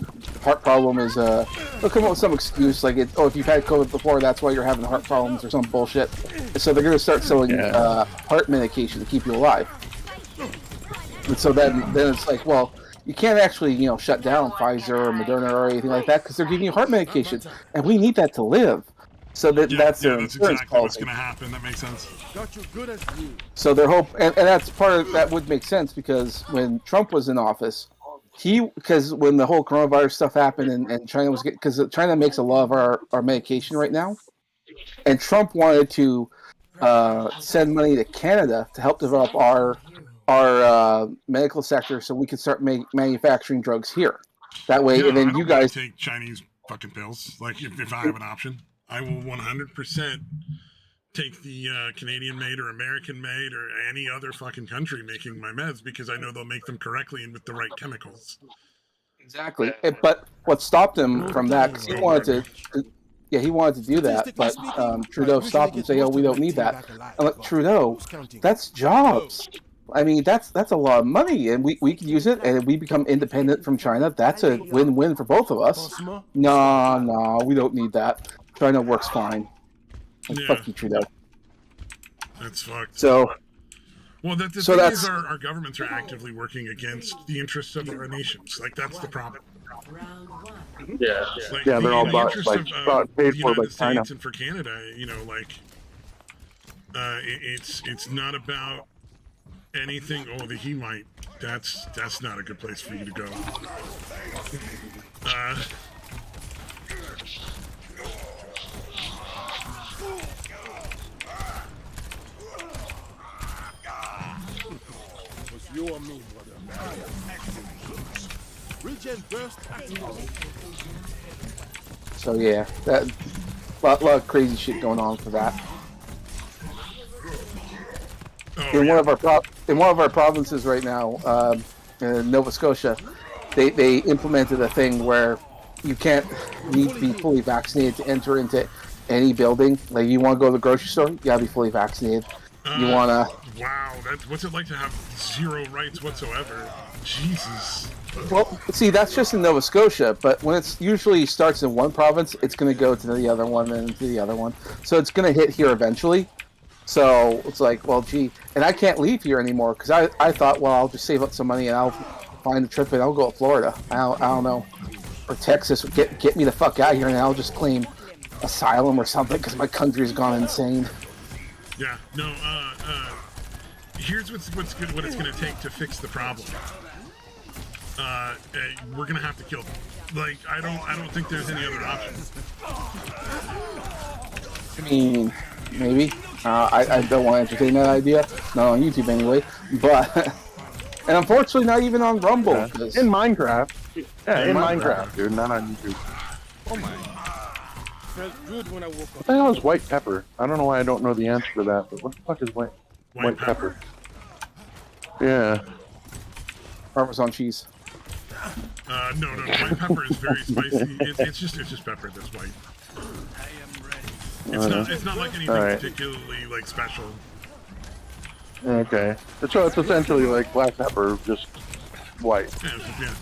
problem is they'll come up with some excuse like if you've had COVID before, that's why you're having heart problems or some bullshit. So they're going to start selling heart medication to keep you alive. And so then it's like, well, you can't actually shut down Pfizer or Moderna or anything like that because they're giving you heart medication, and we need that to live. So that's their insurance exactly policy. What's going to happen. That makes sense. So their hope, and that's part of that would make sense because when Trump was in office, because when the whole coronavirus stuff happened and China was because China makes a lot of our medication right now, and Trump wanted to send money to Canada to help develop our medical sector so we could start manufacturing drugs here. That way, and then you guys take Chinese fucking pills. Like if I have an option, I will 100% take the Canadian-made or American-made or any other fucking country making my meds because I know they'll make them correctly and with the right chemicals. Exactly. But what stopped him from that, because he wanted to do that, but Trudeau stopped him saying, we don't need that. I'm like, Trudeau, that's jobs. I mean, that's a lot of money, and we could use it, and we become independent from China. That's a win-win for both of us. No, we don't need that. China works fine. Fuck you, Trudeau. That's fucked. So, the thing is our governments are actively working against the interests of our nations. Like, that's the problem. Yeah. Like, they're all bought, paid for by China. And for Canada, it's not about anything. He might. That's not a good place for you to go. You or me, brother. Regen burst activated. So yeah, that lot of crazy shit going on for that. Oh in one of our provinces right now, in Nova Scotia, they implemented a thing where you can't need to be fully vaccinated to enter into any building. Like, you want to go to the grocery store, you gotta be fully vaccinated. You wanna. Wow, what's it like to have zero rights whatsoever? Jesus. Well, see, that's just in Nova Scotia, but when it's usually starts in one province, it's going to go to the other one and to the other one. So it's going to hit here eventually. So it's like, well, gee, and I can't leave here anymore because I thought, well, I'll just save up some money and I'll find a trip and I'll go to Florida. I don't know, or Texas. Get me the fuck out of here and I'll just claim asylum or something because my country's gone insane. Yeah, no. Here's what's good. What it's going to take to fix the problem. We're gonna have to kill them. Like, I don't think there's any other option. I mean, maybe. I don't want to entertain that idea. Not on YouTube anyway. But and unfortunately, not even on Rumble. Yeah. In Minecraft. Yeah, in Minecraft, dude. Not on YouTube. Oh my. Felt good when I woke up. What the hell is white pepper? I don't know why I don't know the answer to that, but what the fuck is white pepper? Yeah. Parmesan cheese. No. White pepper is very spicy. It's just pepper that's white. It's not like anything particularly like special. Okay. So it's essentially like black pepper, just white. Yeah.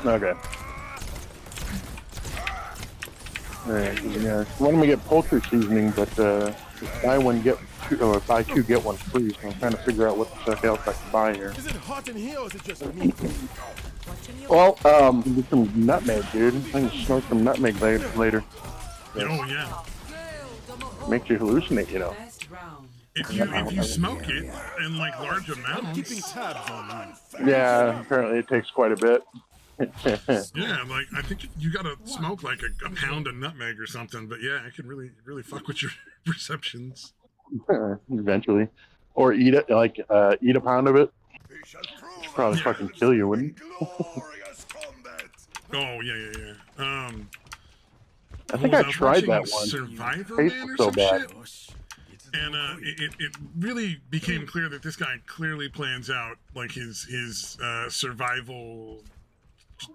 Okay. Alright, yeah. Why don't we get poultry seasoning, but buy one get two, or buy two get one free. So I'm trying to figure out what the fuck else I can buy here. Is it hot in here or is it just me? Well, get some nutmeg, dude. I can snort some nutmeg later. Oh yeah. Makes you hallucinate, you know. Best round. If you smoke it in like large Keeping amounts, tabs on you. Yeah, apparently it takes quite a bit. yeah, like I think you gotta smoke like a pound of nutmeg or something. But yeah, it can really fuck with your perceptions. Eventually, or eat it like eat a pound of it. Probably fucking kill you, wouldn't it? Oh yeah. I think I tried that one. Survivor Tastes Man or so some bad. shit. And it really became clear that this guy clearly plans out like his survival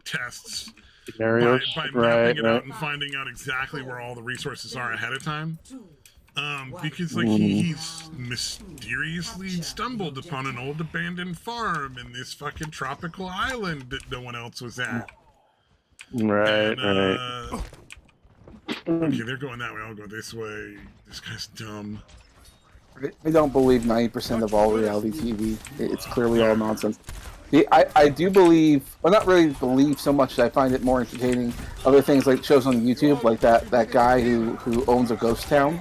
tests Scenarios, by mapping it out right. and finding out exactly where all the resources are ahead of time. Because like he's mysteriously stumbled upon an old abandoned farm in this fucking tropical island that no one else was at. Right. Okay, they're going that way. I'll go this way. This guy's dumb. I don't believe 90% of all reality TV. It's clearly all nonsense. I do believe, well, not really believe so much that I find it more entertaining. Other things like shows on YouTube, like that guy who owns a ghost town,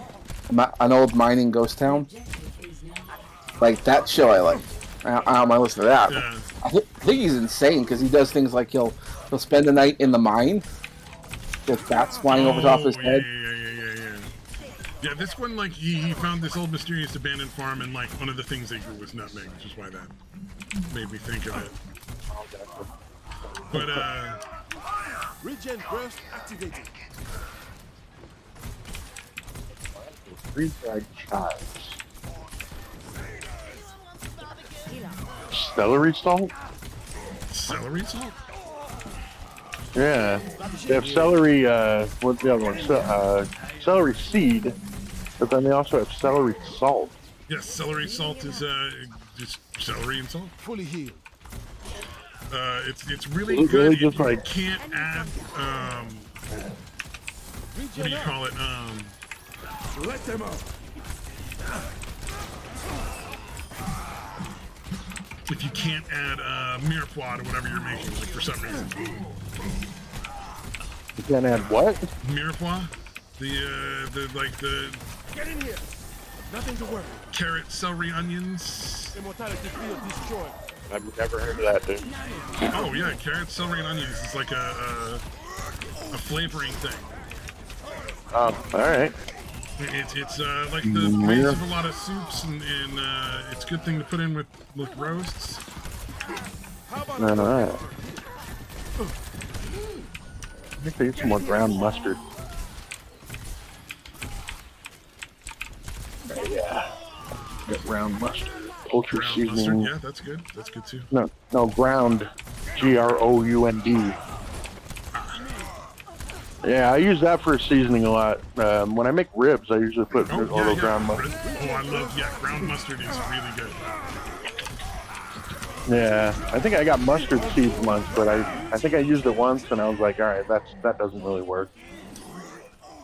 an old mining ghost town. Like that show, I like. I don't mind listening to that. Yeah. I think he's insane because he does things like he'll spend the night in the mine with bats flying over top his head. Yeah, this one, like, he found this old mysterious abandoned farm, and, like, one of the things they grew was nutmeg, which is why that made me think of it. But, Regen burst activated. Freeze-dried chives. Celery salt? Celery salt? Yeah. They have celery, what's the other one? Celery seed, but then they also have celery salt. Yes, celery salt is, just celery and salt. Fully healed. It's really It's good really if just you like- can't add, what do you call it, Let them out. if you can't add, mirepoix to whatever you're making, like, for some reason. You can't add what? Mirepoix? The Get in here. Nothing to worry. carrot, celery, onions. Immortality field destroyed. I've never heard of that, dude. Oh yeah, carrot, celery, and onions is like a flavoring thing. Oh, alright. It's like the base of a lot of soups, and it's a good thing to put in with roasts. Alright. I think they use some more ground mustard. ground mustard. Ultra Ground seasoning. mustard, yeah, that's good. That's good too. No, ground. GROUND. Yeah, I use that for seasoning a lot. When I make ribs, I usually put a little ground mustard. Oh, I love, ground mustard is really good. Yeah, I think I got mustard seeds once, but I think I used it once, and I was like, all right, that doesn't really work.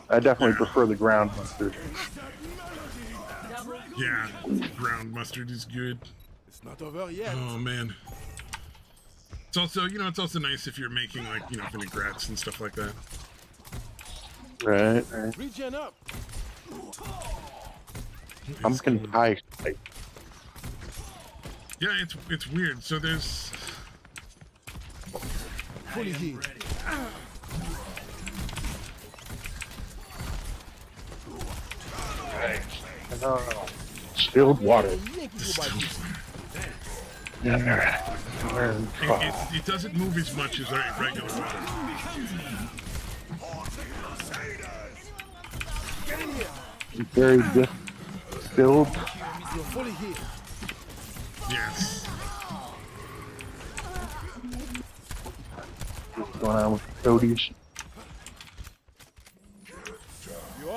I definitely prefer the ground mustard. Yeah, ground mustard is good. It's not over yet. Oh man. It's also, it's also nice if you're making like, vinaigrettes and stuff like that. Right. Regen up. Pumpkin pie. Yeah, it's weird. So there's Fully healed. Distilled water. It doesn't move as much as regular water. Very distilled. You're fully healed. Yes. What's going on with toadies?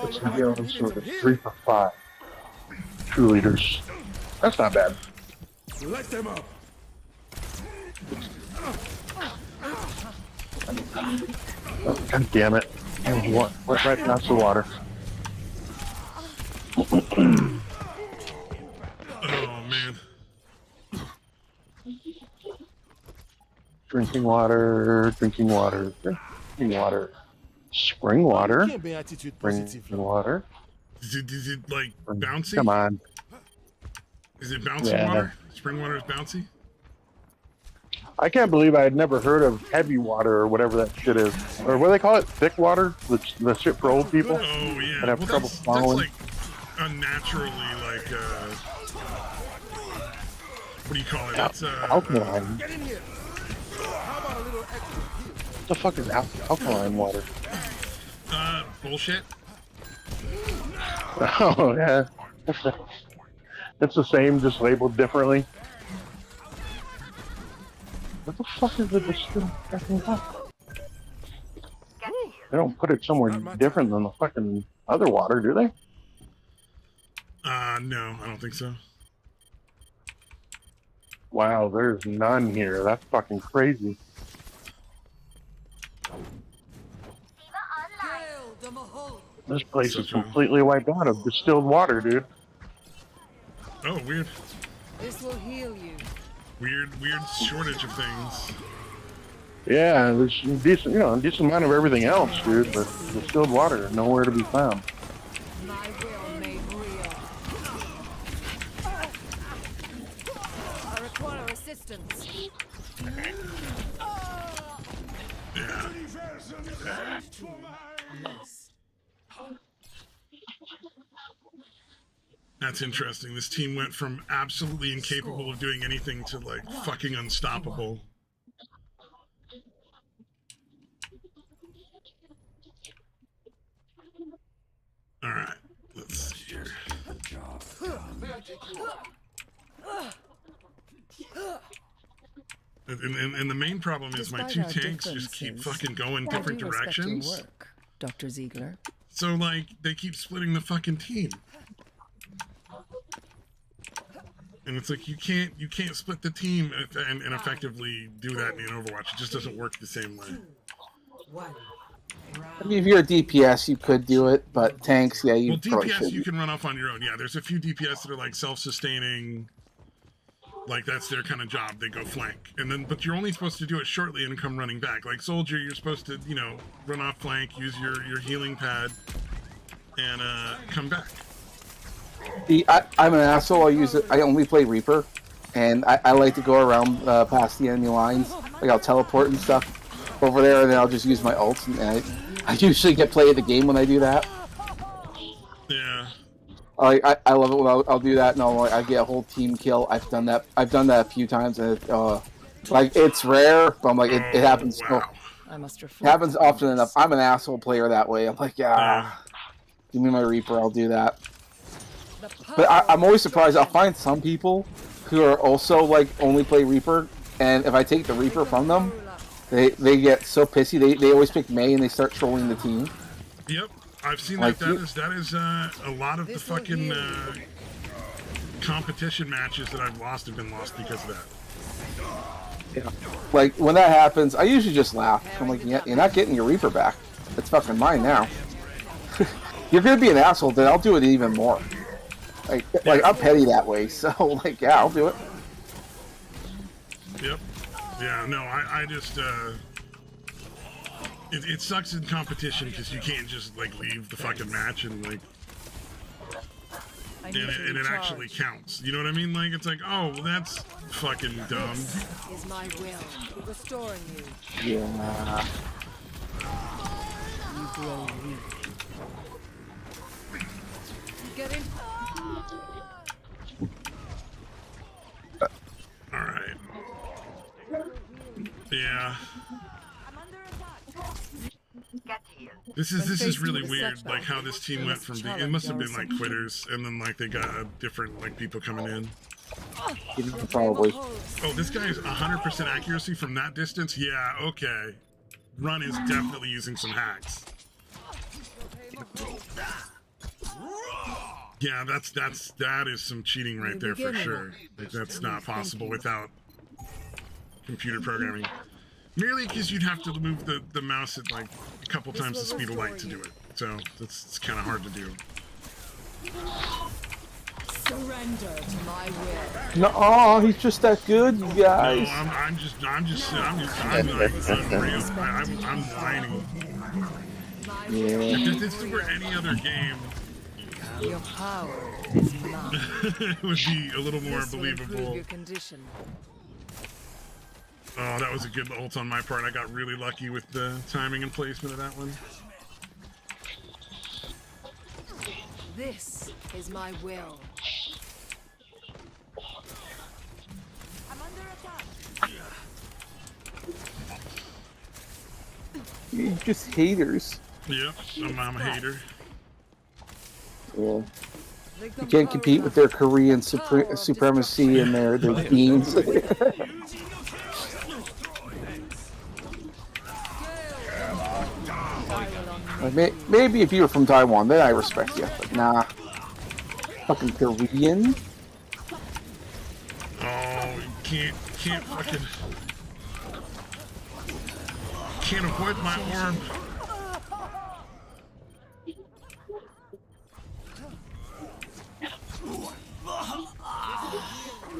It's going sort of 3 for 5. 2 liters. That's not bad. Light them up. Oh, God damn it. What? Right past the water. Oh man. Drinking water. Spring water. Can't be attitude Spring positive. water. Is it like bouncy? Come on. Is it bouncy water? Spring water is bouncy? I can't believe I had never heard of heavy water or whatever that shit is. Or what do they call it? Thick water? The shit for old people? Oh yeah. That have trouble that's swallowing. like unnaturally like what do you call it? That's alkaline. Get in here. How about a little extra? What the fuck is alkaline water? Bullshit. Oh, yeah. It's the same, just labeled differently. What the fuck is the distilled fucking water? They don't put it somewhere different than the fucking other water, do they? No, I don't think so. Wow, there's none here. That's fucking crazy. This place is completely wiped out of distilled water, dude. Oh, weird. This will heal you. Weird shortage of things. Yeah, there's a decent amount of everything else, dude, but distilled water, nowhere to be found. My will made real. I require assistance. Yeah. That's interesting. This team went from absolutely incapable of doing anything to like fucking unstoppable. All right, let's see here. And the main problem is my Despite 2 our tanks just keep fucking going I different do respect your directions. work, Dr. Ziegler. So like they keep splitting the fucking team. And it's like you can't split the team and effectively do that in Overwatch. It just doesn't work the same way. I mean, if you're a DPS, you could do it, but tanks, yeah, you Well, probably DPS shouldn't. you can run off on your own. Yeah, there's a few DPS that are like self-sustaining. Like that's their kind of job. They go flank, and then but you're only supposed to do it shortly and come running back. Like soldier, you're supposed to run off flank, use your healing pad, and come back. See, I'm an asshole. I only play Reaper, and I like to go around past the enemy lines. Like I'll teleport and stuff over there, and then I'll just use my ult. And I usually get play of the game when I do that. Yeah. I love it when I'll do that, and I get a whole team kill. I've done that a few times, and it's rare, but I'm like it happens. Wow. I must It happens often enough. I'm an asshole player that way. I'm like, give me my Reaper, I'll do that. But I'm always surprised. I'll find some people who are also like only play Reaper, and if I take the Reaper from them, they get so pissy. They always pick May and they start trolling the team. Yep, I've seen Like, that. That is a lot of the fucking competition matches that I've lost have been lost because of that. Yeah. Like when that happens, I usually just laugh. I'm like, yeah, you're not getting your Reaper back. It's fucking mine now. You're gonna be an asshole, then I'll do it even more. Like I'm petty that way, so like, yeah, I'll do it. Yep. Yeah. No, I just it sucks in competition because you can't just like leave the fucking match and like. And it actually counts. You know what I mean? Like, it's like, oh, well, that's fucking dumb. Is my will restoring you? Yeah. You grow weak. Get in. All right. Yeah. This is really weird, like how this team went from being, it must have been like quitters, and then like they got different like people coming in. Probably. Oh, this guy is 100% accuracy from that distance? Yeah, okay. Run is definitely using some hacks. Yeah, that is some cheating right there for sure. Like, that's not possible without computer programming. Merely because you'd have to move the mouse at like a couple times the speed of light to do it. So it's kind of hard to do. Surrender to my will. No, oh, he's just that good, you guys. No, I'm like unreal. I'm whining. Yeah. If this were any other game, Your power is mine. it would be a little more This will improve believable. your condition. Oh, that was a good ult on my part. I got really lucky with the timing and placement of that one. This is my will. I'm under attack. You're just haters. Yep, I'm a hater. Yeah. You can't compete with their Korean supremacy and their beans. Maybe if you were from Taiwan, then I respect you. But nah. Fucking Korean? Oh, you can't fucking... Can't avoid my arm.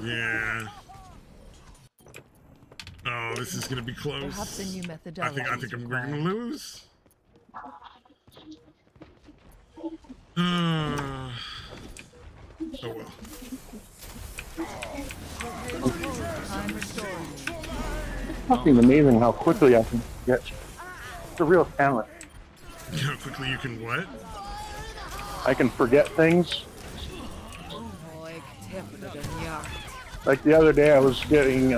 Yeah. Oh, this is gonna be close. Perhaps a new methodology. I think I'm gonna lose. Oh well. I'm restoring you. Fucking amazing how quickly I can get. It's a real talent. How quickly you can what? I can forget things. Like the other day, I was getting.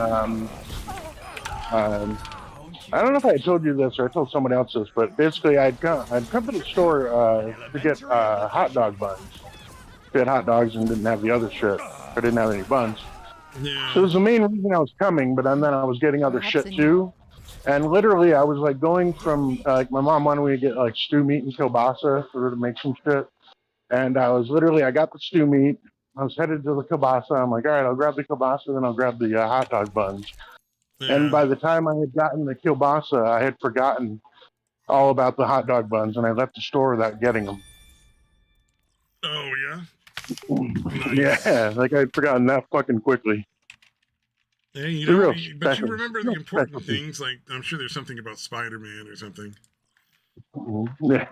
I don't know if I told you this or I told someone else this, but basically I'd come to the store to get hot dog buns. We had hot dogs and didn't have the other shit. I didn't have any buns. Yeah. So it was the main reason I was coming, but then I was getting other shit too. And literally I was like going from, like my mom wanted me to get like stew meat and kielbasa for her to make some shit. And I got the stew meat. I was headed to the kielbasa. I'm like, all right, I'll grab the kielbasa, then I'll grab the hot dog buns. Yeah. And by the time I had gotten the kielbasa, I had forgotten all about the hot dog buns, and I left the store without getting them. Oh, yeah? Nice. Yeah, like I'd forgotten that fucking quickly. Hey, you know, but you remember the important things, like, I'm sure there's something about Spider-Man or something. Yeah.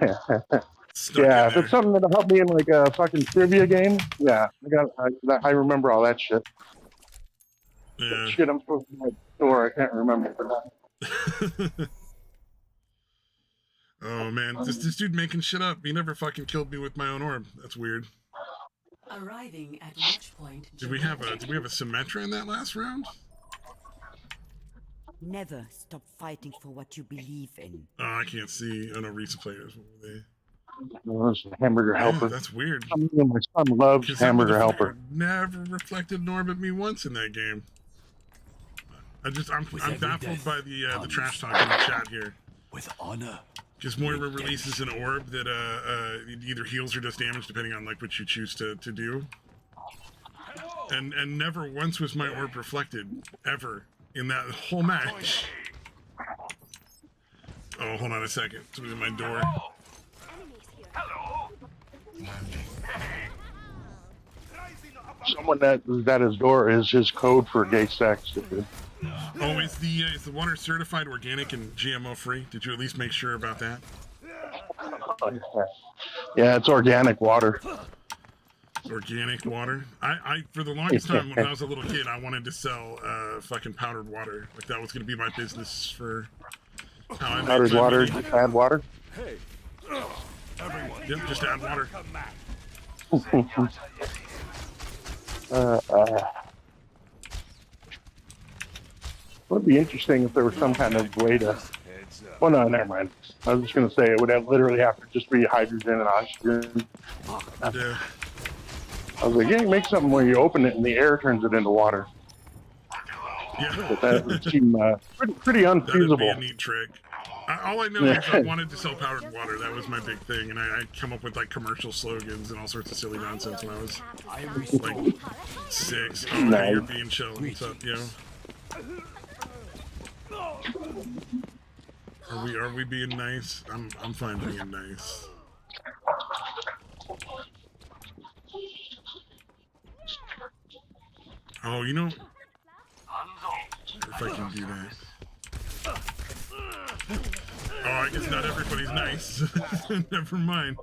Yeah, if it's something that'll help me in like a fucking trivia game, yeah, I remember all that shit. Yeah. Shit, I'm supposed to be at the store. I can't remember for that. Oh man, this dude making shit up. He never fucking killed me with my own orb. That's weird. Arriving at watch point. Did we have a Symmetra in that last round? Never stop fighting for what you believe in. Oh, I can't see. Oh no, recent players. What were they? Those hamburger Yeah, helper. that's weird. My son loves 'Cause that hamburger helper. motherfucker never reflected nor but me once in that game. I'm baffled by the trash talk in the chat here. With honor. Just Moira releases an orb that either heals or does damage depending on like what you choose to do. And never once was my orb reflected ever in that whole match. Oh, hold on a second. Somebody's at my door. Someone that is at his door is his code for gay sex. Dude. Oh, is the water certified organic and GMO free? Did you at least make sure about that? Yeah, it's organic water. Organic water. I for the longest time when I was a little kid, I wanted to sell fucking powdered water. Like that was going to be my business for how I Powdered water, money. add water. Hey, everyone. Yep, just add water. It would be interesting if there was some kind of way to. Well, no, never mind. I was just going to say it would literally have to just be hydrogen and oxygen. Yeah. I was like, yeah, make something where you open it and the air turns it into water. Yeah. But that would seem pretty unfeasible. That'd be a neat trick. All I know is I wanted to sell powdered water. That was my big thing, and I'd come up with like commercial slogans and all sorts of silly nonsense when I was like 6. Oh, Nice. hey, you're being chill. What's up, yo? Are we being nice? I'm fine being nice. Oh, you know, if I can do that. Oh, I guess not everybody's nice. Never mind.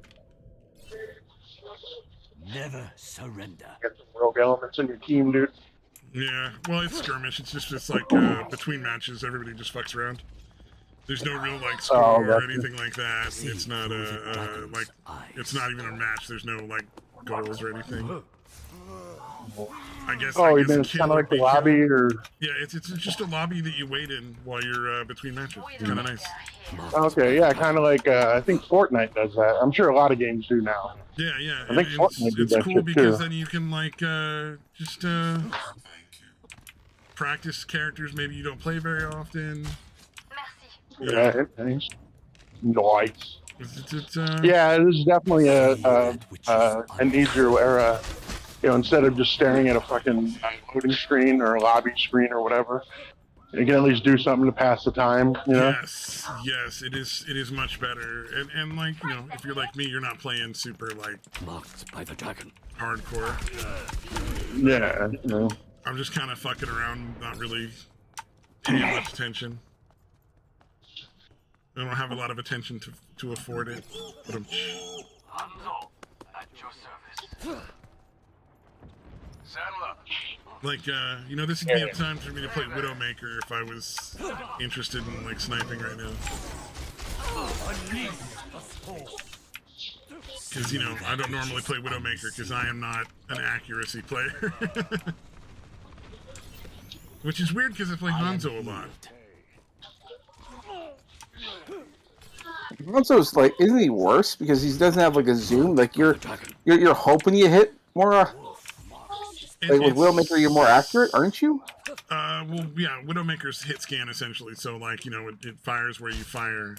Never surrender. Get some rogue elements in your team, dude. Yeah, well, it's skirmish. It's just like between matches, everybody just fucks around. There's no real like score or anything like that. It's not like it's not even a match. There's no like goals or anything. I guess. Oh, you guess mean it's kind of like the kill. lobby, or? Yeah, it's just a lobby that you wait in while you're between matches. It's kind of nice. Okay, yeah, kind of like I think Fortnite does that. I'm sure a lot of games do now. Yeah, yeah. I think Fortnite did it's that cool shit because too. then you can like just practice characters maybe you don't play very often. Yeah, nice. Nice. It's, Yeah, this is definitely an easier era. You know, instead of just staring at a fucking loading screen or a lobby screen or whatever, you can at least do something to pass the time. You know? Yes, it is much better. And like, you know, if you're like me, you're not playing super like Marked by the dragon. hardcore. Yeah. You know. I'm just kind of fucking around, not really paying much attention. I don't have a lot of attention to afford it. But I'm... At your service. Saddle up. Like, you know, this would be a time for me to play Widowmaker if I was interested in, like, sniping right now. Because, you know, I don't normally play Widowmaker because I am not an accuracy player. Which is weird because I play Hanzo a lot. Hanzo's like, isn't he worse because he doesn't have like a zoom? Like you're hoping you hit more. Like with Widowmaker, you're more accurate, aren't you? Well, yeah, Widowmaker's hit scan essentially, so like, you know, it fires where you fire.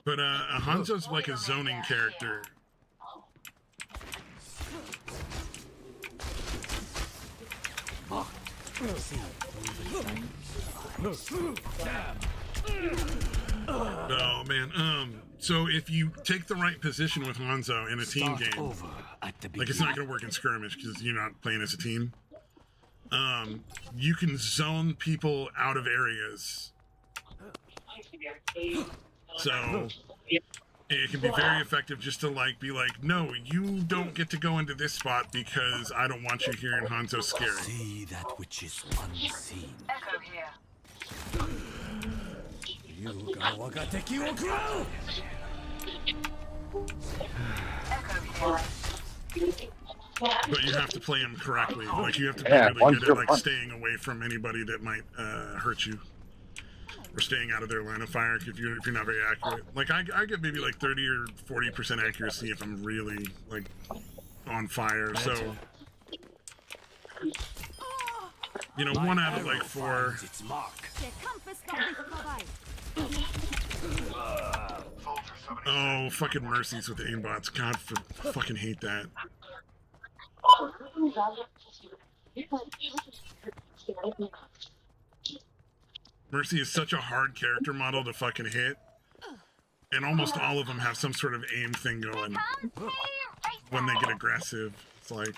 But Hanzo's like a zoning character. Oh man, so if you take the right position with Hanzo in a team game, like it's not gonna work in skirmish because you're not playing as a team. You can zone people out of areas. So it can be very effective just to like be like, no, you don't get to go into this spot because I don't want you here in Hanzo scary. See that which is unseen. Echo here. But you have to play him correctly. Like you have to be really good at like staying away from anybody that might hurt you. or staying out of their line of fire if you're not very accurate. Like I get maybe like 30 or 40% accuracy if I'm really like on fire. So you know, 1 out of like 4. Oh, fucking mercies with the aimbots. God, fucking hate that. Mercy is such a hard character model to fucking hit. And almost all of them have some sort of aim thing going when they get aggressive. It's like...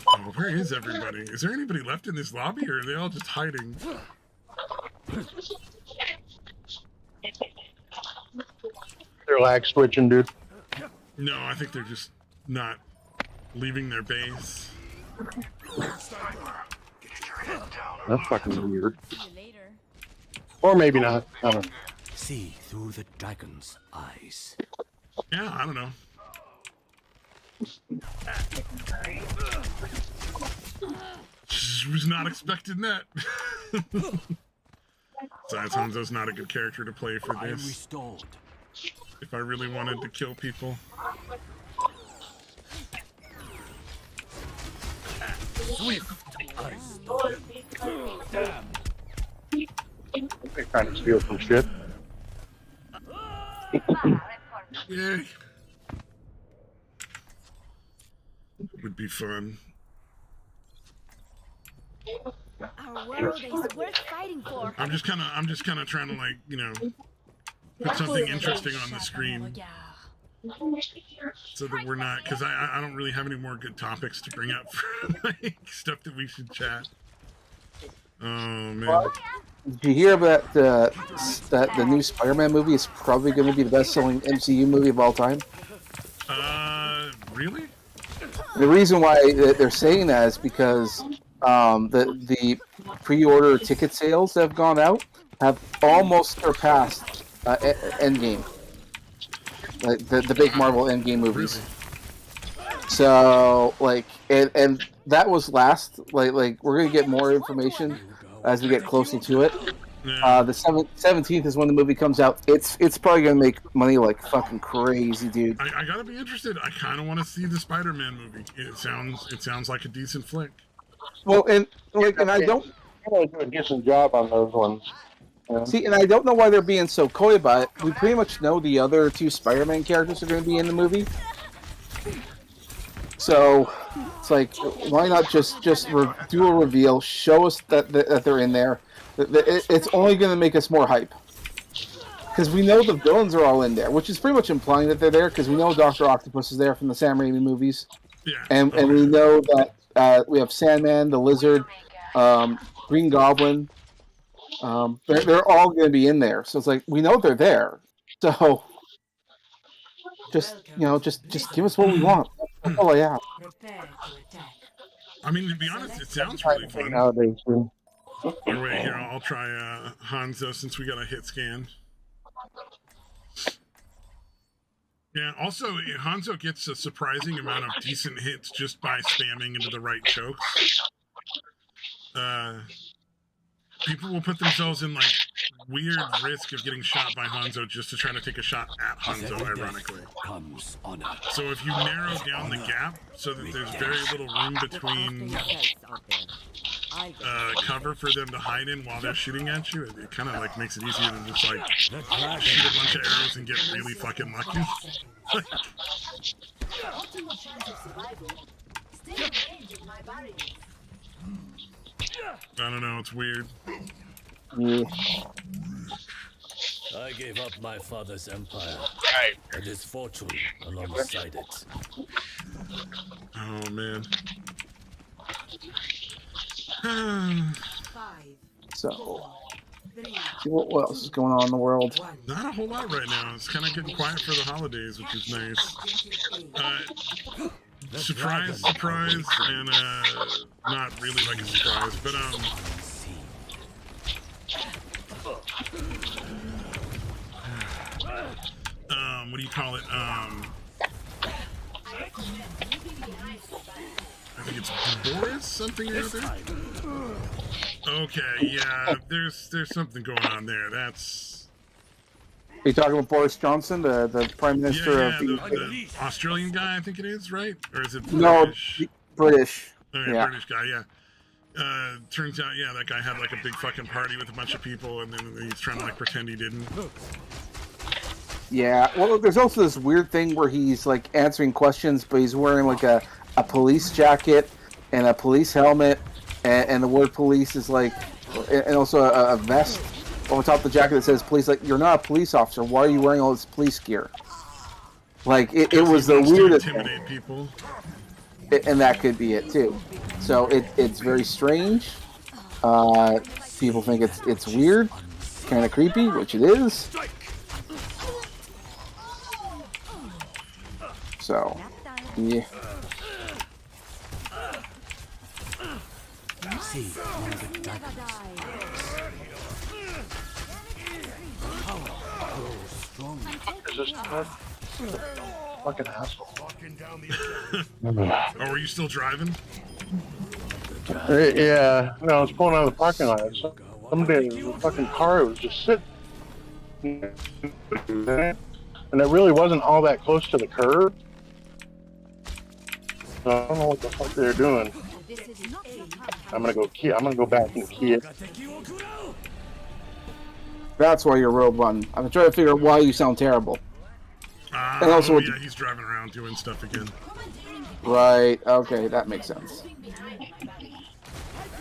Oh, where is everybody? Is there anybody left in this lobby, or are they all just hiding? They're lag switching, dude. No, I think they're just not leaving their base. That's fucking weird. Or maybe not. I don't know. See through the dragon's eyes. Yeah, I don't know. Was not expecting that. Besides, Hanzo's not a good character to play for I am this. restored. If I really wanted to kill people. Swift. Damn. They're trying to steal some shit. Yay. Would be fun. Our world is worth fighting for. I'm just kind of trying to, like, you know, put something interesting on the screen so that we're not, because I don't really have any more good topics to bring up for like stuff that we should chat. Oh man. Well, did you hear about that the new Spider-Man movie is probably going to be the best-selling MCU movie of all time? Really? The reason why they're saying that is because the pre-order ticket sales that have gone out have almost surpassed Endgame, like the big Marvel Endgame movies. Really? So, like, and that was last. Like we're gonna get more information as we get closer to it. Yeah. The 17th is when the movie comes out. It's probably gonna make money like fucking crazy, dude. I gotta be interested. I kind of want to see the Spider-Man movie. It sounds like a decent flick. Well, and I don't do a decent job on those ones. see, and I don't know why they're being so coy about it. We pretty much know the other two Spider-Man characters are going to be in the movie, so it's like, why not just do a reveal, show us that they're in there. It's only going to make us more hype. Because we know the villains are all in there, which is pretty much implying that they're there, because we know Dr. Octopus is there from the Sam Raimi movies. Yeah. And we know that we have Sandman, the Lizard, Green Goblin. They're all going to be in there. So it's like, we know they're there. So just give us what we want. That's all I ask. Prepare to attack. I mean, to be honest, it sounds really fun. Nowadays, too. Or wait, here, I'll try Hanzo since we got a hit scan. Yeah, also, Hanzo gets a surprising amount of decent hits just by spamming into the right chokes. People will put themselves in, like, weird risk of getting shot by Hanzo just to try to take a shot at Hanzo, ironically. Comes honor. So if you narrow down the gap so that there's very little room between cover for them to hide in while they're shooting at you, it kind of, like, makes it easier to just, like, shoot a bunch of arrows and get really fucking lucky. I don't know, it's weird. Yeah. I gave up my father's empire and his fortune alongside it. Oh, man. 5, So, 3, see what else is going on in the world. 1. Not a whole lot right now. It's kind of getting quiet for the holidays, which is nice. Surprise, and not really like a surprise, but what do you call it? think it's Boris something or other. Okay, yeah, there's something going on there. That's. Are you talking about Boris Johnson, the Prime Minister yeah, of the the Australian guy, I think it is, right? Or is it British? No, British. Yeah, British guy, yeah. Turns out, yeah, that guy had like a big fucking party with a bunch of people, and then he's trying to like pretend he didn't. Yeah, well, there's also this weird thing where he's like answering questions, but he's wearing like a police jacket and a police helmet, and the word police is like, and also a vest over top of the jacket that says police. Like, you're not a police officer. Why are you wearing all this police gear? Like, it was the weirdest. Intimidate people. And that could be it too. So it's very strange. People think it's weird, kind of creepy, which it is. So, yeah. See one of the daggers. Power grows strong. Is this fucking asshole? Oh, are you still driving? Yeah, no, I was pulling out of the parking lot. Somebody in the fucking car was just sitting, and it really wasn't all that close to the curb. So I don't know what the fuck they're doing. I'm gonna go back and key it. That's why you're road one. I'm trying to figure out why you sound terrible. And also, yeah, he's driving around doing stuff again. Right. Okay, that makes sense.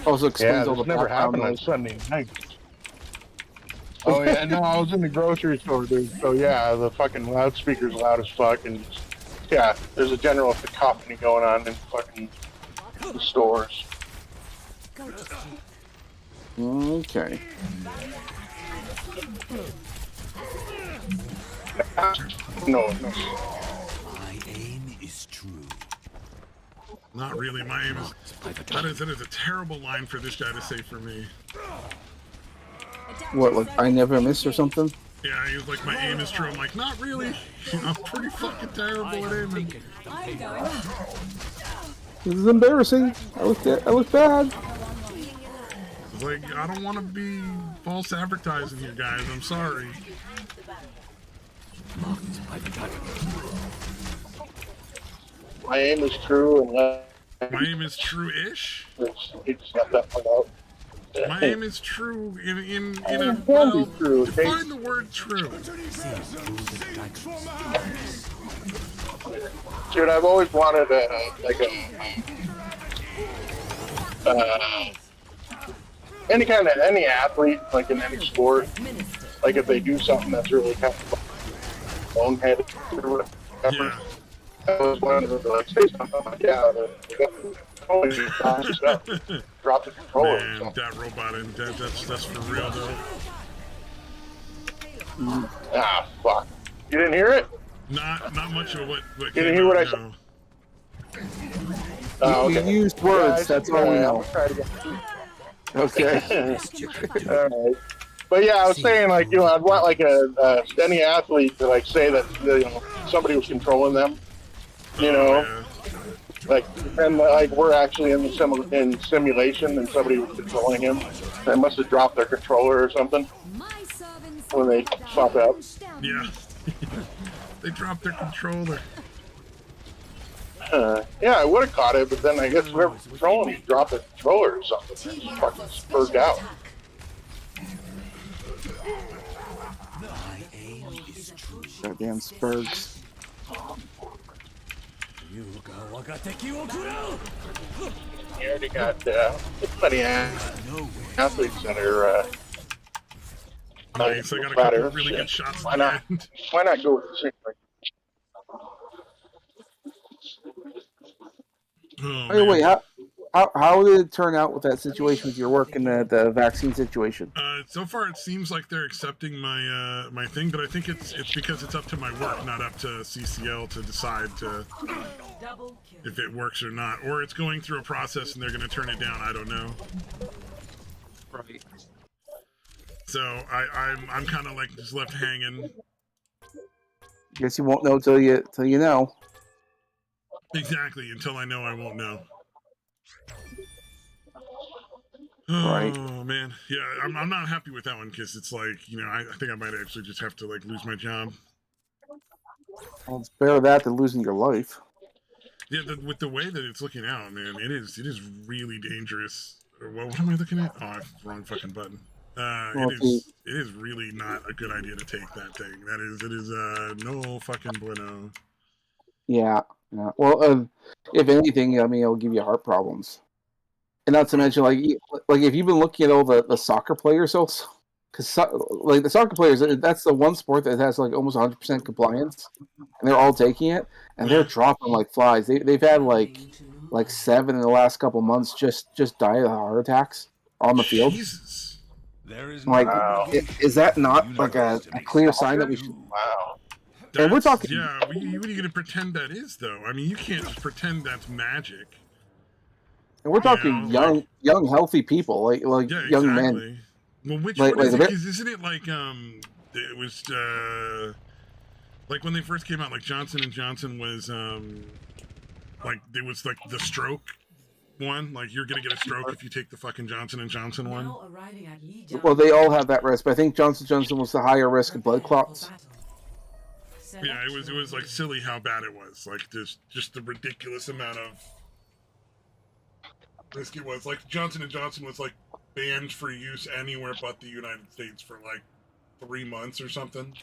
Also explains all the never happened on Sunday night. Oh yeah, no, I was in the grocery store, dude. So yeah, the fucking loudspeaker's loud as fuck, and yeah, there's a general cacophony going on in fucking the stores. Okay. No. My aim is true. Not really. My aim is. That is a terrible line for this guy to say for me. What, like, I never miss or something? Yeah, he was like, my aim is true. I'm like, not really. I'm pretty fucking terrible at aiming. This is embarrassing. I look bad. It's like, I don't want to be false advertising here, guys. I'm sorry. My aim is true, and my aim is true-ish. It's got that part out. My aim is true in a well. Define the word true. Dude, I've always wanted any athlete, like in any sport, like if they do something that's really kind of boneheaded or whatever. Yeah. I was wanted to say something like, yeah, drop the controller. Man, that robot and that's for real though. Ah, fuck. You didn't hear it? Not much of what you didn't hear what I said? Okay. You used words, that's all we know. Okay. Alright. But yeah, I was saying, like, you know, I'd want like any athlete to like say that, you know, somebody was controlling them. You know, like, and like we're actually in the simulation, and somebody was controlling him. They must have dropped their controller or something when they pop out. Yeah, they dropped their controller. Yeah, I would have caught it, but then I guess whoever controlling him dropped their controller or something. It just fucking spurred out. Goddamn Spurgs. You already got plenty of athletes that are nice. I got a couple really good shots. Why not go with the Hey, wait, how did it turn out with that situation with your work and the vaccine situation? So far, it seems like they're accepting my my thing, but I think it's because it's up to my work, not up to CCL to decide if it works or not, or it's going through a process and they're going to turn it down. I don't know. Right. So I'm kind of like just left hanging. Guess you won't know till you know. Exactly. Until I know, I won't know. Right. Oh man, yeah, I'm not happy with that one because it's like, you know, I think I might actually just have to like lose my job. Well, it's better that than losing your life. Yeah, with the way that it's looking out, man, it is really dangerous. What am I looking at? Oh, wrong fucking button. Well, it is really not a good idea to take that thing. It is no fucking bueno. Yeah. Well, if anything, I mean, it'll give you heart problems. And not to mention, like if you've been looking at all the soccer players also, because like the soccer players, that's the one sport that has like almost 100% compliance, and they're all taking it, and they're dropping like flies. They've had like 7 in the last couple months just die of heart attacks on the field. Jesus. There is Like, Wow. is that not like a clear sign that we should? Wow. And we're talking. Yeah, what are you going to pretend that is, though? I mean, you can't just pretend that's magic. And we're talking young, healthy people, like Yeah, young exactly. men. Well, which Like- one is like it? the- 'Cause isn't it like it was like when they first came out, like Johnson and Johnson was like it was like the stroke one. Like you're gonna get a stroke if you take the fucking Johnson and Johnson one. Now arriving at Yi Well, they all have that risk, but I think Johnson Johnson was the higher risk of blood clots. Yeah, it was like silly how bad it was. Like just the ridiculous amount of risk it was. Like Johnson and Johnson was like banned for use anywhere but the United States for like 3 months or something.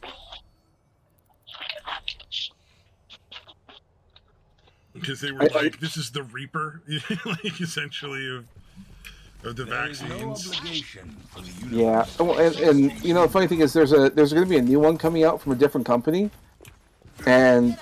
Because they were like, this is the Reaper, like essentially of the There is vaccines. no obligation for the universe. Yeah, well, and you know the funny thing is there's going to be a new one coming out from a different company, and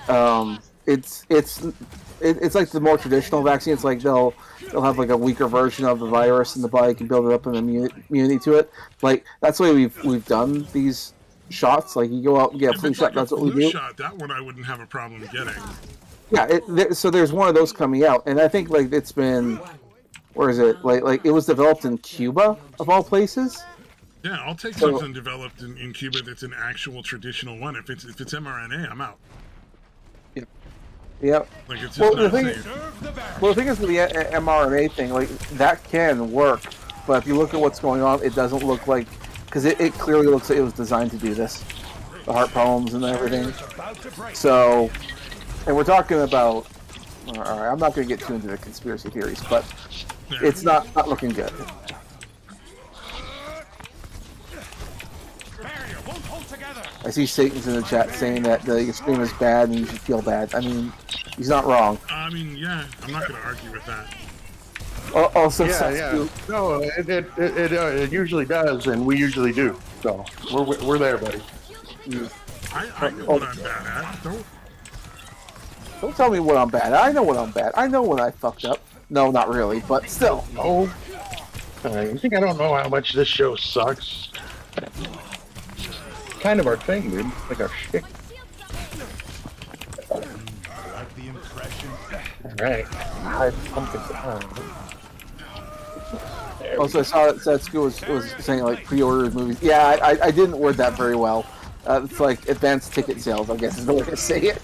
it's like the more traditional vaccine. It's like they'll have like a weaker version of the virus in the body and build it up an immunity to it. Like that's the way we've done these shots. Like you go out and get a If flu it's shot. like That's a what we flu do. shot, that one I wouldn't have a problem getting. Yeah, so there's one of those coming out, and I think like it's been, where is it? Like it was developed in Cuba of all places. Yeah, I'll take So- something developed in Cuba that's an actual traditional one. If it's mRNA, I'm out. Yep. Like it's just Well, the not thing safe. is- Serve the barrier. Well, the thing is with the mRNA thing, like that can work, but if you look at what's going on, it doesn't look like, because it clearly looks like it was designed to do this, the heart problems and everything. Barrier's about to break. So, and we're talking about. All right, I'm not going to get too into the conspiracy theories, but it's not looking good. Barrier won't hold together. I see Satan's in the chat saying that the extreme is bad and you should feel bad. I mean, he's not wrong. I mean, yeah, I'm not going to argue with that. Also, Yeah, Saskia- yeah. No, it usually does, and we usually do. So we're there, buddy. I know what I'm bad at. Don't tell me what I'm bad at. I know what I'm bad. I know when I fucked up. No, not really, but still. Oh, you think I don't know how much this show sucks? Kind of our thing, dude. Like our shit. Like the impression. All right. High pumpkin. Also, I saw that Saskia was saying like pre-order movies. Yeah, I didn't word that very well. It's like advanced ticket sales, I guess is the way to say it.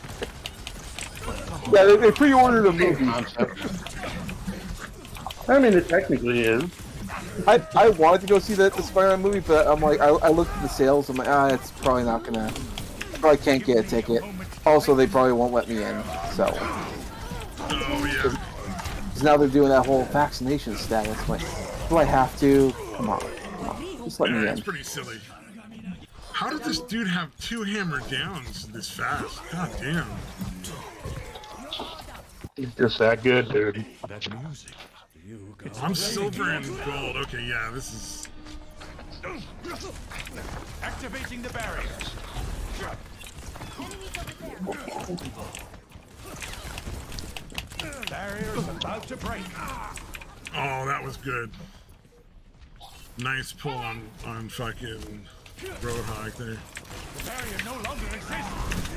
Yeah, they pre-ordered a movie. I mean, it technically is. I wanted to go see the Spider-Man movie, but I'm like, I looked at the sales. I'm like, it's probably not gonna. I probably can't get a ticket. Also, they probably won't let me in. So, Oh, yeah. because now they're doing that whole vaccination status. I'm like, do I have to? Come on, just let me Yeah, in. it's pretty silly. How did this dude have 2 hammer downs this fast? God damn. It's just that good, dude. That music. You go. I'm silver and gold. Okay, yeah, this is... Activating the barriers. Barriers about to break. Oh, that was good. Nice pull on fucking Roadhog there. The barrier no longer exists.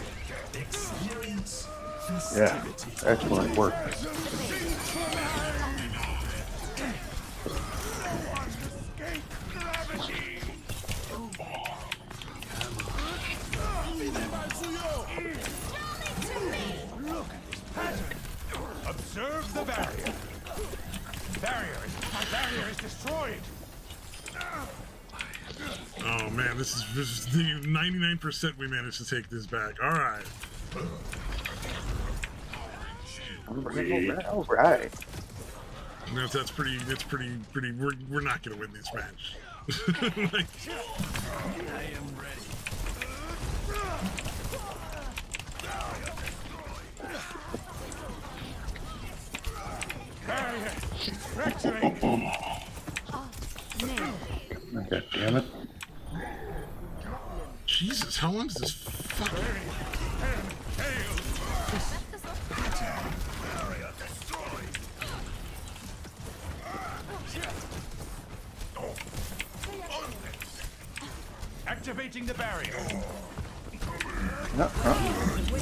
Experience Yeah, festivity. excellent work. Escape gravity. Look at this pattern. Observe the barrier. destroyed. Oh man, this is the 99% we managed to take this back. All right. All right. No, that's pretty. We're not gonna win this match. Like, I am ready. Barrier activated. God damn it. Jesus, how long is this fucking... Barrier destroyed. Activating the barrier. I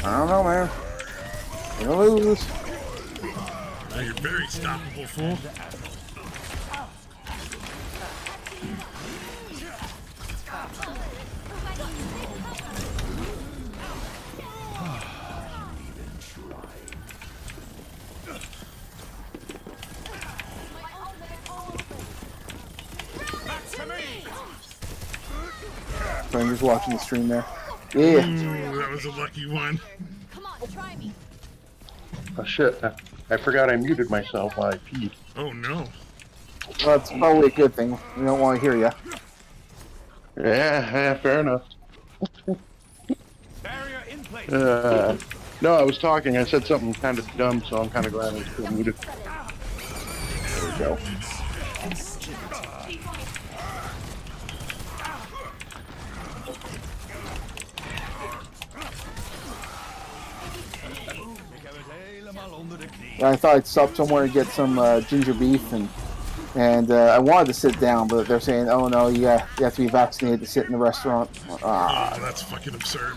don't know, man. You'll lose. Now you're very stoppable, fool. So I'm just watching the stream there. Yeah. Ooh, that was a lucky one. Come on, try me. Oh shit. I forgot I muted myself while I peed. Oh no. Well, that's probably a good thing. We don't want to hear you. Yeah, fair enough. Barrier in place. No, I was talking. I said something kind of dumb, so I'm kind of glad I was still muted. There we go. I thought I'd stop somewhere and get some ginger beef, and I wanted to sit down, but they're saying, "Oh no, you have to be vaccinated to sit in the restaurant." Oh, that's fucking absurd.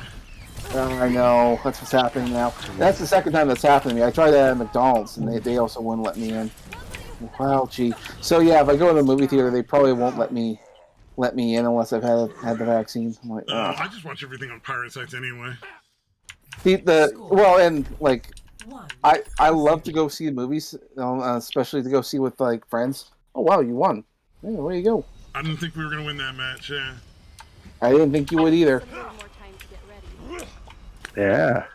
I know that's what's happening now. That's the second time that's happened to me. I tried that at McDonald's, and they also wouldn't let me in. Well, gee. So yeah, if I go to the movie theater, they probably won't let me in unless I've had the vaccine. I'm like, I just watch everything on pirate sites anyway. I love to go see movies, especially to go see with like friends. Oh wow, you won! Hey, where you go? I didn't think we were gonna win that match. Yeah. I didn't think you would either. A little more time to get ready. Yeah.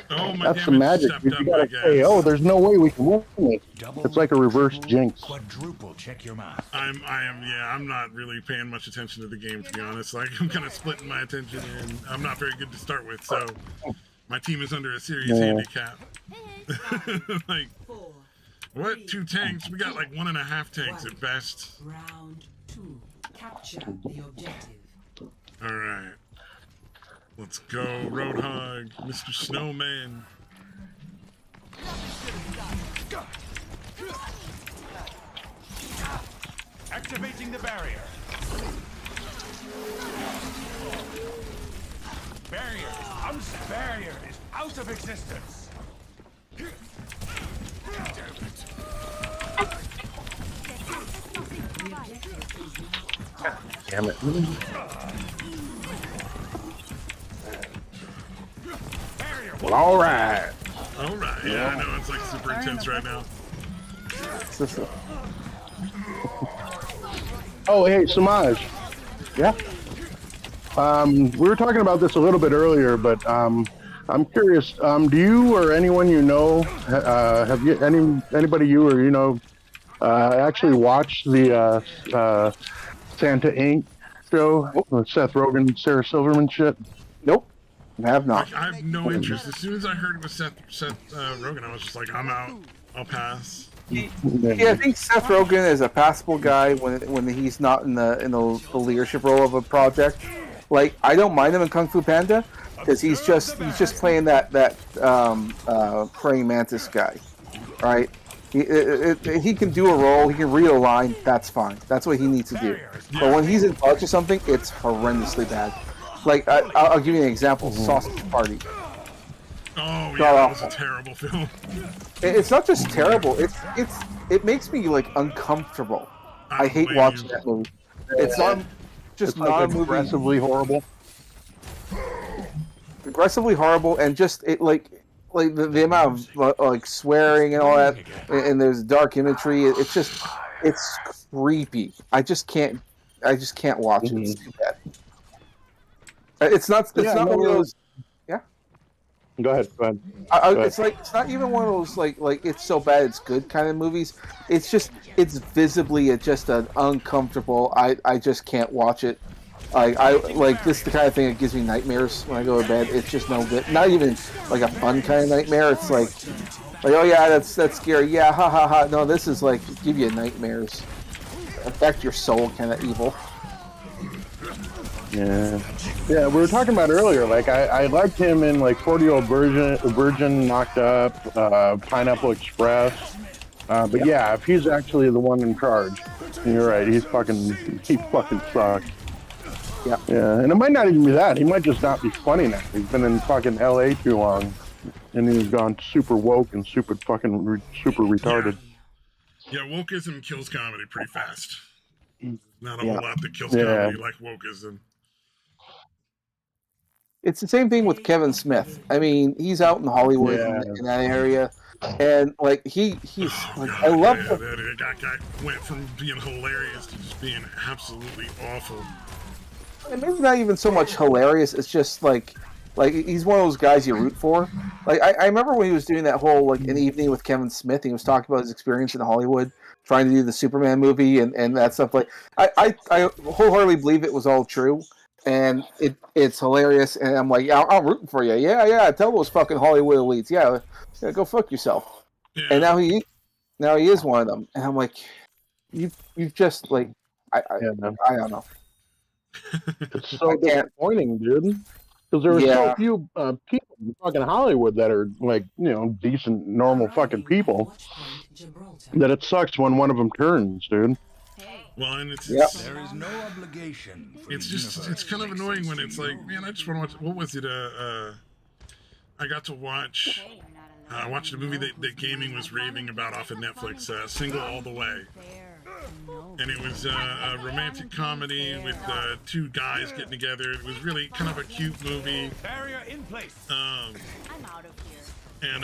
Oh my! That's the magic. You gotta say, "Oh, there's no way we can win it." It's like a reverse jinx. Quadruple check your math. I'm not really paying much attention to the game, to be honest. Like, I'm kind of splitting my attention, and I'm not very good to start with, so my team is under a serious handicap. Like, what? 2 tanks? We got like 1.5 tanks at best. Round 2. Capture the objective. All right. Let's go, Roadhog, Mr. Snowman. Activating the barrier. Barrier is out of existence. Damn it. Well, all right. All right. Yeah, I know it's like super intense right now. Oh, hey, Samaj. Yeah. We were talking about this a little bit earlier, but I'm curious. Do you or anyone you know have you anybody you or you know actually watched the Santa Inc. show with Seth Rogen, Sarah Silverman shit? Nope. I have not. I have no interest. As soon as I heard it was Seth Rogen, I was just like, I'm out. I'll pass. Yeah, I think Seth Rogen is a passable guy when he's not in the leadership role of a project. Like, I don't mind him in Kung Fu Panda because he's just playing that praying mantis guy, right? He can do a role, he can read a line. That's fine. That's what he needs to do. But when he's in charge of something, it's horrendously bad. Like, I'll give you an example: Sausage Party. Oh yeah, that was a terrible film. It's not just terrible. It makes me like uncomfortable. I hate watching that movie. It's not just not a movie. Aggressively horrible. Aggressively horrible, and just it like the amount of like swearing and all that, and there's dark imagery. It's just it's creepy. I just can't watch it. It's too bad. It's not one of those. Yeah. Go ahead. It's like it's not even one of those like it's so bad it's good kind of movies. It's it's visibly just an uncomfortable. I just can't watch it. Like this is the kind of thing that gives me nightmares when I go to bed. It's just no good. Not even like a fun kind of nightmare. It's like oh yeah, that's scary. Yeah, ha ha ha. No, this is like give you nightmares. Affect your soul kind of evil. Yeah, we were talking about earlier. Like I liked him in like 40-Year-Old Virgin, Knocked Up, Pineapple Express. But yeah, if he's actually the one in charge, you're right. He fucking sucks. Yeah, and it might not even be that. He might just not be funny now. He's been in fucking LA too long, and he's gone super woke and super retarded. Yeah, wokeism kills comedy pretty fast. Not a whole lot that kills comedy like wokeism. It's the same thing with Kevin Smith. I mean, he's out in Hollywood in that area, and like he's like I love. That guy went from being hilarious to just being absolutely awful. And maybe not even so much hilarious. It's just like he's one of those guys you root for. Like I remember when he was doing that whole like an evening with Kevin Smith. He was talking about his experience in Hollywood, trying to do the Superman movie and that stuff. Like I wholeheartedly believe it was all true, and it's hilarious. And I'm like, I'm rooting for you. Yeah. Tell those fucking Hollywood elites, yeah, go fuck yourself. Yeah. And now he is one of them. And I'm like, you've just like I don't know. It's so disappointing, dude. Because there are so few people in fucking Hollywood that are like, decent, normal fucking people. That it sucks when one of them turns, dude. Well, and it's there is no obligation. It's kind of annoying when it's like, man, I just want to watch. What was it? I got to watch. I watched a movie that gaming was raving about off of Netflix, Single All the Way. And it was a romantic comedy with two guys getting together. It was really kind of a cute movie. Barrier in place. I'm out of here. And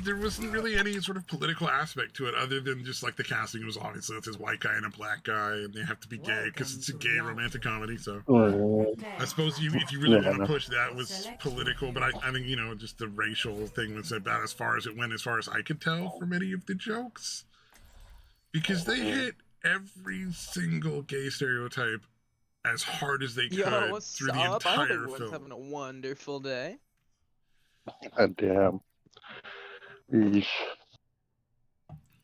there wasn't really any sort of political aspect to it other than just like the casting was obviously it's this white guy and a black guy and they have to be gay because it's a gay romantic comedy. So I suppose if you really want to push that was political, but I think just the racial thing was about as far as it went, as far as I could tell from any of the jokes, because they hit every single gay stereotype as hard as they could through the entire film. Having a wonderful day. God damn. Eesh.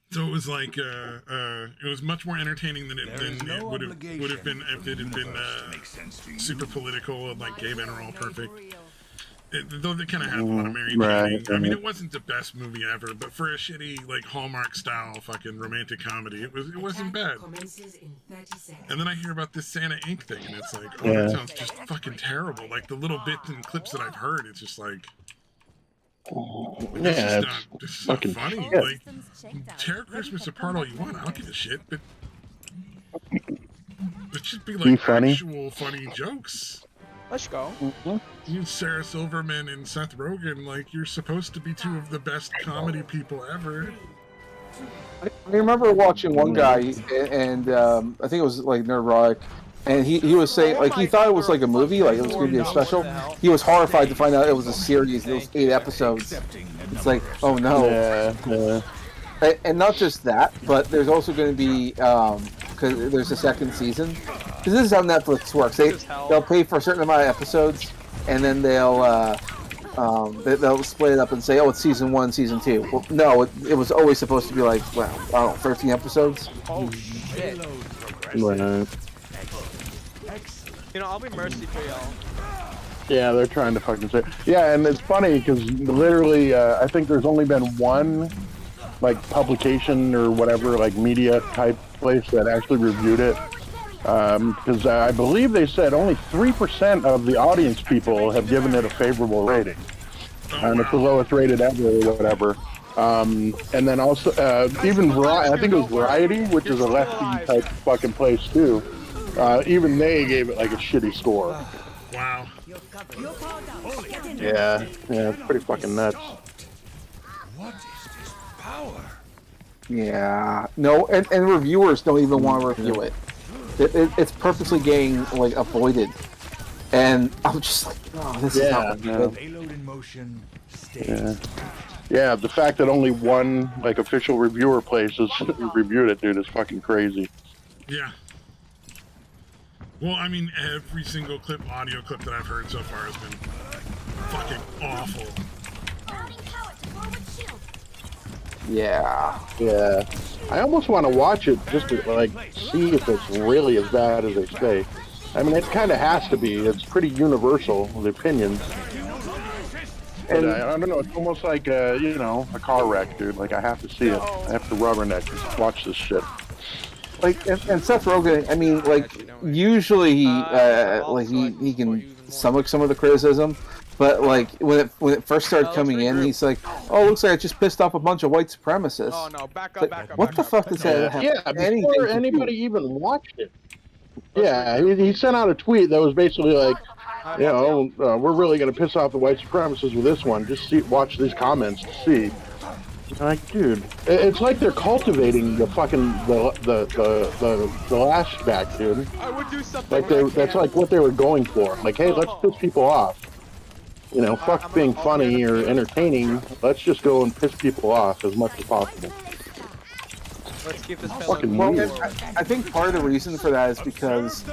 So it was like it was much more entertaining than it would have been if it had been super political and like gay men are all perfect. Though they kind of had a lot of married dating. I mean, it wasn't the best movie ever, but for a shitty like Hallmark style fucking romantic comedy, it wasn't bad. And then I hear about this Santa Inc. thing, and it's like, that sounds just fucking terrible. Like the little bits and clips that I've heard, it's just like. It's not funny. Shit. Like, tear Christmas apart all you want. I don't give a shit. But it should be like actual funny jokes. Let's go. You, Sarah Silverman and Seth Rogen, like you're supposed to be two of the best comedy people ever. I remember watching one guy, and I think it was like Neurotic. And he was saying, like, he thought it was like a movie, like it was going to be a special. He was horrified to find out it was a series. It was 8 episodes. It's like, oh no. Yeah. And not just that, but there's also going to be, because there's a second season. Because this is how Netflix works. They'll pay for a certain amount of episodes, and then they'll split it up and say, oh, it's season 1, season 2. Well, no, it was always supposed to be like, well, I don't know, 13 episodes. Oh shit. Right. I'll be mercy for y'all. Yeah, they're trying to fucking say. Yeah, and it's funny because literally, I think there's only been one, like, publication or whatever, like, media type place that actually reviewed it. Because I believe they said only 3% of the audience people have given it a favorable rating. And it's the lowest rated ever or whatever. And then also, even I think it was Variety, which is a lefty type fucking place too. Even they gave it like a shitty score. Wow. Yeah, it's pretty fucking nuts. What is this power? Yeah, no, and reviewers don't even want to review it. It's purposely getting like avoided, and I'm just like, oh, this is not good. Payload in motion. Yeah. Yeah, the fact that only one like official reviewer place has reviewed it, dude, is fucking crazy. Yeah. Well, I mean, every single audio clip that I've heard so far has been fucking awful. Yeah. Yeah. I almost want to watch it just to like see if it's really as bad as they say. I mean, it kind of has to be. It's pretty universal, the opinions. And I don't know, it's almost like, you know, a car wreck, dude. Like, I have to see it. I have to rubberneck and watch this shit. Like, and Seth Rogen, I mean, like, usually he can stomach some of the criticism, but like when it first started coming in, he's like, "Oh, looks like I just pissed off a bunch of white supremacists." Oh no, back up, Like, back up. what back the up. fuck does that have Yeah, anything before to anybody do? even watched it. Yeah, he sent out a tweet that was basically like, you know, we're really going to piss off the white supremacists with this one. Just watch these comments to see. Like, dude, it's like they're cultivating the fucking the lash back, dude. I would do something. Like that's like what they were going for. Like, hey, let's piss people off. You know, fuck being funny or entertaining. Let's just go and piss people off as much as possible. Let's keep this Fucking Well, weird. I think part of the reason for that is because,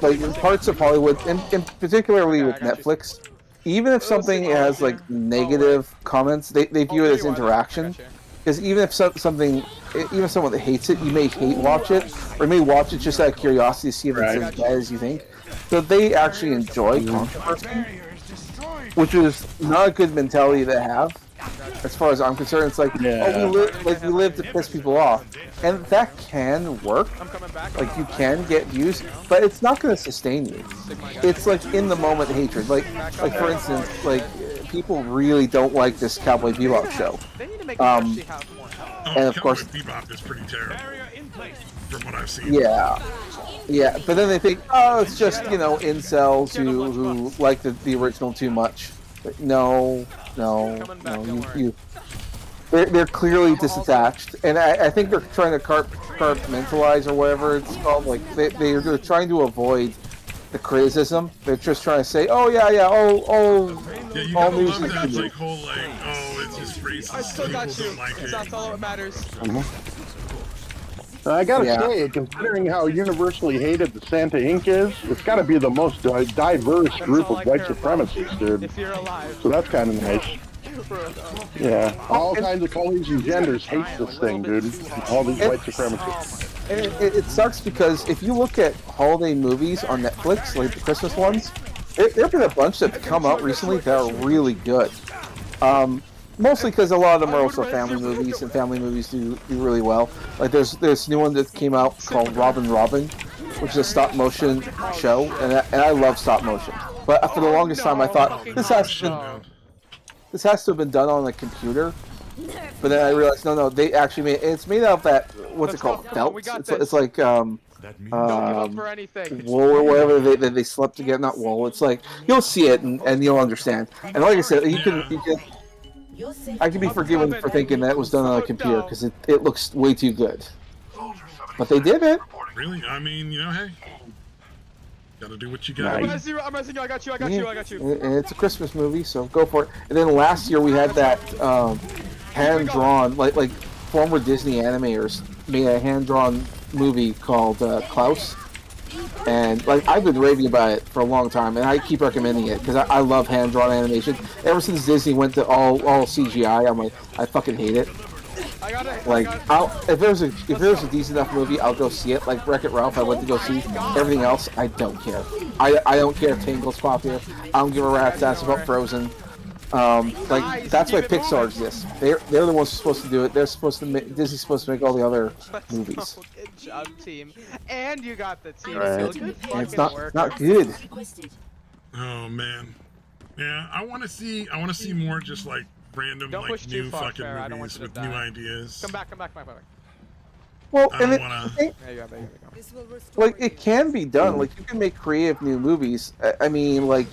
like in parts of Hollywood, and particularly with Netflix, even if something has like negative comments, they view it as interaction. Because even if even if someone that hates it, you may hate watch it, or you may watch it just out of curiosity to see if it's as bad as you think. So they actually enjoy controversy, which is not a good mentality to have. As far as I'm concerned, it's like, oh, we live to piss people off, and that can work. Like, you can get views, but it's not going to sustain you. It's like in the moment hatred. Like for instance, like people really don't like this Cowboy Bebop show. And of course, Bebop is pretty terrible from what I've seen. Yeah, but then they think, oh, it's just, you know, incels who like the original too much. But no, they're clearly disattached, and I think they're trying to compartmentalize or whatever it's called. Like they're trying to avoid the criticism. They're just trying to say, oh yeah, all news is that like whole like, oh, it's just racist. I still got you. Like That's all that matters. I gotta say, considering how universally hated the Santa Inc. is, it's gotta be the most diverse group of white supremacists, dude. If you're alive. So that's kind of nice. Yeah, all kinds of colors and genders hate this thing, dude. All these white supremacists. And it sucks because if you look at holiday movies on Netflix, like the Christmas ones, there have been a bunch that have come out recently that are really good. Mostly because a lot of them are also family movies, and family movies do really well. Like there's this new one that came out called Robin, which is a stop motion show, and I love stop motion. But for the longest time, I thought this has to have been done on a computer. But then I realized no, they actually it's made out of that what's it called, felt. It's like wool or whatever they slept together, not wool. It's like you'll see it and you'll understand. And like I said, you can. I can be forgiven for thinking that was done on a computer because it looks way too good. But they did it. Really? I mean, you know, hey, gotta do what you gotta I'm do. messing you. I got you. And it's a Christmas movie, so go for it. And then last year we had that hand-drawn, like former Disney animators made a hand-drawn movie called Klaus. And like I've been raving about it for a long time, and I keep recommending it because I love hand-drawn animation. Ever since Disney went to all CGI, I'm like, I fucking hate it. Like, if there's a decent enough movie, I'll go see it. Like Wreck-It Ralph, I went to go see. Everything else, I don't care. I don't care if Tangle's popular. I don't give a rat's ass about Frozen. Like that's why Pixar exists. They're the ones supposed to do it. They're supposed to make Disney's supposed to make all the other movies. Good job, team. And you got the team. Right. Good And it's fucking not good. Oh man, yeah. I want to see more just like random Don't push like too new far, fucking Farrah. I don't want movies you to with die. new ideas. Come back. Well, I and don't wanna. There you go. like it can be done. Like you can make creative new movies. I mean, like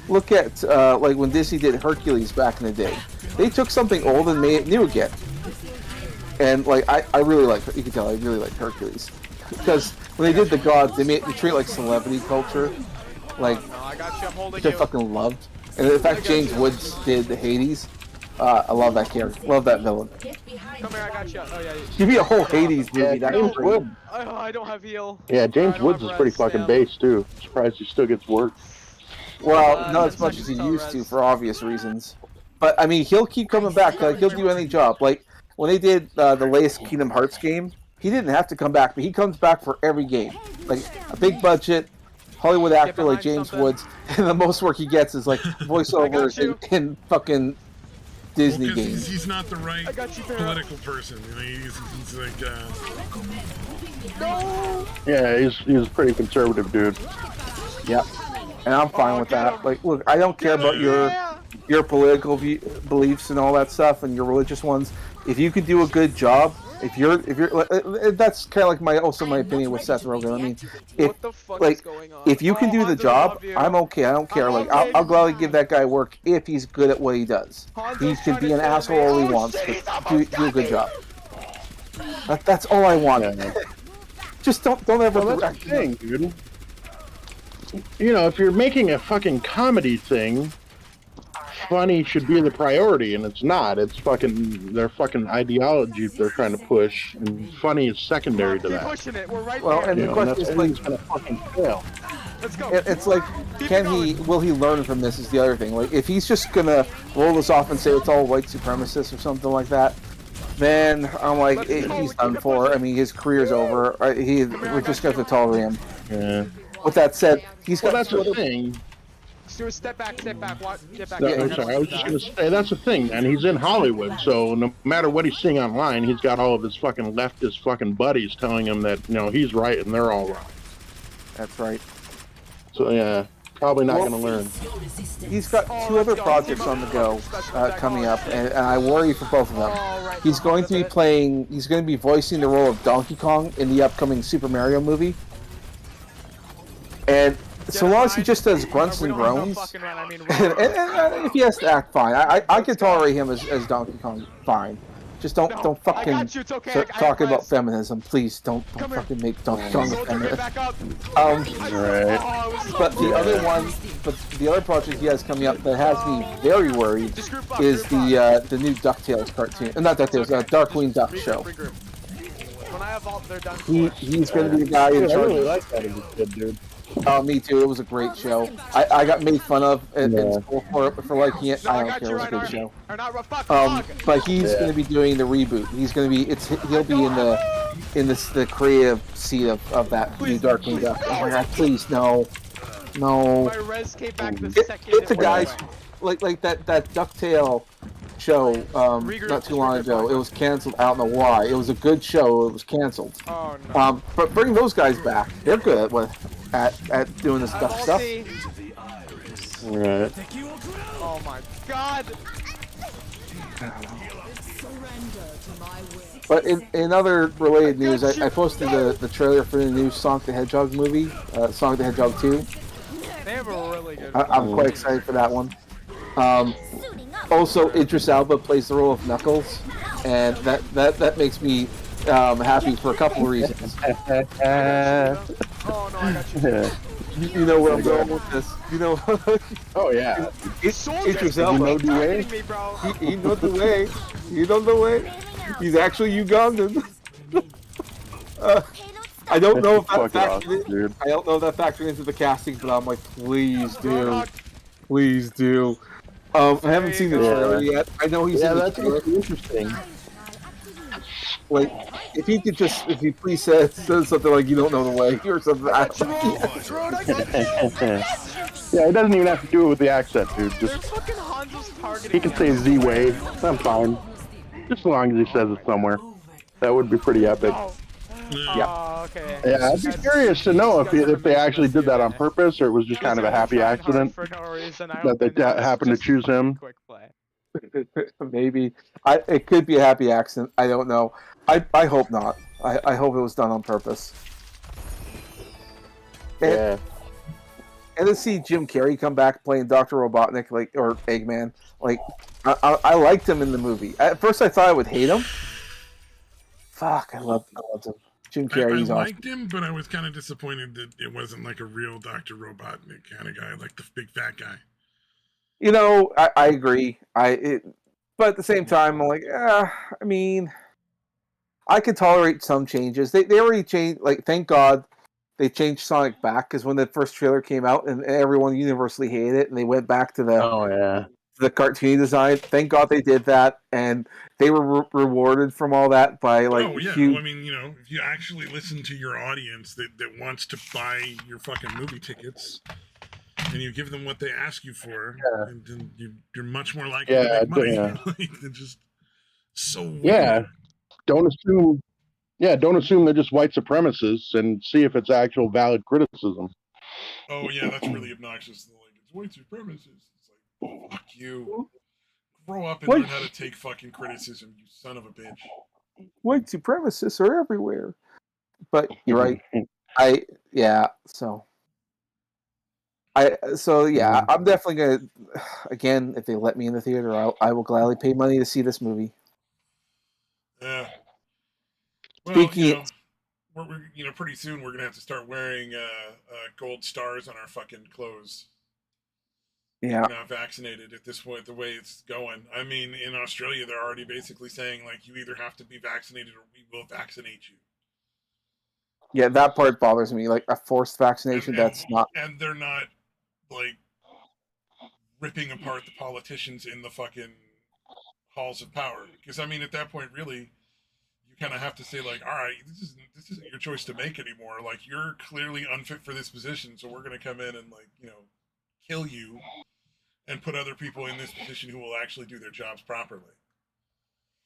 look at like when Disney did Hercules back in the day. They took something old and made it new again. And like I really like, you can tell I really like Hercules because when they did the gods, they treat it like celebrity culture, like No, I got you. I'm holding which I you. fucking loved. And in fact, James Woods did the Hades. I love that character, love that villain. Come here, I got you. Oh yeah. Give me a whole Hades movie. Yeah, That James would Woods. I don't have heal. Yeah, I James don't Woods have is pretty res, fucking damn. base too. Surprised he still gets work. Well, not 10 as much as he seconds till used to res. for obvious reasons. But I mean, he'll keep coming back. Like he'll do any job. Like when they did the latest Kingdom Hearts game, he didn't have to come back, but he comes back for every game. Like a big budget Hollywood actor like James something. Woods, and the most work he gets is like voiceovers in fucking Disney Well, 'cause games. he's not the right I got you, Farrah. political person. You know, he's like, No. Yeah, he's a pretty conservative dude. Yep, and I'm fine with that. Like, look, I don't care about your political beliefs and all that stuff, and your religious ones. If you could do a good job, if you're, that's kind of like my opinion with Seth Rogen. I mean, if What the fuck like is going on? if you can do the Hanzo, job, love you. I'm okay. I don't care. I'm Like, okay. I'll gladly give that guy work if he's good at what he does. He Hanzo's can trying be to an kill asshole me. all he Oh, wants, shit, he's but almost do a got good me. job. That's all I want. Yeah. Just don't ever Well, that's direct the thing, dude. You know, if you're making a fucking comedy thing, funny should be the priority, and it's not. It's fucking their fucking ideology they're trying to push, and funny is secondary to Keep that. pushing it. We're right Well, there. and You the know, and question that's is, why like, he's gonna fucking fail. Let's go. it's like, will he learn from this is the other thing. Like, if he's just gonna roll this off and say it's all white supremacists or something like that, then I'm like, Let's go. he's done for. I mean, his career's over. We're just gonna have to tolerate him. Yeah. With that said, he's Well, got that's the thing. Stuart, step back, watch, get back. I'm sorry, I was just gonna say that's the thing, and he's in Hollywood, so no matter what he's seeing online, he's got all of his fucking leftist fucking buddies telling him that he's right and they're all wrong. That's right. So yeah, probably not gonna learn. He's got two other projects on the go coming up, and I worry for both of them. He's going to be voicing the role of Donkey Kong in the upcoming Super Mario movie. And so long as he just does grunts and groans, and if he has to act fine, I can tolerate him as Donkey Kong fine. Just don't fucking start talking about feminism, please. Don't fucking make Donkey Kong a feminist. Right. But the other project he has coming up that has me very worried is the new DuckTales cartoon. Not DuckTales, Darkwing Duck show. When I have all, they're done. He's going to be the guy in I charge. really like that as a kid, dude. Oh, me too. It was a great show. I got made fun of in school for liking it. I don't care. It was a good show. But he's going to be doing the reboot. He's going to be. He'll be in the creative seat of that new Darkwing Duck. Oh my god! Please no. My res came back the second. It's a guy's like that DuckTale show not too long ago. It was canceled. I don't know why. It was a good show. It was canceled. Oh no. But bring those guys back. They're good at doing this stuff. Right. Oh my god. But in other related news, I posted the trailer for the new Sonic the Hedgehog movie, Sonic the Hedgehog 2. They have a really good. I'm quite excited for that one. Also, Idris Elba plays the role of Knuckles, and that makes me happy for a couple of reasons. Oh no, I got you. You know where I'm going with this. You know. Oh yeah. Idris Elba. You bro. He knows the way. You know the way. He's actually Ugandan. I don't know if that factored I don't know if that factored into the casting, but I'm like, please do. Please do. I haven't seen the trailer yet. I know he's in the trailer. Interesting. Like, if he please says something like, you don't know the way, or something. Yeah, he doesn't even have to do it with the accent, dude. Just he can say Z-Way. I'm fine. Just as long as he says it somewhere. That would be pretty epic. Yeah. Okay. Yeah, I'd be curious to know if they actually did that on purpose, or it was just kind of a happy accident For no reason. that they happened to choose him. Quick play. Maybe. It could be a happy accident. I don't know. I hope not. I hope it was done on purpose. Yeah. And to see Jim Carrey come back playing Dr. Robotnik, or Eggman, I liked him in the movie. At first I thought I would hate him, Fuck, I loved him. Jim I Carrey's awesome. liked him, but I was kind of disappointed that it wasn't like a real Dr. Robotnik kind of guy, like the big fat guy. You know, I agree. But at the same time, I'm like, I mean, I could tolerate some changes. They already changed. Like, thank God they changed Sonic back, because when the first trailer came out and everyone universally hated it, and they went back to the cartoony design. Thank God they did that, and they were rewarded from all that by like. Oh yeah, well, I mean, you know, if you actually listen to your audience that wants to buy your fucking movie tickets, and you give them what they ask you for, and then you're much more likely to make money. Like, they're just so weird. Yeah. Don't assume they're just white supremacists, and see if it's actual valid criticism. Oh yeah, that's really obnoxious. Like, it's white supremacists. It's like, oh, fuck you. Grow up and learn how to take fucking criticism, you son of a bitch. White supremacists are everywhere. But you're right. I'm definitely gonna. Again, if they let me in the theater, I will gladly pay money to see this movie. Yeah. Well, Speaking, we're pretty soon we're gonna have to start wearing gold stars on our fucking clothes. Yeah. We're not vaccinated at this point. The way it's going, I mean, in Australia, they're already basically saying like, you either have to be vaccinated or we will vaccinate you. Yeah, that part bothers me. Like a forced vaccination, that's not. And they're not like ripping apart the politicians in the fucking halls of power, because I mean, at that point, really, you kind of have to say like, all right, this isn't your choice to make anymore. Like, you're clearly unfit for this position, so we're gonna come in and, like, you know, kill you and put other people in this position who will actually do their jobs properly.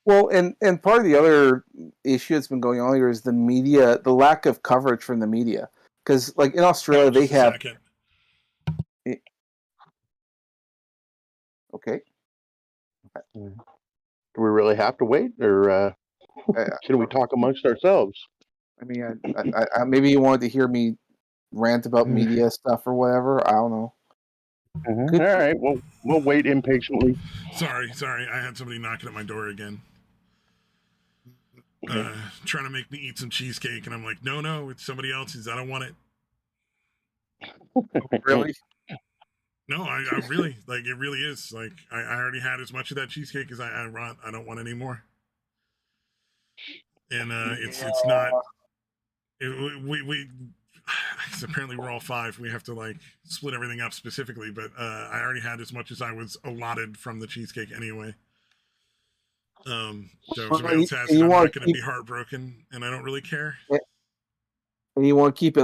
Well, and part of the other issue that's been going on here is the media, the lack of coverage from the media. Because, like, in Australia, they have. Okay. Do we really have to wait, or can we talk amongst ourselves? I mean, I maybe you wanted to hear me rant about media stuff or whatever. I don't know. All right, we'll wait impatiently. Sorry, I had somebody knocking at my door again. Trying to make me eat some cheesecake, and I'm like, no, it's somebody else's. I don't want it. Really? No, I really, like, it really is. Like, I already had as much of that cheesecake as I want. I don't want any more. And it's not. We apparently we're all five. We have to like split everything up specifically, but I already had as much as I was allotted from the cheesecake anyway. So if somebody else has it, I'm not going to be heartbroken, and I don't really care. And you want to keep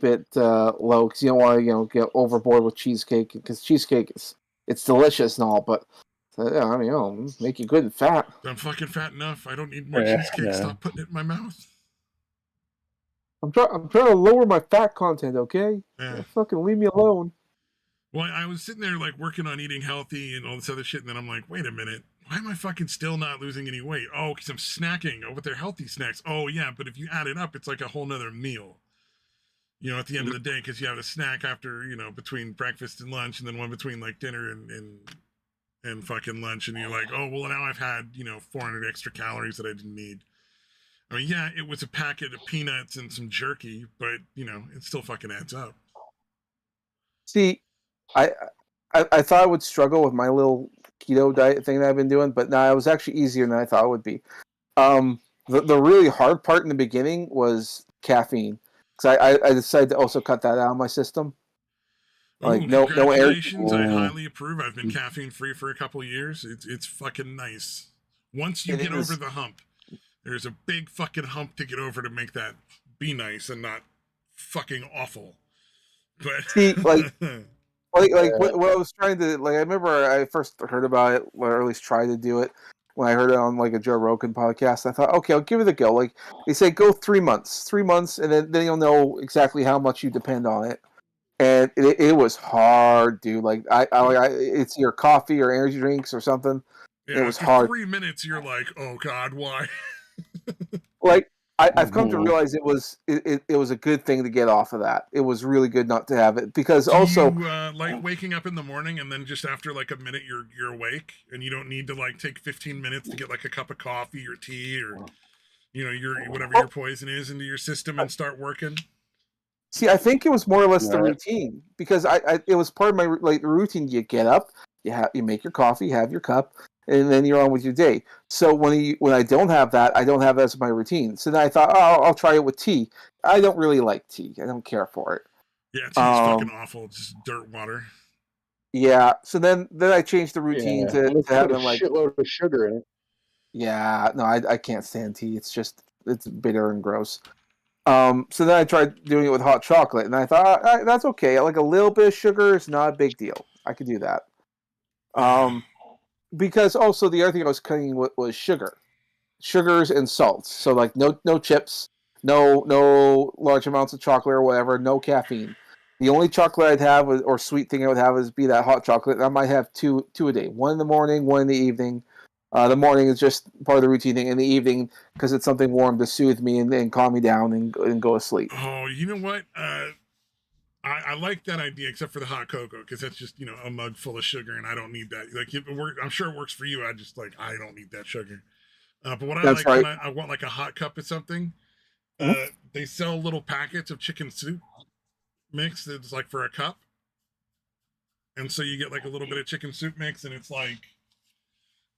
it low, because you don't want to get overboard with cheesecake, because cheesecake it's delicious and all, but I mean, it'll make you good and fat. I'm fucking fat enough. I don't need more cheesecake. Yeah. Stop putting it in my mouth. I'm trying to lower my fat content, okay? Yeah. Fucking leave me alone. Well, I was sitting there like working on eating healthy and all this other shit, and then I'm like, wait a minute. Why am I fucking still not losing any weight? Oh, because I'm snacking. Oh, but they're healthy snacks. Oh, yeah, but if you add it up, it's like a whole nother meal. You know, at the end of the day, because you have a snack after, you know, between breakfast and lunch, and then one between like dinner and fucking lunch, and you're like, oh, well, now I've had, 400 extra calories that I didn't need. I mean, yeah, it was a packet of peanuts and some jerky, but, it still fucking adds up. See, I thought I would struggle with my little keto diet thing that I've been doing, but no, it was actually easier than I thought it would be. The really hard part in the beginning was caffeine, because I decided to also cut that out of my system. Like, no air. Congratulations, I highly approve. I've been caffeine free for a couple of years. It's fucking nice. Once you get over the hump, there's a big fucking hump to get over to make that be nice and not fucking awful. But see, like what I was trying to, like, I remember I first heard about it, or at least tried to do it, when I heard it on like a Joe Rogan podcast. I thought, okay, I'll give it a go. Like, they say go 3 months, and then you'll know exactly how much you depend on it. And it was hard, dude. Like, I it's your coffee or energy drinks or something. Yeah, it was hard. 3 minutes, you're like, oh god, why? Like, I've come to realize it was a good thing to get off of that. It was really good not to have it, because Do also you, like waking up in the morning and then just after like a minute you're awake and you don't need to like take 15 minutes to get like a cup of coffee or tea or your whatever your poison is into your system and start working? See, I think it was more or less the routine because it was part of my routine. You get up, you make your coffee, have your cup, and then you're on with your day. So when I don't have that, I don't have that as my routine. So then I thought, oh, I'll try it with tea. I don't really like tea. I don't care for it. Yeah, tea's fucking awful. It's just dirt water. Yeah. So then I changed the routine to having a shitload of sugar in it. Yeah. No, I can't stand tea. It's bitter and gross. So then I tried doing it with hot chocolate, and I thought that's okay. Like a little bit of sugar is not a big deal. I could do that. Because also the other thing I was cutting was sugars and salts. So like no chips, no large amounts of chocolate or whatever, no caffeine. The only chocolate I'd have or sweet thing I would have is be that hot chocolate. I might have two a day, one in the morning, one in the evening. The morning is just part of the routine thing. In the evening, because it's something warm to soothe me and calm me down and go to sleep. Oh, you know what? I like that idea, except for the hot cocoa, because that's just a mug full of sugar, and I don't need that. Like I'm sure it works for you. I don't need that sugar. But what I when I want like a hot cup of something, they sell little packets of chicken soup mix that's like for a cup, and so you get like a little bit of chicken soup mix, and it's like,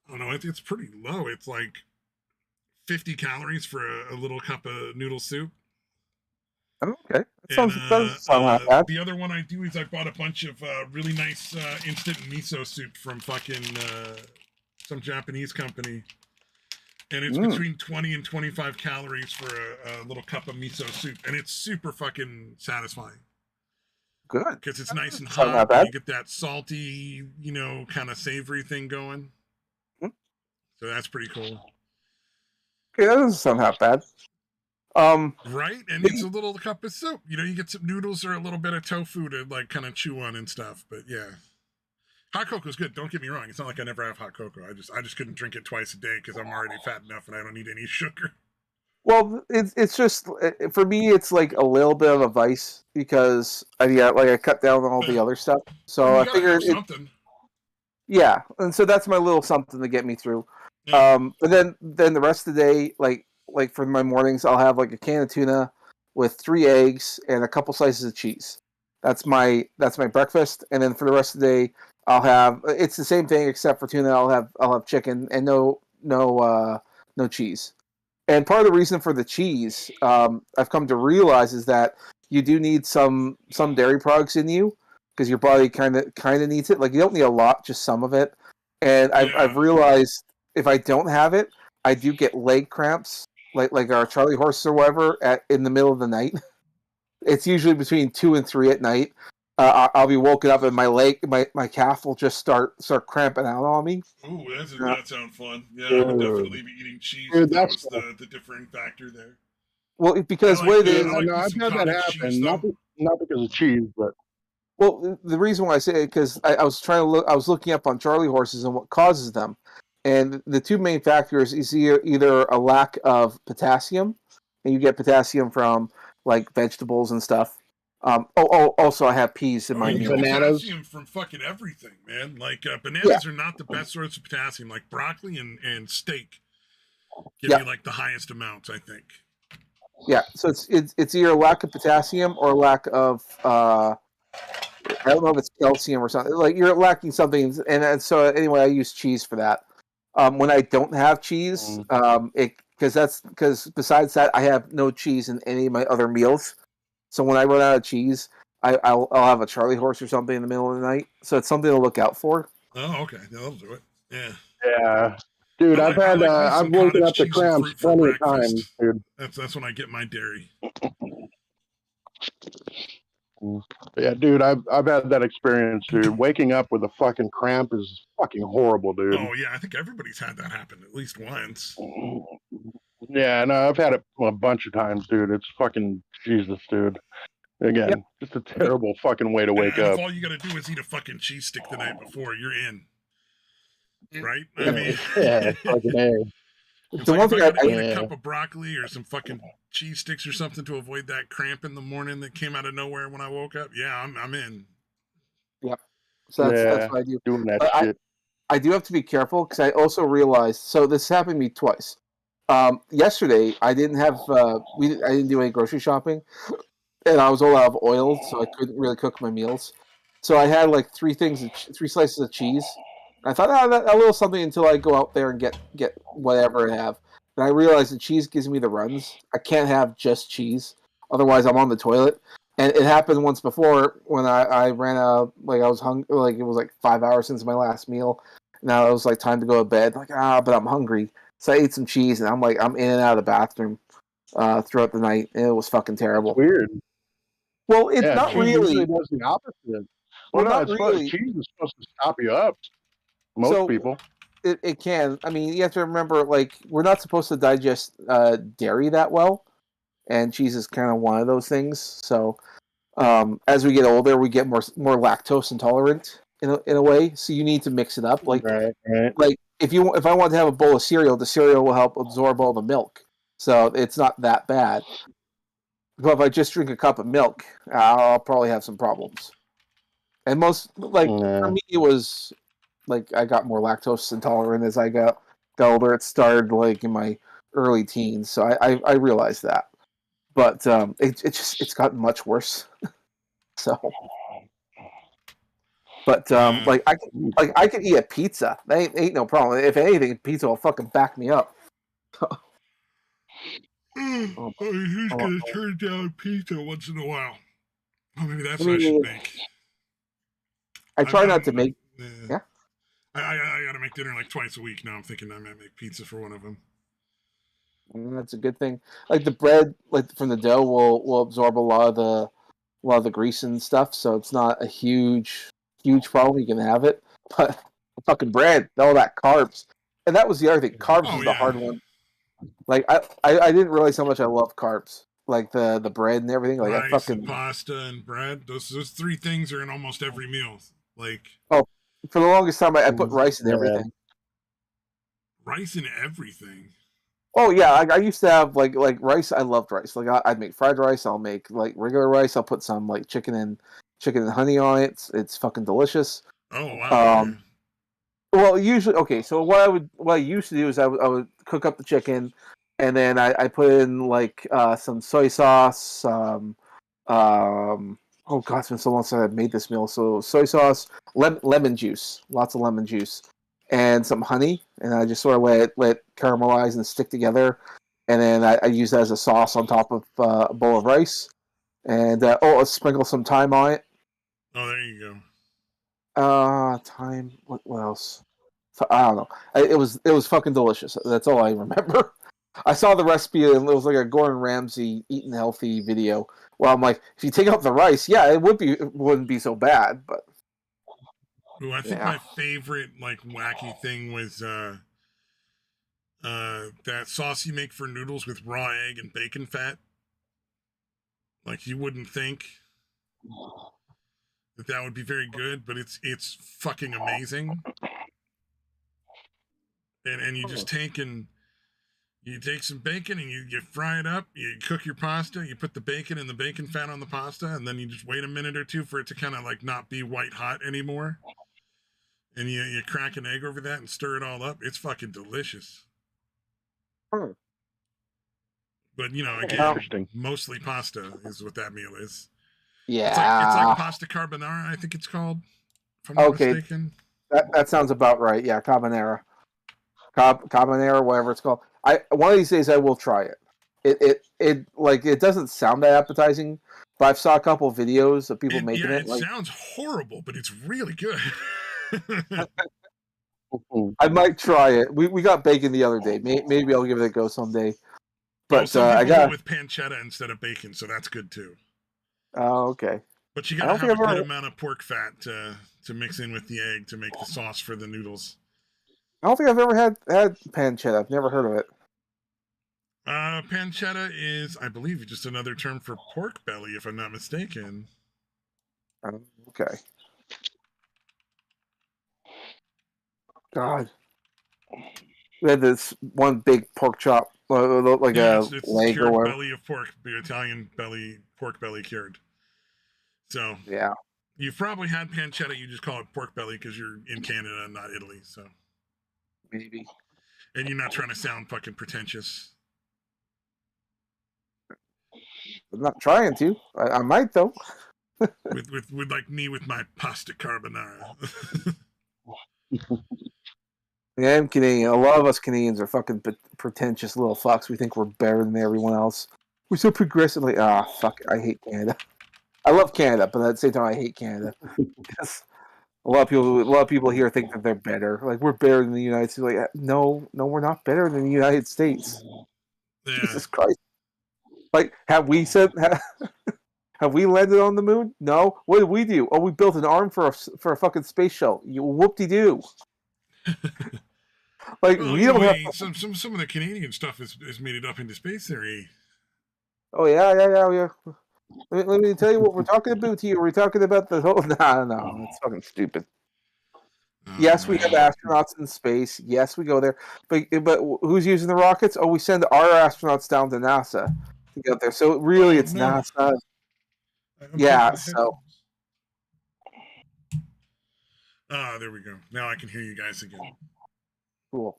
I don't know, it's pretty low. It's like 50 calories for a little cup of noodle soup. Okay. That sounds not bad. The other one I do is I bought a bunch of really nice instant miso soup from fucking some Japanese company. And it's between 20 and 25 calories for a little cup of miso soup. And it's super fucking satisfying. Good. Because it's nice and hot. And you get that salty, kind of savory thing going. So that's pretty cool. Okay, that doesn't sound half bad. Right? And it's a little cup of soup. You get some noodles or a little bit of tofu to like kind of chew on and stuff. But yeah. Hot cocoa is good. Don't get me wrong. It's not like I never have hot cocoa. I just couldn't drink it twice a day because I'm already fat enough and I don't need any sugar. Well, it's just for me. It's like a little bit of a vice because I cut down on all the other stuff. So I figured something. Yeah, and so that's my little something to get me through. Yeah. But then the rest of the day, like for my mornings, I'll have like a can of tuna with 3 eggs and a couple slices of cheese. That's my breakfast, and then for the rest of the day, I'll have it's the same thing except for tuna. I'll have chicken and no cheese. And part of the reason for the cheese, I've come to realize, is that you do need some dairy products in you because your body kind of needs it. Like you don't need a lot, just some of it. And I've realized if I don't have it, I do get leg cramps, like our Charlie horse or whatever, in the middle of the night. It's usually between 2 and 3 at night. I'll be woken up and my calf will just start cramping out on me. Ooh, that does not sound fun. Yeah, I would definitely be eating cheese. Dude, that was the differing factor there. Well, because what it is, I've had that happen. Not because of cheese, but well, the reason why I say it because I was looking up on Charlie horses and what causes them, and the 2 main factors is either a lack of potassium, and you get potassium from like vegetables and stuff. Also I have peas in my meal. Bananas. Potassium from fucking everything, man. Like bananas are not the best source of potassium. Like broccoli and steak give you like the highest amounts, I think. Yeah, so it's either lack of potassium or lack of I don't know if it's calcium or something. Like you're lacking something, and so anyway, I use cheese for that. When I don't have cheese, because besides that, I have no cheese in any of my other meals. So when I run out of cheese, I'll have a Charlie horse or something in the middle of the night. So it's something to look out for. Oh, okay, that'll do it. Yeah. Yeah. Dude, I've woken up to cramps plenty of times, dude. That's when I get my dairy. Yeah, dude, I've had that experience, dude. Waking up with a fucking cramp is fucking horrible, dude. Oh yeah, I think everybody's had that happen at least once. Yeah, no, I've had it a bunch of times, dude. It's fucking Jesus, dude. Again, just a terrible fucking way to wake up. If all you gotta do is eat a fucking cheese stick the night before, you're in. Right? I mean, yeah, fucking A. It's like if I gotta eat a cup of broccoli or some fucking cheese sticks or something to avoid that cramp in the morning that came out of nowhere when I woke up. Yeah, I'm in. Yep. So that's what I do. Doing that shit. I do have to be careful because I also realized. So this happened to me twice. Yesterday I didn't have I didn't do any grocery shopping, and I was all out of oil, so I couldn't really cook my meals. So I had like three slices of cheese. I thought, a little something until I go out there and get whatever I have. And I realized the cheese gives me the runs. I can't have just cheese, otherwise I'm on the toilet. And it happened once before when I ran out. Like I was hungry. Like it was like 5 hours since my last meal. Now it was like time to go to bed. Like but I'm hungry. So I ate some cheese, and I'm in and out of the bathroom throughout the night, and it was fucking terrible. Weird. Well, it's Yeah, not cheese usually really. does the opposite. Well, Well, no, not it's supposed, really. cheese is supposed to stop you up. Most So people. it can. I mean, you have to remember, like, we're not supposed to digest dairy that well, and cheese is kind of one of those things. So as we get older, we get more lactose intolerant in a way. So you need to mix it up. Like Right. if I want to have a bowl of cereal, the cereal will help absorb all the milk, so it's not that bad. But if I just drink a cup of milk, I'll probably have some problems. And for me, it was like I got more lactose intolerant as I got older. It started like in my early teens, so I realized that. But it's gotten much worse. So, but I could eat a pizza. That ain't no problem. If anything, pizza will fucking back me up. Who's gonna turn down pizza once in a while? Oh, maybe that's I what I should mean, make. I try not to make. Yeah. I gotta make dinner like twice a week now. I'm thinking I might make pizza for one of them. That's a good thing. Like the bread, like from the dough, will absorb a lot of the grease and stuff. So it's not a huge problem. You can have it, but fucking bread, all that carbs, and that was the other thing. Carbs is the hard one. Like I didn't realize how much I love carbs, like the bread and everything. Like Rice and pasta and bread. Those three things are in almost every meal. Like for the longest time, I put rice in everything. Rice in everything. Oh yeah, I used to have like rice. I loved rice. Like I'd make fried rice. I'll make like regular rice. I'll put some like chicken and honey on it. It's fucking delicious. Oh wow. Well, usually okay. So what I used to do is I would cook up the chicken, and then I put in like some soy sauce. Oh god, it's been so long since I've made this meal. So soy sauce, lemon juice, lots of lemon juice, and some honey, and I just sort of let it caramelize and stick together, and then I use that as a sauce on top of a bowl of rice, and I'll sprinkle some thyme on it. Oh, there you go. Thyme. What else? I don't know. It was fucking delicious. That's all I remember. I saw the recipe and it was like a Gordon Ramsay eating healthy video. Well, I'm like, if you take out the rice, yeah, it wouldn't be so bad, but. Ooh, I think my favorite like wacky thing was that sauce you make for noodles with raw egg and bacon fat. Like you wouldn't think that would be very good, but it's fucking amazing. And you just take some bacon and you fry it up, you cook your pasta, you put the bacon and the bacon fat on the pasta, and then you just wait a minute or two for it to kind of like not be white hot anymore. And you crack an egg over that and stir it all up. It's fucking delicious. But again, mostly pasta is what that meal is. Yeah, it's like pasta carbonara, I think it's called. If I'm not mistaken. That sounds about right. Yeah, carbonara, carbonara, whatever it's called. One of these days I will try it. It doesn't sound that appetizing, but I've saw a couple of videos of people making it. It sounds horrible, but it's really good. I might try it. We got bacon the other day. Maybe I'll give it a go someday. But some people go with pancetta instead of bacon, so that's good too. Oh, okay. But you gotta have a good amount of pork fat to mix in with the egg to make the sauce for the noodles. I don't think I've ever had pancetta. I've never heard of it. Pancetta is, I believe, just another term for pork belly, if I'm not mistaken. Okay. God. We had this one big pork chop, like it's leg cured or whatever. belly of pork, the Italian pork belly cured. So yeah, you've probably had pancetta. You just call it pork belly because you're in Canada and not Italy. So maybe. And you're not trying to sound fucking pretentious. I'm not trying to. I might though. with like me with my pasta carbonara. Yeah, I'm Canadian. A lot of us Canadians are fucking pretentious little fucks. We think we're better than everyone else. We're so progressive. Like, fuck, I hate Canada. I love Canada, but at the same time, I hate Canada. Because a lot of people here think that they're better. Like, we're better than the United States. Like, no, we're not better than the United States. Yeah. Jesus Christ! Like, have we landed on the moon? No. What did we do? Oh, we built an arm for a fucking space shuttle. You whoop-de-doo. Like, well, we don't have some of the Canadian stuff is made it up into space theory. Oh yeah. Let me tell you what we're talking about here. We're talking about the whole. No, it's fucking stupid. Yes, we have astronauts in space. Yes, we go there. But who's using the rockets? Oh, we send our astronauts down to NASA to get there. So really, it's NASA. Yeah. So. There we go. Now I can hear you guys again. Cool.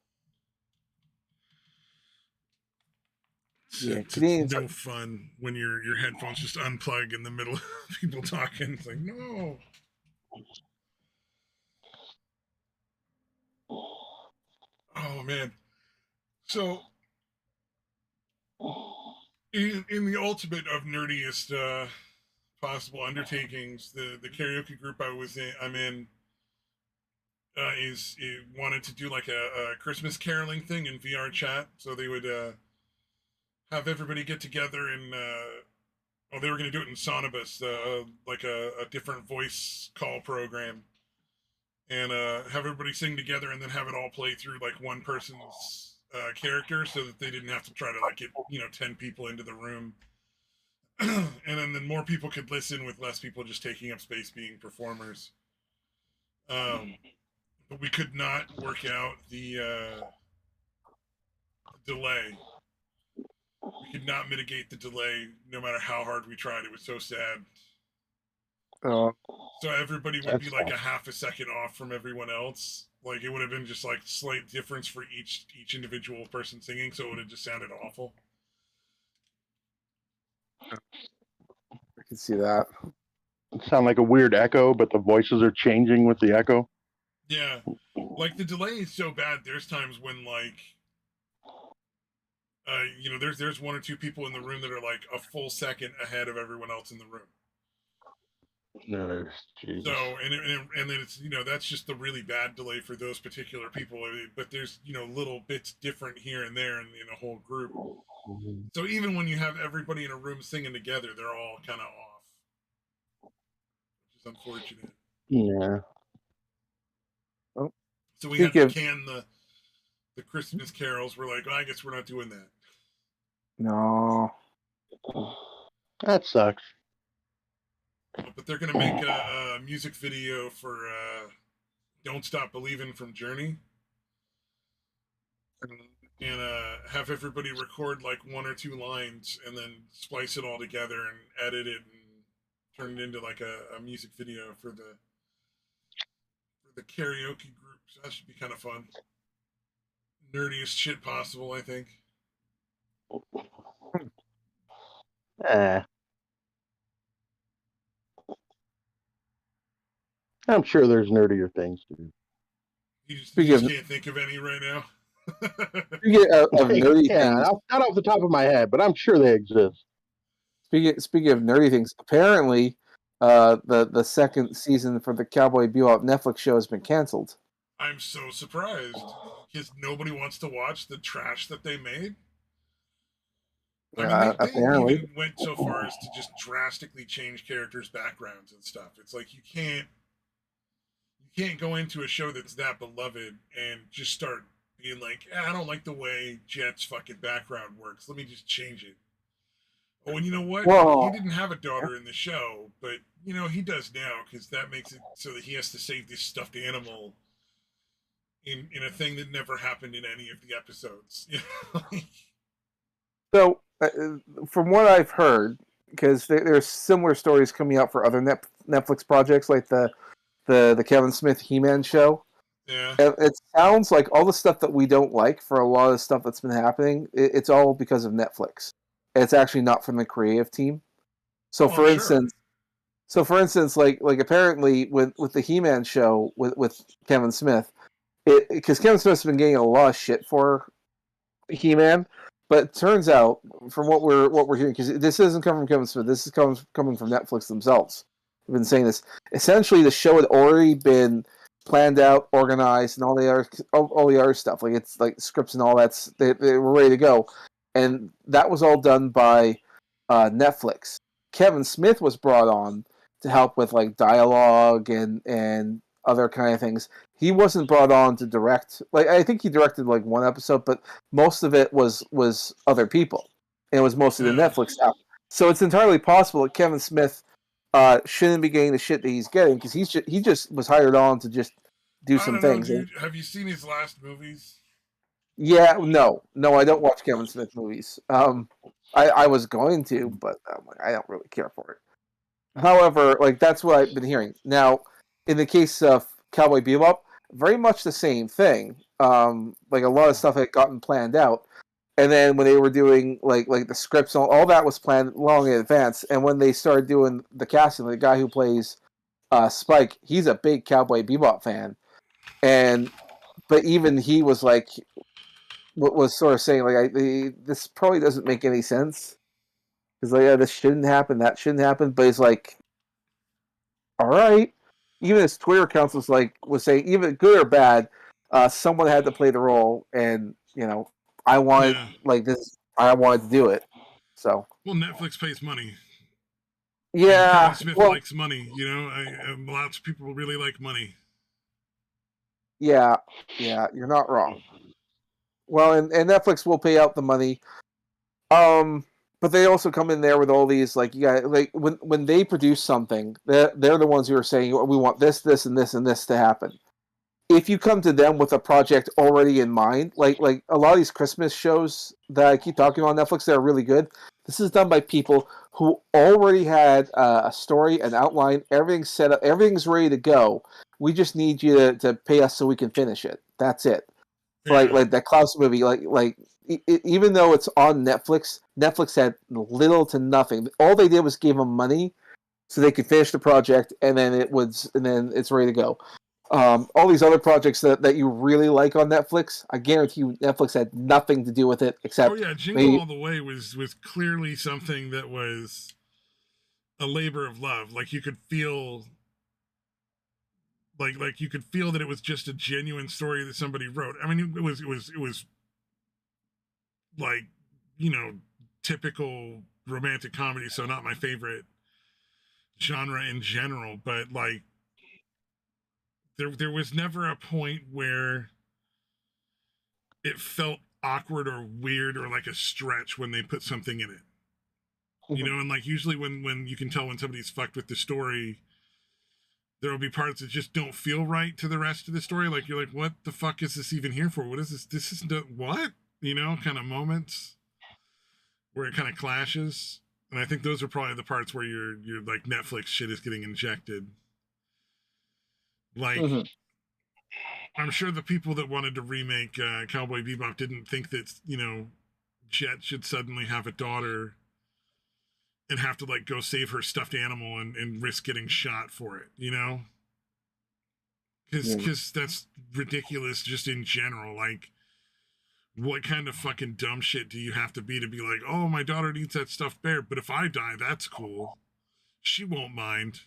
It's no fun when your headphones just unplug in the middle of people talking. It's like, no. Oh, man. So, in the ultimate of nerdiest possible undertakings, the karaoke group I'm in wanted to do like a Christmas caroling thing in VR chat. So they would have everybody get together and they were going to do it in Sonobus, like a different voice call program, and have everybody sing together and then have it all play through like one person's character, so that they didn't have to try to like get 10 people into the room, and then more people could listen with less people just taking up space being performers. But we could not work out the delay. We could not mitigate the delay no matter how hard we tried. It was so sad. So everybody would be like a half a second off from everyone else. Like, it would have been just like slight difference for each individual person singing, so it would have just sounded awful. I can see that. It sounds like a weird echo, but the voices are changing with the echo. Yeah. Like, the delay is so bad, there's times when, like, there's one or two people in the room that are like a full second ahead of everyone else in the room. No, Jesus. So and then it's that's just the really bad delay for those particular people. But there's little bits different here and there in a whole group. Mm-hmm. So even when you have everybody in a room singing together, they're all kind of off, which is unfortunate. Yeah. Oh. So we had to can the Christmas carols. We're like, well, I guess we're not doing that. No. That sucks. But they're going to make a music video for Don't Stop Believin' from Journey. And have everybody record like one or two lines and then splice it all together and edit it and turn it into like a music video for the karaoke group. So that should be kind of fun. Nerdiest shit possible, I think. I'm sure there's nerdier things to do. You just can't think of any right now. Nerdy things. Not off the top of my head, but I'm sure they exist. Speaking of nerdy things, apparently the second season for the Cowboy Bebop Netflix show has been canceled. I'm so surprised because nobody wants to watch the trash that they made. I mean, they even went so far as to just drastically change characters' backgrounds and stuff. It's like you can't go into a show that's that beloved and just start being like, I don't like the way Jet's fucking background works. Let me just change it. Oh, and you know what? Whoa. He didn't have a daughter in the show, but he does now because that makes it so that he has to save this stuffed animal in a thing that never happened in any of the episodes. So, from what I've heard, because there's similar stories coming out for other Netflix projects, like the Kevin Smith He-Man show. Yeah. It sounds like all the stuff that we don't like for a lot of the stuff that's been happening, it's all because of Netflix. It's actually not from the creative team. So Oh, for I'm sure. instance, like apparently with the He-Man show with Kevin Smith, because Kevin Smith's been getting a lot of shit for He-Man, but it turns out from what we're hearing, because this doesn't come from Kevin Smith, this is coming from Netflix themselves. I've been saying this. Essentially, the show had already been planned out, organized, and all the other stuff. Like it's like scripts and all that's they were ready to go, and that was all done by Netflix. Kevin Smith was brought on to help with like dialogue and other kind of things. He wasn't brought on to direct. Like I think he directed like one episode, but most of it was other people. And it was mostly the Netflix stuff. So it's entirely possible that Kevin Smith shouldn't be getting the shit that he's getting because he just was hired on to just do I some don't know, things. dude. Have you seen his last movies? Yeah, no, I don't watch Kevin Smith movies. I was going to, but I don't really care for it. However, like that's what I've been hearing. Now, in the case of Cowboy Bebop, very much the same thing. Like a lot of stuff had gotten planned out, and then when they were doing like the scripts, all that was planned long in advance. And when they started doing the casting, the guy who plays Spike, he's a big Cowboy Bebop fan, but even he was like, was sort of saying like, this probably doesn't make any sense. He's like, yeah, this shouldn't happen, that shouldn't happen. But he's like, all right. Even his Twitter account was saying, even good or bad, someone had to play the role, and I wanted like this. I wanted to do it. So well, Netflix pays money. Yeah, and Kevin Smith likes money. Lots of people really like money. Yeah, you're not wrong. Well, and Netflix will pay out the money. But they also come in there with all these like when they produce something, they're the ones who are saying we want this, this, and this, and this to happen. If you come to them with a project already in mind, like a lot of these Christmas shows that I keep talking about on Netflix, they're really good. This is done by people who already had a story, an outline, everything's set up, everything's ready to go. We just need you to pay us so we can finish it. That's it. Yeah. Like that Klaus movie, even though it's on Netflix, Netflix had little to nothing. All they did was give them money so they could finish the project, and then it's ready to go. All these other projects that you really like on Netflix, I guarantee you Netflix had nothing to do with it except. Oh yeah, Jingle All the Way was clearly something that was a labor of love. Like you could feel. Like you could feel that it was just a genuine story that somebody wrote. I mean, it was like, typical romantic comedy, so not my favorite genre in general, but like there was never a point where it felt awkward or weird or like a stretch when they put something in it. And like usually when you can tell when somebody's fucked with the story, there will be parts that just don't feel right to the rest of the story. Like you're like, what the fuck is this even here for? What is this? This is what? Kind of moments where it kind of clashes. And I think those are probably the parts where you're like Netflix shit is getting injected. Like, I'm sure the people that wanted to remake Cowboy Bebop didn't think that, Jet should suddenly have a daughter and have to like go save her stuffed animal and risk getting shot for it, because that's ridiculous just in general. Like, what kind of fucking dumb shit do you have to be like, oh, my daughter needs that stuffed bear, but if I die, that's cool, she won't mind.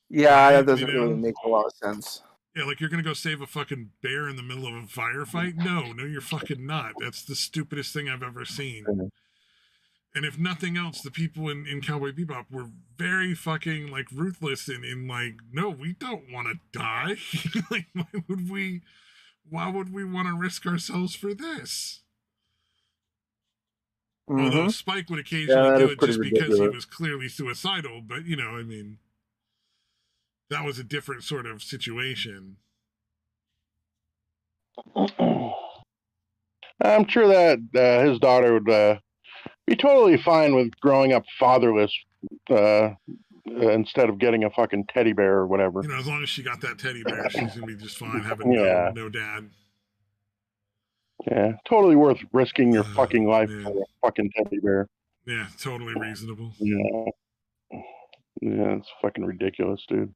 Yeah, that doesn't really make a lot of sense. Yeah, like you're gonna go save a fucking bear in the middle of a firefight? No, you're fucking not. That's the stupidest thing I've ever seen. And if nothing else, the people in Cowboy Bebop were very fucking like ruthless in like, no, we don't want to die. Like, why would we want to risk ourselves for this? Although Spike would occasionally do it just because he was clearly suicidal, but I mean, that was a different sort of situation. I'm sure that his daughter would be totally fine with growing up fatherless, instead of getting a fucking teddy bear or whatever. You know, as long as she got that teddy bear, she's gonna be just fine having Yeah. no dad. Yeah, totally worth risking your fucking life man. for a fucking teddy bear. Yeah, totally reasonable. Yeah. Yeah, it's fucking ridiculous, dude.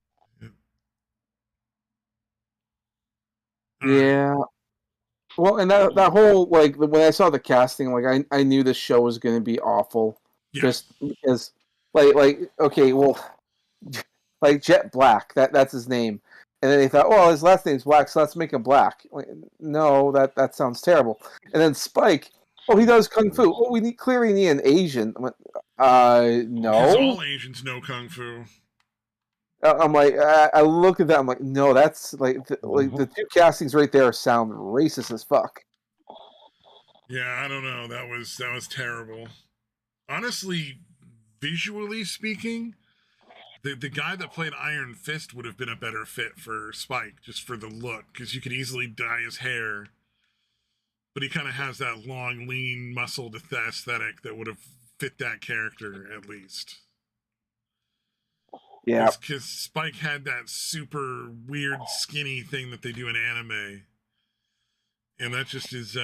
Yeah. Well, and that whole, like, when I saw the casting, like, I knew this show was going to be awful. Yeah. Just because, okay, well, like Jet Black, that's his name. And then they thought, oh, his last name's Black, so let's make him black. Like, no, that sounds terrible. And then Spike, oh, he does kung fu. Oh, clearly need an Asian. I went, no. Because all Asians know kung fu. I'm like, I look at that. I'm like, no, that's like the two castings right there sound racist as fuck. Yeah, I don't know. That was terrible. Honestly, visually speaking, the guy that played Iron Fist would have been a better fit for Spike, just for the look, because you could easily dye his hair. But he kind of has that long, lean, muscled aesthetic that would have fit that character at least. Yeah, because Spike had that super weird skinny thing that they do in anime, and that just is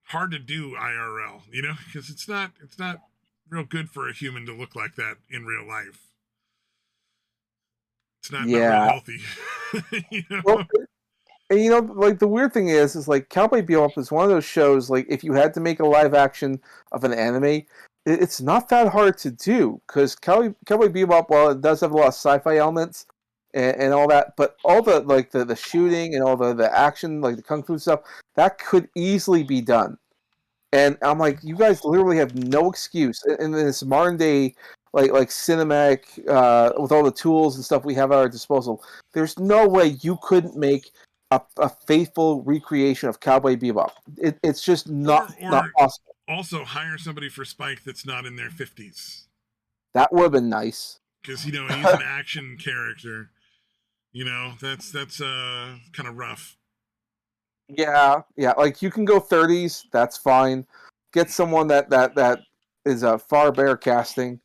hard to do IRL, you know, because it's not real good for a human to look like that in real life. It's not real healthy. You know? Well, and you know, like the weird thing is like Cowboy Bebop is one of those shows. Like if you had to make a live action of an anime, it's not that hard to do because Cowboy Bebop, while it does have a lot of sci-fi elements and all that, but all the like the shooting and all the action, like the kung fu stuff, that could easily be done. And I'm like, you guys literally have no excuse in this modern day, like cinematic, with all the tools and stuff we have at our disposal. There's no way you couldn't make a faithful recreation of Cowboy Bebop. It's just not possible. Also, hire somebody for Spike that's not in their 50s. That would have been nice. Because, you know, he's an action character. You know, that's kind of rough. Yeah, like you can go 30s, that's fine. Get someone that is a far better casting.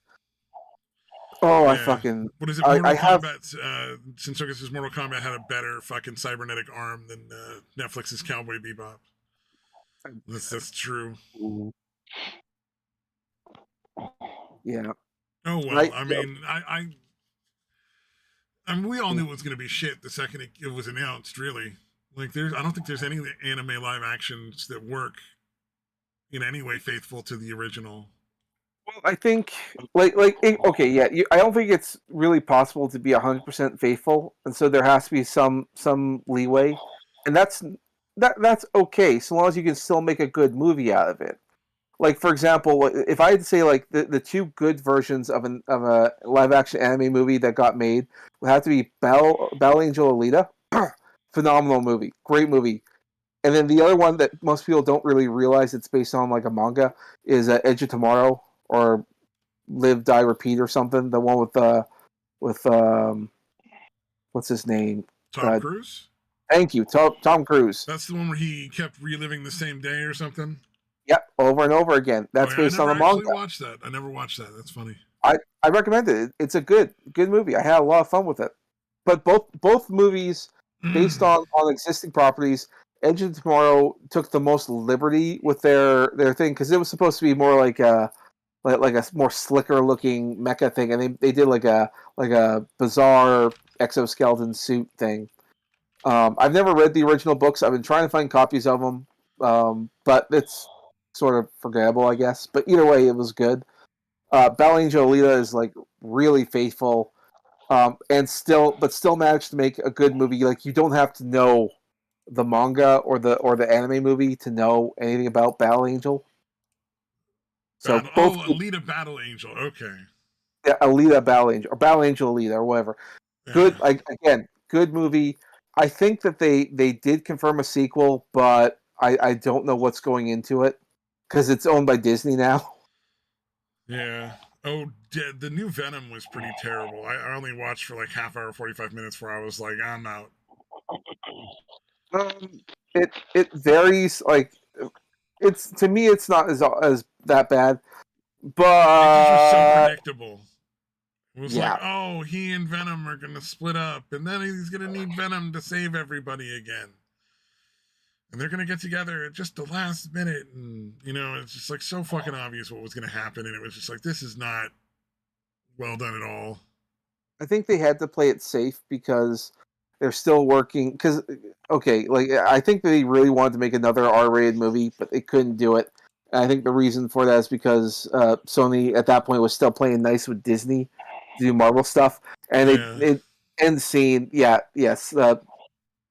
Oh, yeah. I fucking... What is it, Mortal Kombat? Since Circus's Mortal Kombat had a better fucking cybernetic arm than Netflix's Cowboy Bebop. That's true. Yeah. Oh, well, I mean, I mean, we all knew it was going to be shit the second it was announced, really. Like, I don't think there's any anime live actions that work in any way faithful to the original. Well, I think, okay, yeah, I don't think it's really possible to be 100% faithful, and so there has to be some leeway, and that's okay, so long as you can still make a good movie out of it. Like, for example, if I had to say, like, the two good versions of a live-action anime movie that got made would have to be Battle Angel Alita. Phenomenal movie. Great movie. And then the other one that most people don't really realize it's based on, like, a manga is Edge of Tomorrow, or Live, Die, Repeat or something. The one with what's his name? Tom Cruise? Thank you, Tom Cruise. That's the one where he kept reliving the same day or something? Yep, over and over again. That's based on the manga. I never watched that. That's funny. I recommend it. It's a good movie. I had a lot of fun with it. But both movies based on existing properties. Edge of Tomorrow took the most liberty with their thing because it was supposed to be more like a more slicker looking mecha thing, and they did like a bizarre exoskeleton suit thing. I've never read the original books. I've been trying to find copies of them, but it's sort of forgettable, I guess. But either way, it was good. Battle Angel Alita is like really faithful, and still managed to make a good movie. Like you don't have to know the manga or the anime movie to know anything about Battle Angel. So Alita Battle Angel, okay. Yeah, Alita Battle Angel or Battle Angel Alita or whatever. Yeah. Good, again, good movie. I think that they did confirm a sequel, but I don't know what's going into it because it's owned by Disney now. Yeah. Oh, the new Venom was pretty terrible. I only watched for like half hour, 45 minutes where I was like, I'm out. It varies. Like to me, it's not as that bad. just was so but predictable. It was like, oh, he and Venom are gonna split up, and then he's gonna need Venom to save everybody again. And they're gonna get together at just the last minute, and it's just like so fucking obvious what was gonna happen, and it was just like, this is not well done at all. I think they had to play it safe because they're still working. Because I think they really wanted to make another R-rated movie, but they couldn't do it. And I think the reason for that is because Sony at that point was still playing nice with Disney to do Marvel stuff, and it end scene,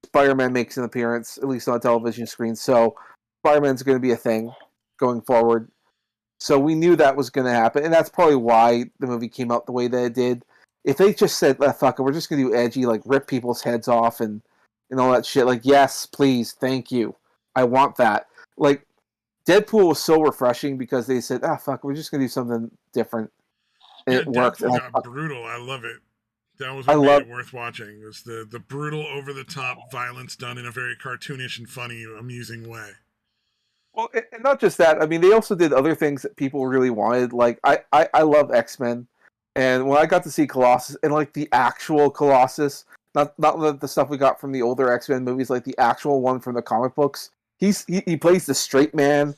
Spider-Man makes an appearance, at least on a television screen. So Spider-Man's going to be a thing going forward. So we knew that was going to happen, and that's probably why the movie came out the way that it did. If they just said, fuck it, we're just going to do edgy, like rip people's heads off and all that shit, like, yes, please, thank you. I want that. Like, Deadpool was so refreshing because they said, fuck, we're just going to do something different. And it worked. Deadpool got brutal. I love it. That was what made it worth watching. Was the brutal, over-the-top violence done in a very cartoonish and funny, amusing way. Well, and not just that. I mean, they also did other things that people really wanted. Like, I love X-Men. And when I got to see Colossus, and like the actual Colossus, not the stuff we got from the older X-Men movies, like the actual one from the comic books, he plays the straight man,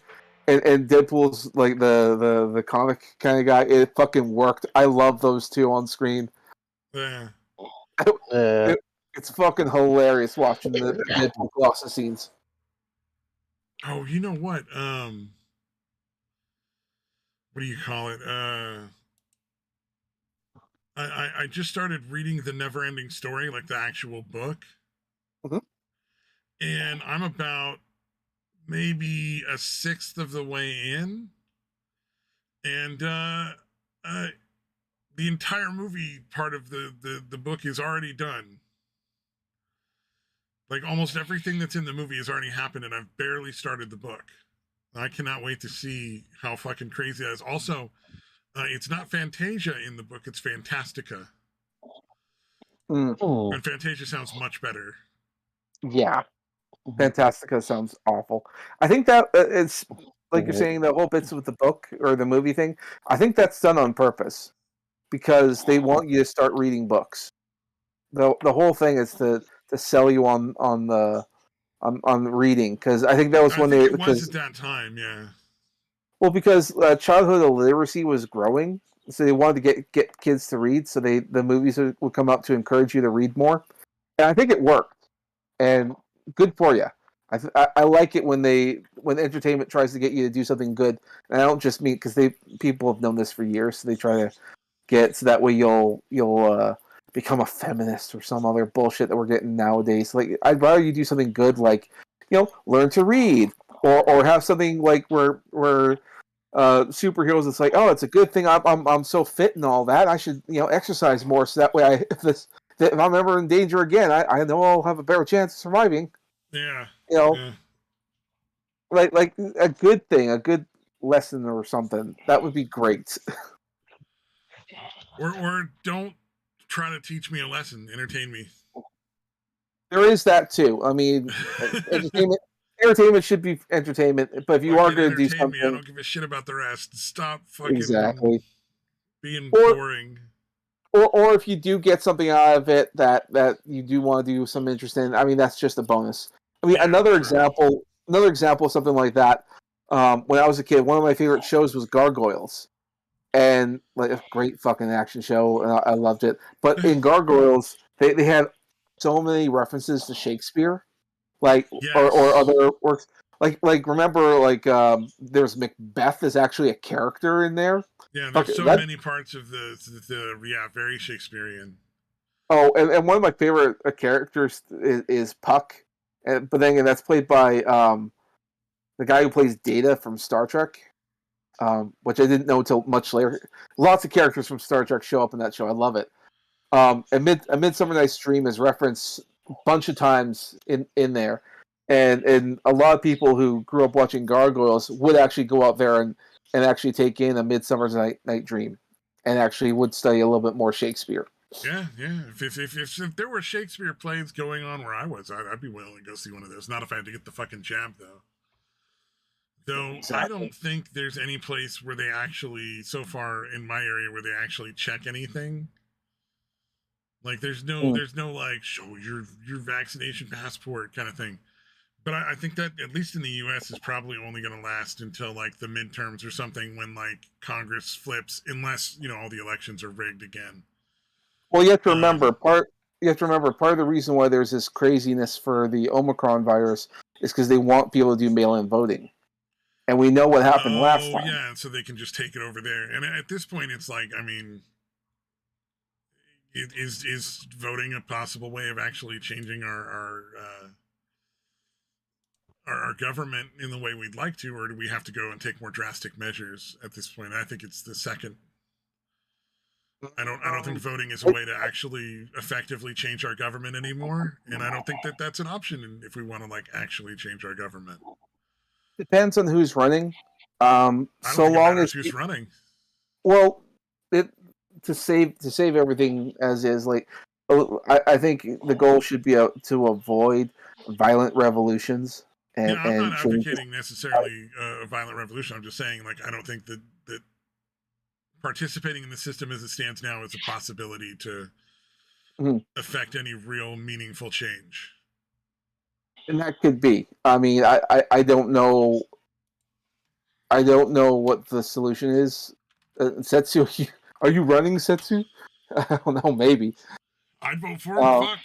and Deadpool's like the comic kind of guy. It fucking worked. I love those two on screen. Yeah. It's fucking hilarious watching the Deadpool Colossus scenes. Oh, you know what? What do you call it? I just started reading The Never-Ending Story, like the actual book. Mm-hmm. And I'm about maybe a sixth of the way in. And the entire movie part of the book is already done. Like, almost everything that's in the movie has already happened, and I've barely started the book. I cannot wait to see how fucking crazy that is. Also, it's not Fantasia in the book, it's Fantastica. And Fantasia sounds much better. Yeah. Fantastica sounds awful. I think that it's, like you're saying, the whole bits with the book or the movie thing, I think that's done on purpose. Because they want you to start reading books. The whole thing is to sell you on reading, because I think that was when it was at that time, yeah. Well, because childhood illiteracy was growing, so they wanted to get kids to read. So the movies would come out to encourage you to read more, and I think it worked. And good for you. I like it when entertainment tries to get you to do something good, and I don't just mean because people have known this for years, so they try to get so that way you'll become a feminist or some other bullshit that we're getting nowadays. Like, I'd rather you do something good, like learn to read, or have something like where superheroes. It's like, oh, it's a good thing I'm so fit and all that. I should exercise more, so that way if I'm ever in danger again, I know I'll have a better chance of surviving. Yeah. Like a good thing, a good lesson or something. That would be great. Or don't try to teach me a lesson. Entertain me. There is that too. I mean, entertainment should be entertainment. But if you are going to do something, I don't give a shit about the rest. Stop fucking being boring. Or if you do get something out of it that you do want to do some interesting, I mean, that's just a bonus. I mean, another example of something like that. When I was a kid, one of my favorite shows was Gargoyles. And like a great fucking action show, and I loved it. But in Gargoyles, they had so many references to Shakespeare, like or other works. Like remember, there's Macbeth is actually a character in there. Yeah, there's many parts of the very Shakespearean. Oh, and one of my favorite characters is Puck, but then again, that's played by the guy who plays Data from Star Trek. Which I didn't know until much later. Lots of characters from Star Trek show up in that show. I love it. A Midsummer Night's Dream is referenced a bunch of times in there, and a lot of people who grew up watching Gargoyles would actually go out there and actually take in A Midsummer Night Dream, and actually would study a little bit more Shakespeare. Yeah. If there were Shakespeare plays going on where I was, I'd be willing to go see one of those. Not if I had to get the fucking jab though. Though Exactly. I don't think there's any place where they actually, so far in my area, where they actually check anything. Like there's no like show your vaccination passport kind of thing. But I think that at least in the U.S. is probably only going to last until like the midterms or something, when like Congress flips, unless all the elections are rigged again. Well, you have to remember part of the reason why there's this craziness for the Omicron virus is because they want people to do mail-in voting, and we know what happened last time. Oh yeah, so they can just take it over there. And at this point, it's like, I mean, is voting a possible way of actually changing our government in the way we'd like to, or do we have to go and take more drastic measures at this point? I think it's the second. I don't think voting is a way to actually effectively change our government anymore, and I don't think that that's an option if we want to like actually change our government. Depends on who's running. I don't So think it long matters as who's running. well, to save everything as is, like I think the goal should be to avoid violent revolutions. And, I'm and not advocating necessarily a violent revolution. I'm just saying, like, I don't think that participating in the system as it stands now is a possibility to affect any real meaningful change. And that could be. I mean, I don't know. I don't know what the solution is. Setsu, are you running, Setsu? I don't know. Maybe. I'd vote for him. Fuck.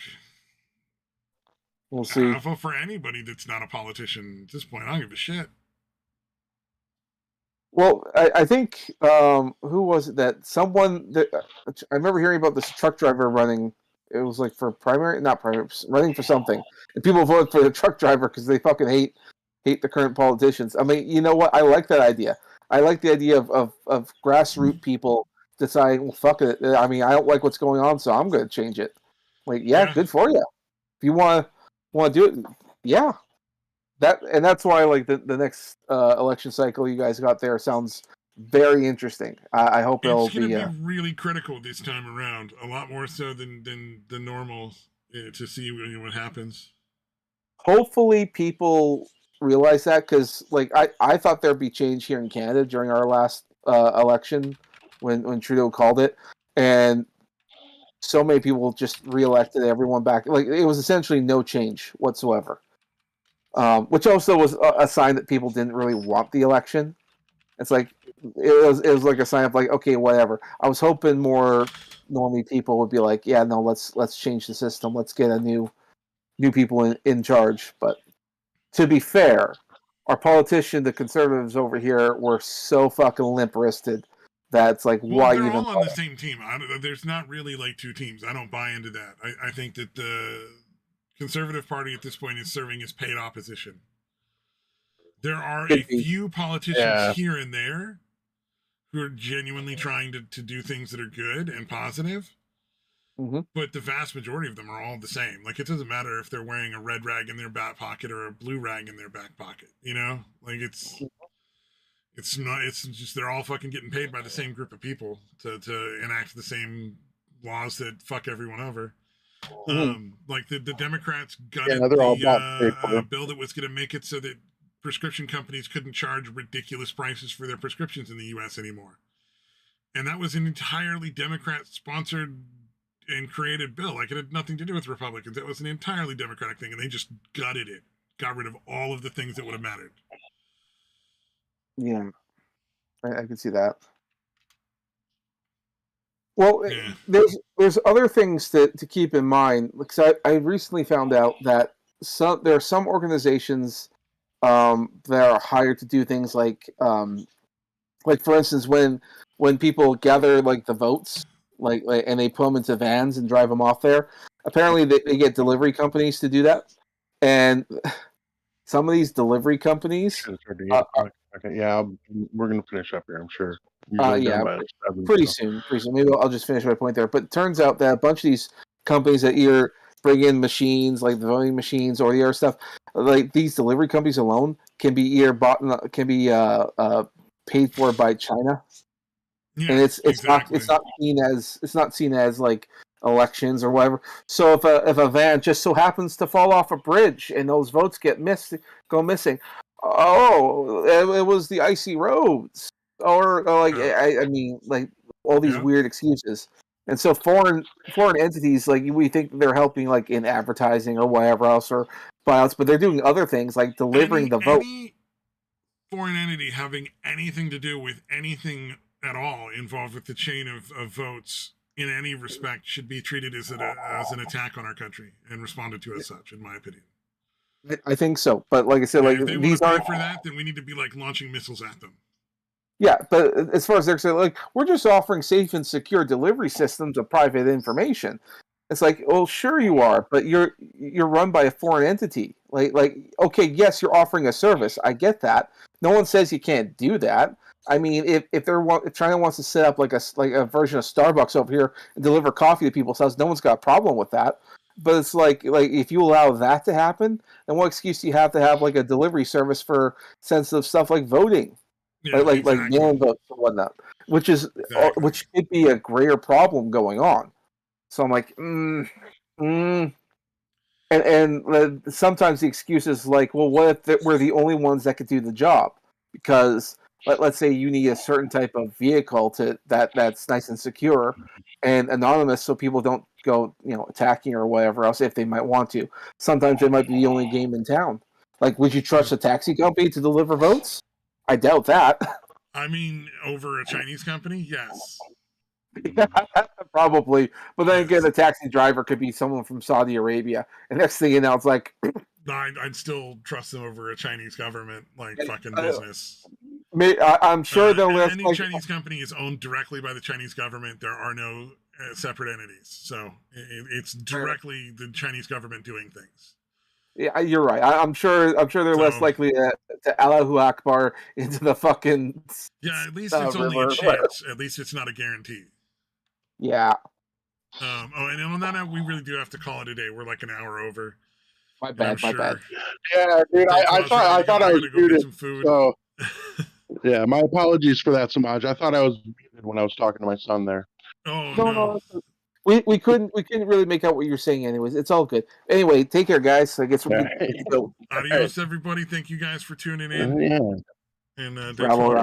We'll see. I'll vote for anybody that's not a politician at this point. I don't give a shit. Well, I think who was it that someone that I remember hearing about this truck driver running. It was like for not primary, running for something, and people voted for the truck driver because they fucking hate the current politicians. I mean, you know what? I like that idea. I like the idea of grassroots people deciding, well, fuck it. I mean, I don't like what's going on, so I'm going to change it. Like, yeah, good for you. If you want to do it, yeah. That's why, like, the next election cycle you guys got there sounds very interesting. I hope it'll be. It's going to be really critical this time around, a lot more so than the normal, to see what happens. Hopefully, people realize that, because, like, I thought there'd be change here in Canada during our last election when Trudeau called it, and so many people just reelected everyone back. Like, it was essentially no change whatsoever. Which also was a sign that people didn't really want the election. It's like it was like a sign of like, okay, whatever. I was hoping more normally people would be like, yeah, no, let's change the system. Let's get a new people in charge. But to be fair, our politician, the Conservatives over here, were so fucking limp-wristed that it's like, why they're even? All on the same team. There's not really like two teams. I don't buy into that. I think that the Conservative Party at this point is serving as paid opposition. There are a few politicians here and there who are genuinely trying to do things that are good and positive, but the vast majority of them are all the same. Like, it doesn't matter if they're wearing a red rag in their back pocket or a blue rag in their back pocket. Like it's just they're all fucking getting paid by the same group of people to enact the same laws that fuck everyone over. Like the Democrats gutted the bill that was going to make it so that prescription companies couldn't charge ridiculous prices for their prescriptions in the U.S. anymore. And that was an entirely Democrat-sponsored and created bill. Like, it had nothing to do with Republicans. It was an entirely Democratic thing, and they just gutted it. Got rid of all of the things that would have mattered. Yeah, I can see that. Well, there's other things to keep in mind. Because I recently found out that there are some organizations that are hired to do things like for instance, when people gather like the votes, like and they put them into vans and drive them off there. Apparently, they get delivery companies to do that, and some of these delivery companies. Yeah, we're gonna finish up here, I'm sure. Pretty soon. Maybe I'll just finish my point there. But it turns out that a bunch of these companies that either bring in machines like the voting machines or the other stuff, like these delivery companies alone can be either paid for by China, and it's not seen as like elections or whatever. So if a van just so happens to fall off a bridge and those votes go missing, Oh, it was the icy roads, or like I mean, like all these weird excuses. And so foreign entities, like we think they're helping, like in advertising or whatever else, or buyouts, but they're doing other things like delivering the vote. Any foreign entity having anything to do with anything at all involved with the chain of votes in any respect should be treated as an attack on our country and responded to as such, in my opinion. I think so, but like I said, like if they these want to aren't pay for that, then we need to be like launching missiles at them. Yeah, but as far as they're saying, like we're just offering safe and secure delivery systems of private information. It's like, well, sure you are, but you're run by a foreign entity. Like okay, yes, you're offering a service. I get that. No one says you can't do that. I mean, if China wants to set up like a version of Starbucks over here and deliver coffee to people's houses, no one's got a problem with that. But it's like if you allow that to happen, then what excuse do you have to have like a delivery service for sensitive stuff like voting? Yeah, like mail-in votes and whatnot, which could be a greater problem going on. So I'm like, and sometimes the excuse is like, well, what if we're the only ones that could do the job? Because let's say you need a certain type of vehicle that's nice and secure and anonymous, so people don't go attacking or whatever else if they might want to. Sometimes they might be the only game in town. Like, would you trust a taxi company to deliver votes? I doubt that. I mean, over a Chinese company, yes. Yeah, probably. But then again, the taxi driver could be someone from Saudi Arabia. And next thing you know, it's like... I'd still trust them over a Chinese government, fucking business. I'm sure they'll list... Any Chinese company is owned directly by the Chinese government. There are no separate entities. So it's directly the Chinese government doing things. Yeah, you're right. I'm sure they're less likely to Allahu Akbar into the fucking... Yeah, at least it's only a chance. At least it's not a guarantee. Yeah. And on that note, we really do have to call it a day. We're like an hour over. My bad. Yeah, dude, I thought I was muted. So, yeah, my apologies for that, Samaj. I thought I was muted when I was talking to my son there. Oh, no. We couldn't really make out what you're saying anyways. It's all good. Anyway, take care, guys. I guess we'll Adios, everybody. Thank you guys for tuning in. Yeah. And Bravo.